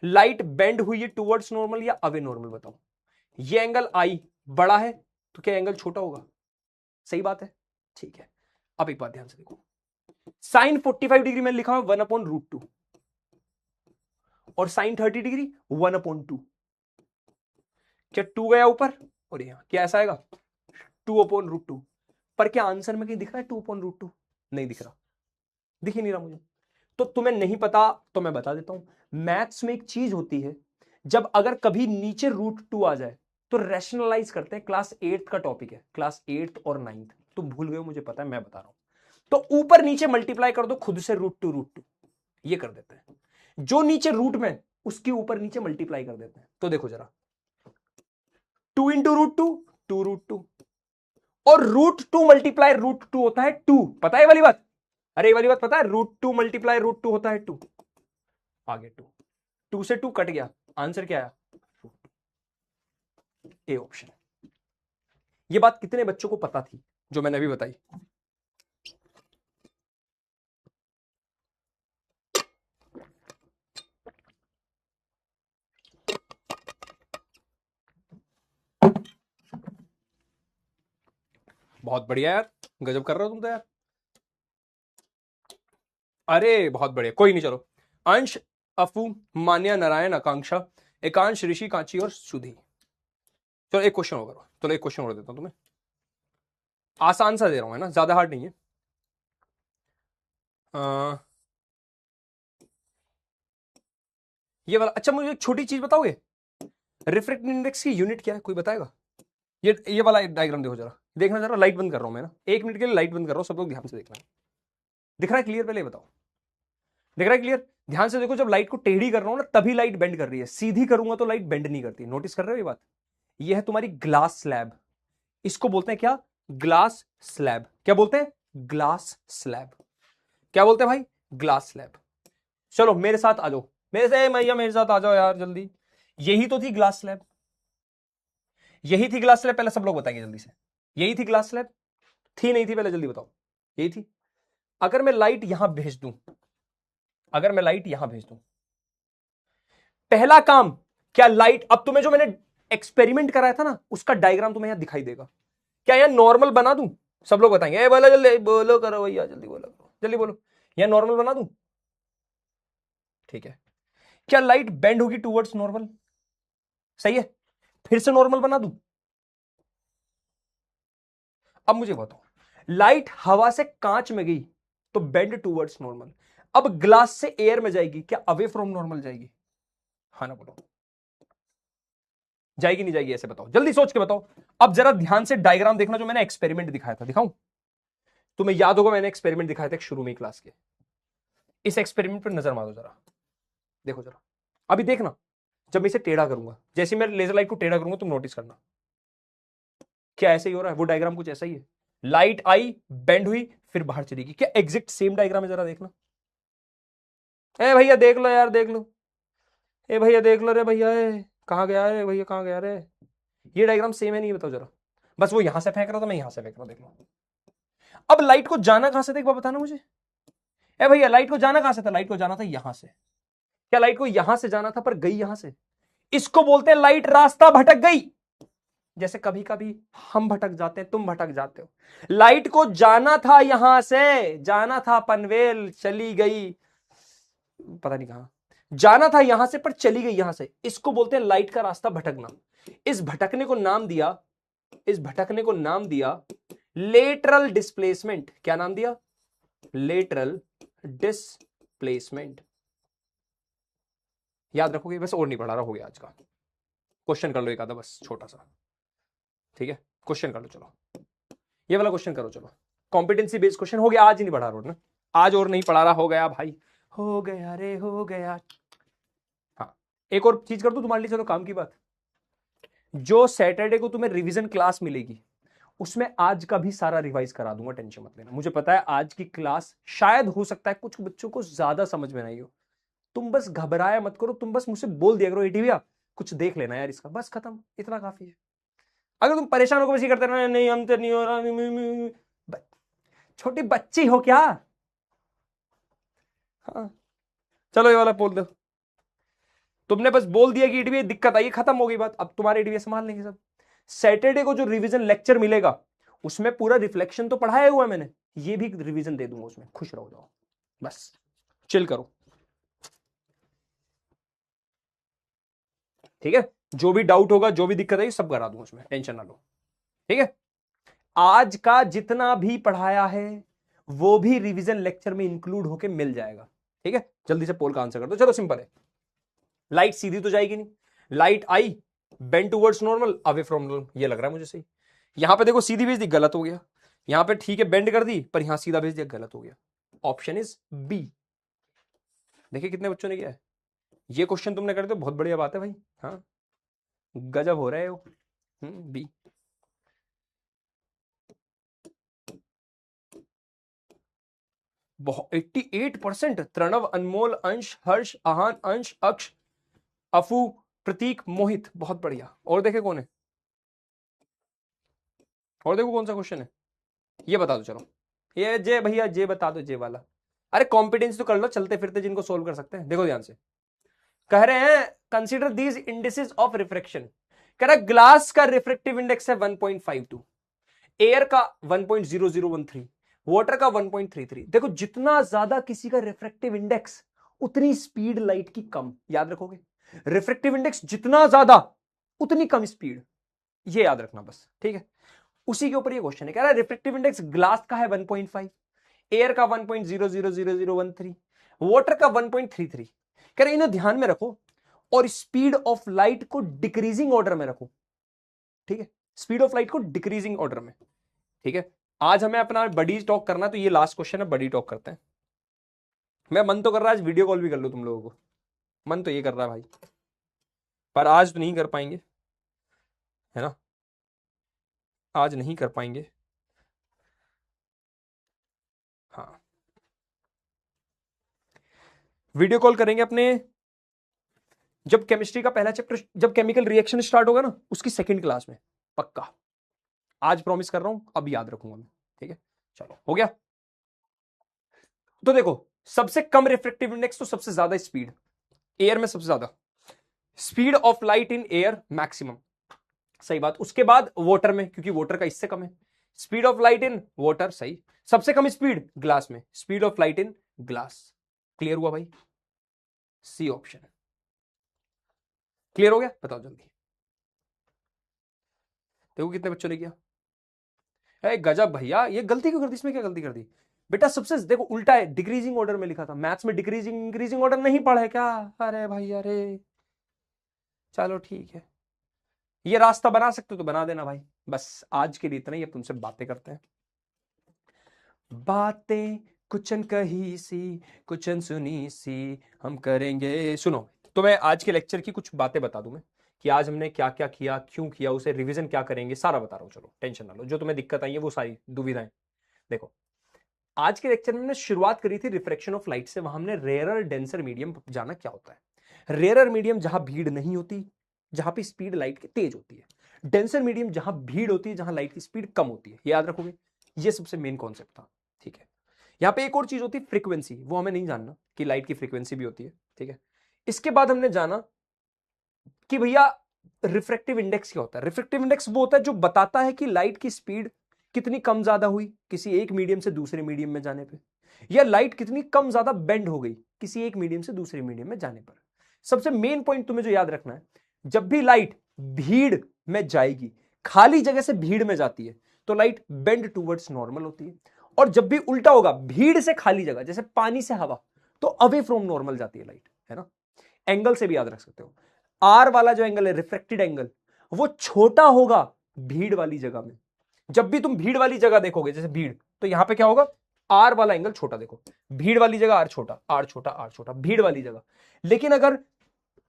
लाइट बेंड हुई है टुवर्ड्स नॉर्मल या अवे नॉर्मल? बताओ, ये एंगल आई बड़ा है तो क्या एंगल छोटा होगा? सही बात है। ठीक है, अब एक बात ध्यान से देखो, साइन 45 डिग्री में लिखा हुआ 1/√2, और साइन 30 डिग्री 1/2। क्या 2 गया ऊपर, और यहां क्या ऐसा आएगा 2/√2? पर क्या आंसर में कहीं दिख रहा है 2/√2? नहीं दिख रहा, दिख ही नहीं रहा मुझे। तो तुम्हें नहीं पता तो मैं बता देता हूं, मैथ्स में एक चीज होती है, जब अगर कभी नीचे √2 आ जाए तो रैशनलाइज करते हैं। क्लास 8 का टॉपिक है, क्लास 8 और 9, तुम भूल गए हो मुझे पता है, मैं बता रहा हूं। तो ऊपर नीचे मल्टीप्लाई कर दो खुद से, √2 ये कर देते हैं, जो नीचे रूट में उसके ऊपर नीचे मल्टीप्लाई कर देते हैं। तो देखो जरा, 2 इंटू √2 2√2, और √2 मल्टीप्लाई √2 होता है 2, पता है वाली बात? अरे ये वाली बात पता है, √2 मल्टीप्लाई √2 होता है 2, आगे 2, 2 से 2 कट गया, आंसर क्या आया? A option. ये बात कितने बच्चों को पता थी जो मैंने अभी बताई? बहुत बढ़िया यार, गजब कर रहे हो तुम तो यार। अरे बहुत बढ़िया, कोई नहीं, चलो। अंश, अफू, मान्या, नारायण, आकांक्षा, एकांश, ऋषि, कांची और सुधी। चलो एक क्वेश्चन और करो, चलो एक क्वेश्चन और देता हूं तुम्हें, आसान सा दे रहा हूं, है ना, ज्यादा हार्ड नहीं है। ये वाला, अच्छा मुझे एक छोटी चीज बताओगे, रिफ्रैक्टिव इंडेक्स की यूनिट क्या है, कोई बताएगा? ये वाला डायग्राम देखो जरा, देखना जरा, लाइट बंद कर रहा हूं मैं ना, 1 मिनट के लिए लाइट बंद कर रहा हूं, सब लोग ध्यान से देखना। दिख रहा है क्लियर? पहले बताओ, दिख रहा है क्लियर? ध्यान से देखो, जब लाइट को टेढ़ी कर रहा हूं ना तभी लाइट बेंड कर रही है, सीधी करूंगा तो लाइट बेंड नहीं करती। नोटिस कर रहे हो ये बात? ये है तुम्हारी ग्लास स्लैब, इसको बोलते हैं क्या? Glass slab. क्या बोलते हैं? Glass slab. क्या बोलते हैं भाई? Glass slab. चलो मेरे साथ आ जाओ, मेरे से भैया मेरे साथ आ जाओ यार जल्दी। यही तो थी ग्लास स्लैब, यही थी ग्लास स्लैब, पहले सब लोग बताएंगे जल्दी से, यही थी ग्लास स्लैब? थी नहीं थी? पहले जल्दी बताओ। यही थी। अगर मैं लाइट यहां भेज दूं, अगर मैं लाइट यहां भेज दूं, पहला काम क्या, लाइट, अब तुम्हें जो मैंने एक्सपेरिमेंट कराया था ना उसका डायग्राम तुम्हें यहां दिखाई देगा। क्या यहां नॉर्मल बना दूं? सब लोग बताएंगे, ए बोलो जल्दी, बोलो करो भैया, जल्दी बोलो करो, जल्दी बोलो। यहां नॉर्मल बना दूं? ठीक है। क्या लाइट बेंड होगी टूवर्ड्स नॉर्मल? सही है। फिर से नॉर्मल बना दूं? अब मुझे बताओ, लाइट हवा से कांच में गई तो बेंड टूवर्ड्स नॉर्मल, अब ग्लास से एयर में जाएगी, क्या अवे फ्रॉम नॉर्मल जाएगी? हाँ ना बोलो, जाएगी नहीं जाएगी, ऐसे बताओ, जल्दी सोच के बताओ। अब जरा ध्यान से डायग्राम देखना, जो मैंने एक्सपेरिमेंट दिखाया था, दिखाऊं? तुम्हें याद होगा मैंने एक्सपेरिमेंट दिखाया था शुरू में क्लास के, इस एक्सपेरिमेंट पर नजर मारो जरा, देखो जरा, अभी देखना, जब मैं इसे टेढ़ा करूंगा, जैसे मैं लेजर लाइट को टेढ़ा करूंगा तुम नोटिस करना, क्या ऐसे ही हो रहा है? वो डायग्राम कुछ ऐसा ही है, लाइट आई, बेंड हुई, फिर बाहर चली गई। क्या एग्जैक्ट सेम डायग्राम है? जरा देखना। ए भैया देख लो यार, देख लो, ए भैया देख लो रे भैया, कहाँ गया रे भैया, कहाँ गया रे? ये डायग्राम सेम है नहीं? बताओ जरा, बस वो यहां से फेंक रहा था, मैं यहां से फेंक रहा हूं, देख लो। अब लाइट को जाना कहां से था, एक बार बताना मुझे। ए भैया लाइट को जाना कहां से था? लाइट को जाना था यहां से। क्या लाइट को यहां से जाना था पर गई यहां से? इसको बोलते हैं लाइट रास्ता भटक गई। जैसे कभी कभी हम भटक जाते हैं, तुम भटक जाते हो। लाइट को जाना था यहां से, जाना था पनवेल, चली गई पता नहीं कहां, जाना था यहां से पर चली गई यहां से, इसको बोलते हैं लाइट का रास्ता भटकना। इस भटकने को नाम दिया, इस भटकने को नाम दिया लेटरल डिस्प्लेसमेंट। क्या नाम दिया? Lateral displacement. याद रखोगे, बस और नहीं पढ़ा रहा, हो गया आज का। क्वेश्चन कर लो एक आधा, बस छोटा सा, ठीक है? क्वेश्चन कर लो, चलो ये वाला क्वेश्चन करो, चलो। कॉम्पिटेंसी बेस्ड क्वेश्चन हो गया, आज ही नहीं पढ़ा रहा ना, आज और नहीं पढ़ा रहा, हो गया भाई, हो गया रे, हो गया। हाँ, एक और चीज कर दूं तुम्हारे लिए, चलो काम की बात, जो सैटरडे को तुम्हें रिवीजन क्लास मिलेगी उसमें आज का भी सारा रिवाइज करा दूंगा, टेंशन मत लेना। मुझे पता है आज की क्लास शायद हो सकता है कुछ बच्चों को ज्यादा समझ में नहीं हो, तुम बस घबराया मत करो, तुम बस मुझसे बोल दिया करो, एटी भैया कुछ देख लेना यार इसका, बस खत्म, इतना काफी है। अगर तुम परेशान होकर बस करते रहना, नहीं हम तो नहीं हो रहा, छोटी बच्ची हो क्या? हाँ, चलो ये वाला बोल दो, तुमने बस बोल दिया कि एटीवी दिक्कत आई, खत्म हो गई बात, अब तुम्हारे एटीवी संभाल लेंगे सब। सैटरडे को जो रिवीजन लेक्चर मिलेगा उसमें पूरा रिफ्लेक्शन तो पढ़ाया हुआ है मैंने, ये भी रिवीजन दे दूंगा उसमें, खुश रहो जाओ, बस चिल करो, ठीक है? जो भी डाउट होगा, जो भी दिक्कत है, सब करा दूंगा उसमें, टेंशन ना लो, ठीक है? आज का जितना भी पढ़ाया है वो भी रिवीजन लेक्चर में इंक्लूड होके मिल जाएगा, ठीक है? जल्दी से पोल का आंसर कर दो, चलो सिंपल है, लाइट सीधी तो जाएगी नहीं, light I, bend towards normal, away from normal, ये लग रहा है मुझे सही। यहां पे देखो सीधी भेज दी, गलत हो गया, यहां पे ठीक है बेंड कर दी, पर यहां सीधा भेज दिया, गलत हो गया। Option is B. देखिए कितने बच्चों ने किया है ये क्वेश्चन, तुमने कर, तो बहुत बढ़िया बात है भाई, हाँ गजब हो रहे हो। बी। बहुत 88%। प्रणव, अनमोल, अंश, हर्ष, आहान, अंश, अक्ष, अफू, प्रतीक, मोहित, बहुत बढ़िया। और देखे कौन है? और देखो कौन सा क्वेश्चन है, ये बता दो। चलो ये जे भैया जे बता दो, जे वाला। अरे कॉम्पिटेंस तो कर लो चलते फिरते जिनको सोल्व कर सकते हैं। देखो ध्यान से, कह रहे हैं consider these indices of refraction. कह रहा है ग्लास का रिफ्रेक्टिव इंडेक्स है 1.52, एयर का 1.0013, वाटर का 1.33। देखो जितना ज्यादा किसी का रिफ्रैक्टिव इंडेक्स उतनी स्पीड लाइट की कम। याद रखोगे, रिफ्रैक्टिव इंडेक्स जितना ज्यादा उतनी कम स्पीड, ये याद रखना बस, ठीक है। उसी के ऊपर ये क्वेश्चन है, कह रहा है रिफ्रैक्टिव इंडेक्स ग्लास का है 1.5, एयर का 1.000013, वाटर का 1.33। कह रहे इन्हें ध्यान में रखो और स्पीड ऑफ लाइट को डिक्रीजिंग ऑर्डर में रखो, ठीक है, स्पीड ऑफ लाइट को डिक्रीजिंग ऑर्डर में, ठीक है। आज हमें अपना बडी टॉक करना है, तो ये लास्ट क्वेश्चन है, बडी टॉक करते हैं। मैं मन तो कर रहा है आज वीडियो कॉल भी कर लो तुम लोगों को, मन तो ये कर रहा है भाई, पर आज तो नहीं कर पाएंगे, है ना, आज नहीं कर पाएंगे। हाँ वीडियो कॉल करेंगे अपने, जब केमिस्ट्री का पहला चैप्टर, जब केमिकल रिएक्शन स्टार्ट होगा ना, उसकी सेकंड क्लास में पक्का। आज प्रॉमिस कर रहा हूं, अब याद रखूंगा मैं, ठीक है। चलो हो गया। तो देखो सबसे कम रिफ्रैक्टिव इंडेक्स तो सबसे ज्यादा स्पीड, एयर में सबसे ज्यादा speed of light in air maximum, सही बात। उसके बाद वाटर में, क्योंकि वाटर का इससे कम है, speed of light in water, सही। सबसे कम स्पीड ग्लास में, speed of light in glass. Clear हुआ भाई, सी ऑप्शन क्लियर हो गया। बताओ जल्दी, देखो कितने बच्चों ने किया। गजब भैया, ये गलती क्यों कर दी, इसमें क्या गलती कर दी बेटा। सबसे देखो उल्टा है, डिक्रीजिंग ऑर्डर में लिखा था, मैथ्स में डिक्रीजिंग इंक्रीजिंग ऑर्डर नहीं पढ़ा है क्या। अरे भाई अरे, चलो ठीक है, ये रास्ता बना सकते हो तो बना देना भाई। बस आज के लिए इतना ही, अब तुमसे बातें करते हैं। बातें कुछ कही सी कुछ सुनी सी हम करेंगे। सुनो, तो मैं आज के लेक्चर की कुछ बातें बता दूं मैं, कि आज हमने क्या क्या किया, क्यों किया, उसे रिवीजन क्या करेंगे, सारा बता रहा हूं। चलो टेंशन ना लो, जो तुम्हें दिक्कत आई है वो सारी दुविधाएं। देखो आज के लेक्चर में हमने शुरुआत करी थी रिफ्रैक्शन ऑफ लाइट से, वहां हमने रेयरर डेंसर मीडियम जाना क्या होता है। रेयरर मीडियम जहां भीड़ नहीं होती, जहां पे स्पीड लाइट की तेज होती है। डेंसर मीडियम जहां भीड़ होती है, जहां लाइट की स्पीड कम होती है। याद रखोगे, ये सबसे मेन कॉन्सेप्ट था, ठीक है। यहां पे एक और चीज होती है फ्रीक्वेंसी, वो हमें नहीं जानना कि लाइट की फ्रीक्वेंसी भी होती है, ठीक है। इसके बाद हमने जाना कि भैया रिफ्रैक्टिव इंडेक्स क्या होता है। रिफ्रैक्टिव इंडेक्स वो होता है जो बताता है कि लाइट की स्पीड कितनी कम ज्यादा हुई किसी एक मीडियम से दूसरे मीडियम में जाने पे, या लाइट कितनी कम ज्यादा बेंड हो गई किसी एक मीडियम से दूसरे मीडियम में जाने पर। सबसे मेन पॉइंट तुम्हें जो याद रखना है, जब भी लाइट भीड़ में जाएगी, खाली जगह से भीड़ में जाती है, तो लाइट बेंड टूवर्ड्स नॉर्मल होती है। और जब भी उल्टा होगा, भीड़ से खाली जगह, जैसे पानी से हवा, तो अवे फ्रॉम नॉर्मल जाती है लाइट, है ना। एंगल से भी याद रख सकते हो, आर वाला जो एंगल है रिफ्रैक्टेड एंगल, वो छोटा होगा भीड़ वाली जगह में। जब भी तुम भीड़ वाली जगह देखोगे, जैसे भीड़, तो यहां पे क्या होगा, आर वाला एंगल छोटा। देखो भीड़ वाली जगह आर छोटा, आर छोटा, आर छोटा, भीड़ वाली जगह। लेकिन अगर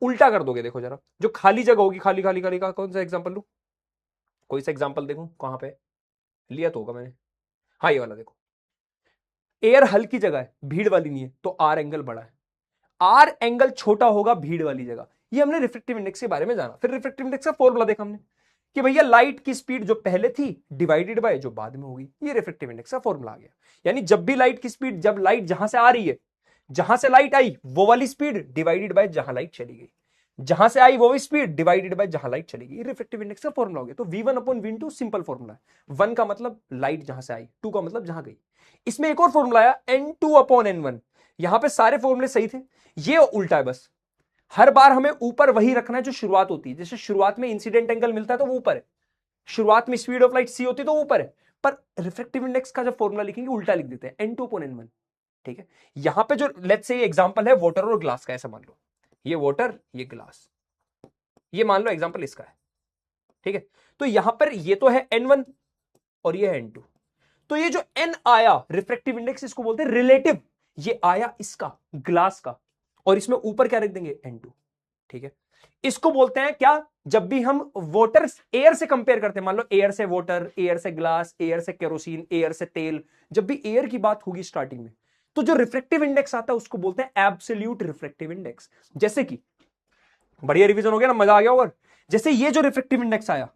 उल्टा कर दोगे, देखो जरा, जो खाली जगह होगी, खाली खाली खाली का कौन सा एग्जांपल लूं, कोई सा एग्जांपल देखूं, कहां पे लिया तो होगा मैंने, हाँ ये वाला देखो, एयर हल्की जगह है, भीड़ वाली नहीं है, तो आर एंगल बड़ा है। आर एंगल छोटा होगा भीड़ वाली जगह। ये हमने रिफ्रैक्टिव इंडेक्स के बारे में जाना। फिर रिफ्रैक्टिव इंडेक्स का फॉर्मूला देखा हमने कि भैया लाइट की स्पीड जो पहले थी डिवाइडेड बाय जो बाद में होगी, ये रिफ्रैक्टिव इंडेक्स का फॉर्मूला आ गया। यानी जब भी लाइट की स्पीड, जब लाइट जहां से आ रही है, जहां से लाइट आई वो वाली स्पीड डिवाइडेड बाय जहां लाइट चली गई, जहां से आई वो स्पीड डिवाइडेड बाय जहां लाइट चली गई, रिफ्रैक्टिव इंडेक्स का फॉर्मूला हो गया। तो v1 upon v2 simple formula है। 1 का मतलब लाइट जहां से आई, 2 का मतलब जहां गई। इसमें एक और फॉर्मूला आया n2 अपॉन n1। यहां पे सारे फॉर्मूले सही थे, ये उल्टा है। बस हर बार हमें ऊपर वही रखना है जो शुरुआत होती है। जैसे शुरुआत में इंसिडेंट एंगल मिलता है तो वो ऊपर है, शुरुआत में स्पीड ऑफ लाइट c होती है तो ऊपर है। पर रिफ्रैक्टिव इंडेक्स का जब फॉर्मूला लिखेंगे उल्टा लिख देते हैं, n2 अपॉन n1, ठीक है। यहां पे जो लेट्स से एग्जांपल है वाटर और ग्लास का, ऐसा मान लो, ये वाटर ये ग्लास, ये मान लो एग्जांपल इसका है, ठीक है। तो यहां पर ये तो है n1 और ये है n2। तो ये जो n आया रिफ्रैक्टिव इंडेक्स, इसको बोलते हैं रिलेटिव। ये आया इसका, ग्लास का, और इसमें ऊपर क्या रख देंगे, n2, ठीक है। इसको बोलते हैं क्या, जब भी हम वाटर एयर से कंपेयर करते हैं, मान लो एयर से वाटर, एयर से ग्लास, एयर से केरोसिन, एयर से तेल, जब भी एयर की बात होगी स्टार्टिंग में, तो जो रिफ्रैक्टिव इंडेक्स आता है उसको बोलते हैं एब्सोल्यूट रिफ्रैक्टिव इंडेक्स। जैसे कि बढ़िया रिवीजन हो गया ना, मजा आ गया होगा। जैसे ये जो रिफ्रैक्टिव इंडेक्स आया,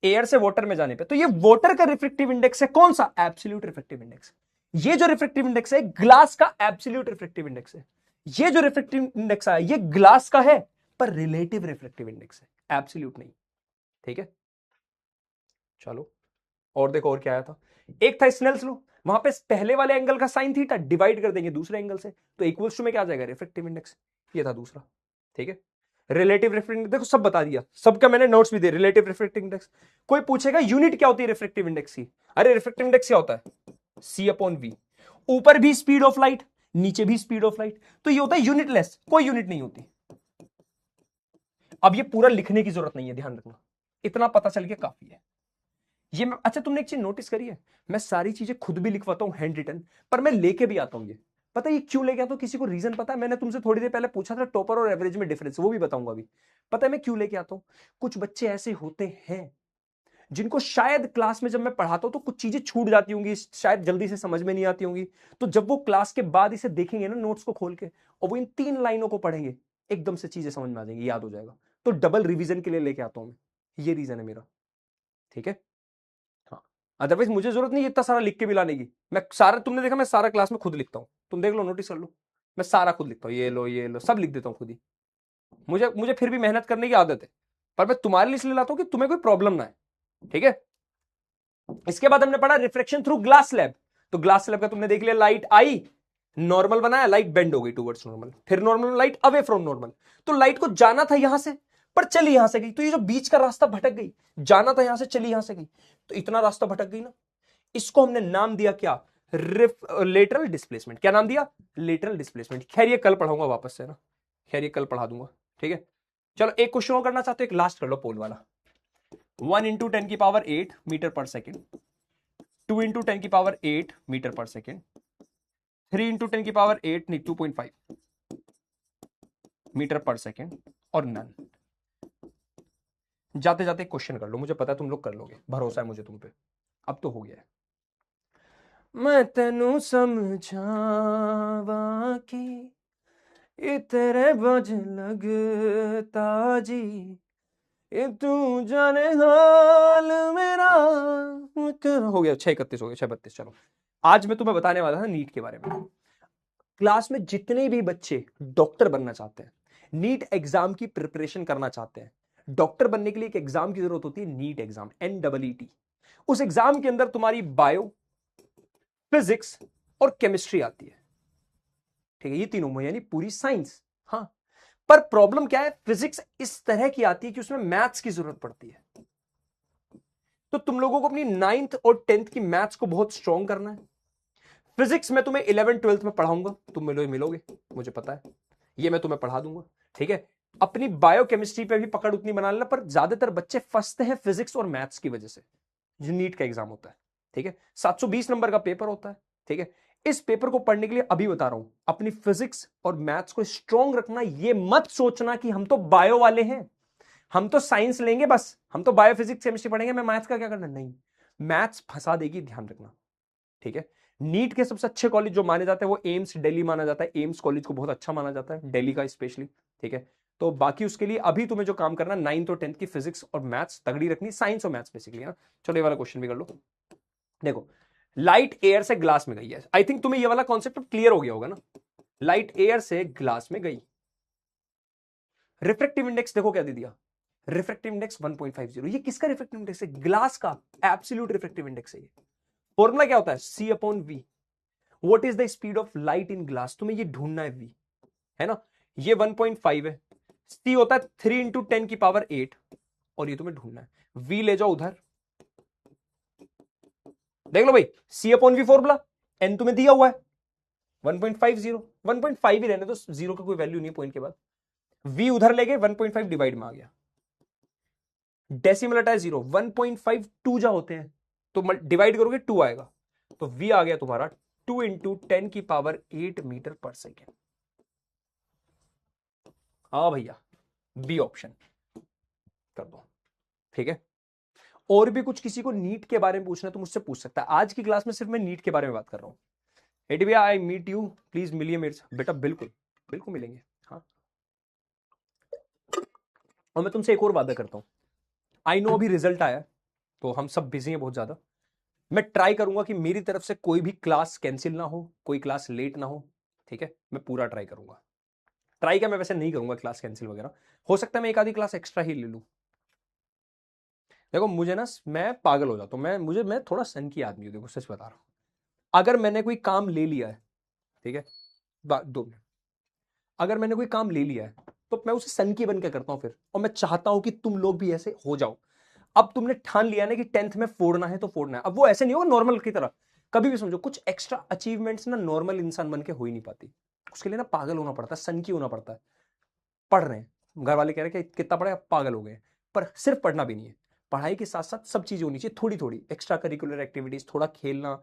एयर से वाटर में जाने पे, तो ये वाटर का रिफ्रेक्टिव इंडेक्स है कौन सा? Absolute refractive index. ये जो रिफ्रेक्टिव इंडेक्स है ग्लास का एब्सोल्यूट रिफ्रेक्टिव इंडेक्स है। ये जो रिफ्रेक्टिव इंडेक्स है ये ग्लास का है, पर रिलेटिव रिफ्रेक्टिव इंडेक्स है, एब्सोल्यूट नहीं। ठीक है, चलो और देखो और क्या आया था। एक था स्नेल्स लॉ, वहां पे पहले वाले एंगल का साइन थीटा डिवाइड कर देंगे दूसरे एंगल से, तो इक्वल्स टू में क्या आ जाएगा? Refractive index. ये था दूसरा। ठीक है, रिलेटिव रिफ्रेक्टिव, देखो सब बता दिया, सबका मैंने नोट्स भी दिए। रिलेटिव रिफ्रेक्टिव इंडेक्स, कोई पूछेगा यूनिट क्या होती है रिफ्रेक्टिव इंडेक्स की? अरे रिफ्रेक्टिव इंडेक्स क्या होता है? सी अपॉन वी। ऊपर भी स्पीड ऑफ लाइट, नीचे भी स्पीड ऑफ लाइट, तो ये होता है यूनिटलेस, कोई यूनिट नहीं होती। अब ये पूरा लिखने की जरूरत नहीं है, ध्यान रखना, इतना पता चल गया काफी है। ये अच्छा तुमने एक चीज नोटिस करी है, मैं सारी चीजें खुद भी लिखवाता हूं हैंड रिटन, पर मैं लेके भी आता हूं। ये पता है ये क्यों लेके आता हूं? किसी को रीजन पता है? मैंने तुमसे थोड़ी देर पहले पूछा था टॉपर और एवरेज में डिफरेंस, वो भी बताऊंगा अभी। पता है मैं क्यों लेके आता हूं? कुछ बच्चे ऐसे होते हैं जिनको शायद क्लास में जब मैं पढ़ाता हूं तो कुछ चीजें छूट जाती होंगी, शायद जल्दी से समझ में नहीं आती होंगी, तो जब वो क्लास के बाद इसे देखेंगे ना नोट्स को खोल के, और वो इन 3 लाइनों को पढ़ेंगे, एकदम से चीजें समझ में आ जाएंगी, याद हो जाएगा। तो डबल रिवीजन के लिए लेके आता हूं मैं, ये रीजन है मेरा। ठीक है, हाँ, अदरवाइज मुझे जरूरत नहीं है इतना सारा लिख के भी लाने की। मैं सारा, तुमने देखा मैं सारा क्लास में खुद लिखता हूँ, तुम देख लो, नोटिस कर लो, मैं सारा खुद लिखता हूँ, ये लो सब लिख देता हूँ खुद ही। मुझे मुझे फिर भी मेहनत करने की आदत है, पर मैं तुम्हारे लिए इसलिए लाता हूँ कि तुम्हें कोई प्रॉब्लम ना है। ठीक है, इसके बाद हमने पढ़ा रिफ्रेक्शन थ्रू ग्लास स्लैब। तो ग्लास स्लैब का तुमने देख लिया, लाइट आई, नॉर्मल बनाया, लाइट बेंड हो गई टुवर्ड्स नॉर्मल, फिर normal, light away from normal. तो लाइट को जाना था यहां से, पर चली यहां से गई, तो ये जो बीच का रास्ता भटक गई, जाना था यहां से, चली यहां से गई, तो इतना रास्ता भटक गई ना, इसको हमने नाम दिया क्या? Lateral displacement. क्या नाम दिया? Lateral displacement. खैर ये कल पढ़ाऊंगा वापस से ना, खैर ये कल पढ़ा दूंगा। ठीक है, चलो एक क्वेश्चन और करना चाहते हो, एक लास्ट कर लो पोल वाला। 1 इंटू 10⁸ मीटर पर सेकेंड, 2 इंटू 10⁸ मीटर पर सेकेंड, 3 इंटू 10⁸ नहीं 2.5 मीटर पर सेकेंड, और नन। जाते जाते क्वेश्चन कर लो, मुझे पता है तुम लोग कर लोगे, भरोसा है मुझे तुम पे। अब तो हो गया है। मैं तेनू समझावा कि तेरे बज लगता जी, ये तू जाने हाल मेरा। हो गया 6:31 हो गया, 6:32। चलो आज मैं तुम्हें बताने वाला था नीट के बारे में। क्लास में जितने भी बच्चे डॉक्टर बनना चाहते हैं, नीट एग्जाम की प्रिपरेशन करना चाहते हैं, डॉक्टर बनने के लिए एक एग्जाम की जरूरत होती है, नीट एग्जाम, NEET। उस एग्जाम के अंदर तुम्हारी बायो, फिजिक्स और केमिस्ट्री आती है। ठीक है, ये तीनों में यानी पूरी साइंस। हाँ, पर प्रॉब्लम क्या है, फिजिक्स इस तरह की आती है कि उसमें मैथ्स की जरूरत पड़ती है। तो तुम लोगों को अपनी 9th और 10th की मैथ्स को बहुत स्ट्रॉन्ग करना है। फिजिक्स में तुम्हें 11th 12th में पढ़ाऊंगा, तुम मिलोगे, मुझे पता है, ये मैं तुम्हें पढ़ा दूंगा। ठीक है, अपनी बायोकेमिस्ट्री पे भी पकड़ उतनी बना लेना, पर ज्यादातर बच्चे फंसते हैं फिजिक्स और मैथ्स की वजह से, जो नीट का एग्जाम होता है। ठीक है, 720 नंबर का पेपर होता है। ठीक है, इस पेपर को पढ़ने के लिए अभी बता रहा हूं, अपनी फिजिक्स और मैथ्स को स्ट्रॉन्ग रखना। ये मत सोचना कि हम तो बायो वाले हैं, हम तो साइंस लेंगे बस, हम तो बायो फिजिक्स केमिस्ट्री पढ़ेंगे, मैं मैथ्स का क्या करना, नहीं, मैथ्स फंसा देगी, ध्यान रखना। ठीक है, नीट के सबसे अच्छे कॉलेज जो माने जाते हैं वो एम्स दिल्ली माना जाता है, एम्स कॉलेज को बहुत अच्छा माना जाता है, दिल्ली का स्पेशली। ठीक है, तो बाकी उसके लिए अभी तुम्हें जो काम करना, 9th और 10th की फिजिक्स और मैथ्स तगड़ी रखनी, साइंस और मैथ्स बेसिकली। चलो ये वाला क्वेश्चन भी कर लो। देखो, लाइट एयर से ग्लास में गई है, आई थिंक तुम्हें ये वाला कॉन्सेप्ट क्लियर हो गया होगा ना। लाइट एयर से ग्लास में गई, रिफ्रेक्टिव इंडेक्स देखो क्या दे दिया, रिफ्रेक्टिव इंडेक्स 1.50। ये किसका रिफ्रेक्टिव इंडेक्स है? ग्लास का एब्सोल्यूट रिफ्रेक्टिव इंडेक्स है। ये फॉर्मूला क्या होता है? C upon V। What is the speed of light in glass, तुम्हें ये ढूंढना है, V है ना, ये 1.5 है, C होता है 3 इंटू 10⁸, और ये तुम्हें ढूंढना है, V ले जाओ उधर, देख लो भाई, C upon V formula, N तुम्हें दिया हुआ है 1.50, 1.5 ही रहने तो, जीरो का कोई वैल्यू नहीं है पॉइंट के बाद। V उधर ले गए, 1.5 डिवाइड में आ गया, डेसिमल हटाए 0, 1.5 2 जा होते हैं, तो डिवाइड करोगे 2 आएगा, तो V आ गया तुम्हारा 2 इंटू 10⁸ मीटर पर सेकेंड। हाँ भैया, बी ऑप्शन कर दो। ठीक है, और भी कुछ किसी को नीट के बारे में पूछना है तो मुझसे पूछ सकता है, आज की क्लास में सिर्फ मैं नीट के बारे में बात कर रहा हूं। एटी भैया आई मीट यू, प्लीज मिलिए मेरे से। बेटा बिल्कुल बिल्कुल मिलेंगे, हाँ। और मैं तुमसे एक और वादा करता हूं, आई नो अभी रिजल्ट आया, तो हम सब बिजी हैं बहुत ज्यादा। मैं ट्राई करूंगा कि मेरी तरफ से कोई भी क्लास कैंसिल ना हो, कोई क्लास लेट ना हो, ठीक है, मैं पूरा ट्राई करूंगा। ट्राई क्या, मैं वैसे नहीं करूंगा क्लास कैंसिल वगैरह, हो सकता है मैं एक आधी क्लास एक्स्ट्रा ही ले लूं। देखो मुझे ना, मैं पागल हो जाता हूं, मैं थोड़ा सन की आदमी हूं, देखो सच बता रहा हूं। अगर मैंने कोई काम ले लिया है, ठीक है, 2 मिनट, अगर मैंने कोई काम ले लिया है तो मैं उसे सन की बन के करता हूं फिर, और मैं चाहता हूं कि तुम लोग भी ऐसे हो जाओ। अब तुमने ठान लिया ना कि 10th में फोड़ना है तो फोड़ना है, अब वो ऐसे नहीं होगा नॉर्मल की तरह। कभी भी समझो कुछ एक्स्ट्रा अचीवमेंट्स ना नॉर्मल इंसान बन के हो ही नहीं पाती, उसके लिए ना पागल होना पड़ता है, सन की होना पड़ता है। पढ़ रहे हैं, घर वाले कह रहे हैं कि कितना पढ़े, पागल हो गए, पर सिर्फ पढ़ना भी नहीं है, पढ़ाई के साथ साथ सब चीजें होनी चाहिए, थोड़ी थोड़ी एक्स्ट्रा करिकुलर एक्टिविटीज, थोड़ा खेलना,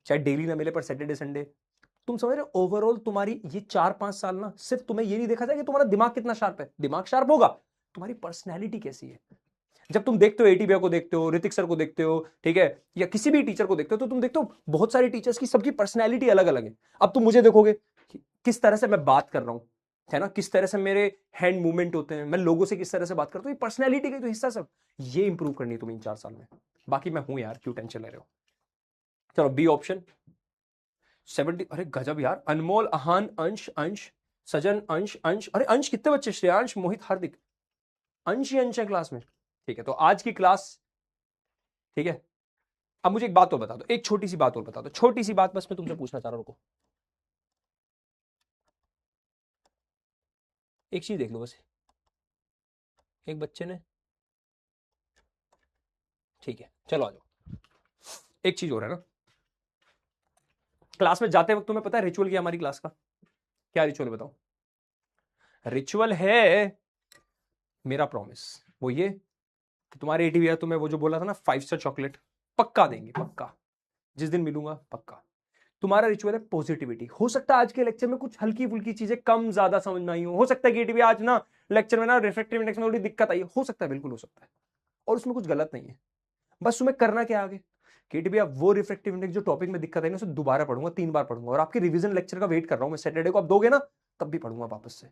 चाहे डेली ना मिले पर सैटरडे संडे। तुम समझ रहे हो, ओवरऑल तुम्हारी ये 4-5 साल ना सिर्फ तुम्हें ये नहीं देखा जाए कि तुम्हारा दिमाग कितना शार्प है, दिमाग शार्प होगा, तुम्हारी पर्सनैलिटी कैसी है। जब तुम देखते हो एटी भैया को, देखते हो ऋतिक सर को, देखते हो, ठीक है, या किसी भी टीचर को देखते हो, तो तुम देखते हो बहुत सारे टीचर्स की सबकी पर्सनैलिटी अलग अलग है। अब तुम मुझे देखोगे किस तरह से मैं बात कर रहा हूं, है ना, किस तरह से मेरे हैंड मूवमेंट होते हैं, मैं लोगों से किस तरह से बात करता हूं, ये पर्सनैलिटी का तो हिस्सा सब, ये इंप्रूव करनी है तुम्हें इन 4 साल में। बाकी मैं हूं यार, क्यों टेंशन ले रहे हो। चलो बी ऑप्शन 70, अरे गजब यार, अनमोल, अहान, अंश, अंश, सजन, अंश, अंश, अरे अंश कितने बच्चे, श्रेयांश, मोहित, हार्दिक, अंश ही अंश है क्लास में। ठीक है, तो आज की क्लास, ठीक है। अब मुझे एक बात और बता दो, एक छोटी सी बात और बता दो, छोटी सी बात बस मैं तुमसे पूछना चाह रहा हूं। एक चीज देख लो बस, एक बच्चे ने, ठीक है चलो आ जाओ, एक चीज और है ना, क्लास में जाते वक्त तुम्हें पता है रिचुअल क्या हमारी क्लास का, क्या रिचुअल है बताओ। रिचुअल है मेरा प्रॉमिस, वो ये कि तुम्हारे एटी भैया तुम्हें वो जो बोला था ना 5 स्टार चॉकलेट पक्का देंगे, पक्का, जिस दिन मिलूंगा पक्का। तुम्हारा रिचुअल है पॉजिटिविटी। हो सकता है आज के लेक्चर में कुछ हल्की फुल्की चीजें कम ज्यादा समझ में आई हो सकता है कि एटी भैया आज ना लेक्चर में ना रिफ्रैक्टिव इंडेक्स में थोड़ी दिक्कत आई हो सकता है, बिल्कुल हो सकता है, और उसमें कुछ गलत नहीं है। बस तुम्हें करना क्या आगे, कि भैया वो रिफ्रैक्टिव इंडेक्स जो टॉपिक में दिक्कत है ना उसे दोबारा पढ़ूंगा, 3 बार पढ़ूंगा, और आपके रिवीजन लेक्चर का वेट कर रहा हूं मैं, सैटरडे को आप दोगे ना तब भी पढ़ूंगा वापस से।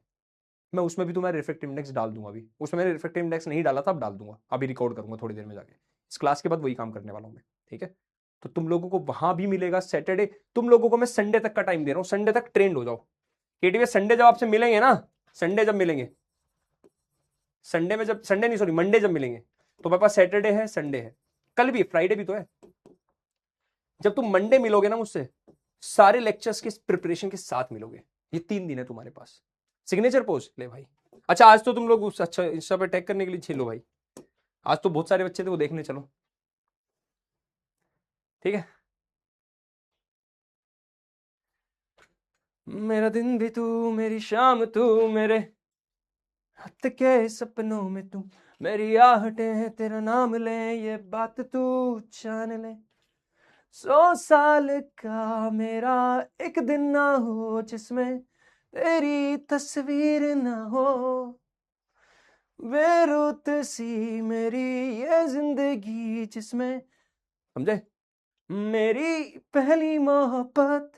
मैं उसमें भी तुम्हारा रिफ्रैक्टिव इंडेक्स डाल दूंगा, अभी उसमें मैंने रिफ्रैक्टिव इंडेक्स नहीं डाला था, अब डाल दूंगा, अभी रिकॉर्ड करूंगा थोड़ी देर में जाके, इस क्लास के बाद वही काम करने वाला हूं मैं, ठीक है। तो तुम लोगों को वहां भी मिलेगा सैटरडे, तुम लोगों को मैं संडे तक का टाइम दे रहा हूं, संडे तक ट्रेंड हो जाओ। केटीवी संडे जब आपसे मिलेंगे ना, संडे जब मिलेंगे, संडे में जब, संडे नहीं सॉरी मंडे जब मिलेंगे, तो मेरे पास सैटरडे है, संडे है, कल भी, फ्राइडे भी तो है। जब तुम मंडे मिलोगे ना मुझसे, सारे लेक्चर्स के प्रिपरेशन के साथ मिलोगे, ये 3 दिन है तुम्हारे पास। सिग्नेचर पोस्ट ले भाई, अच्छा आज तो तुम लोग अच्छा इंस्टा पे टैग करने के लिए छेलो भाई, आज तो बहुत सारे बच्चे थे वो देखने चलो, ठीक है। मेरा दिन भी तू, मेरी शाम तू, मेरे हद के सपनों में तू, मेरी आहटें हैं तेरा नाम ले, ये बात तू जान ले। 100 साल का मेरा एक दिन ना हो जिसमें तेरी तस्वीर ना हो, बेरुत सी मेरी ये जिंदगी जिसमें, समझे, मेरी पहली मोहब्बत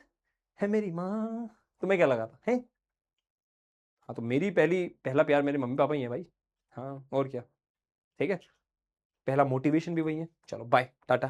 है मेरी माँ। तुम्हें क्या लगा था है, हाँ तो मेरी पहला प्यार मेरे मम्मी पापा ही है भाई, हाँ और क्या, ठीक है, पहला मोटिवेशन भी वही है। चलो बाय टाटा।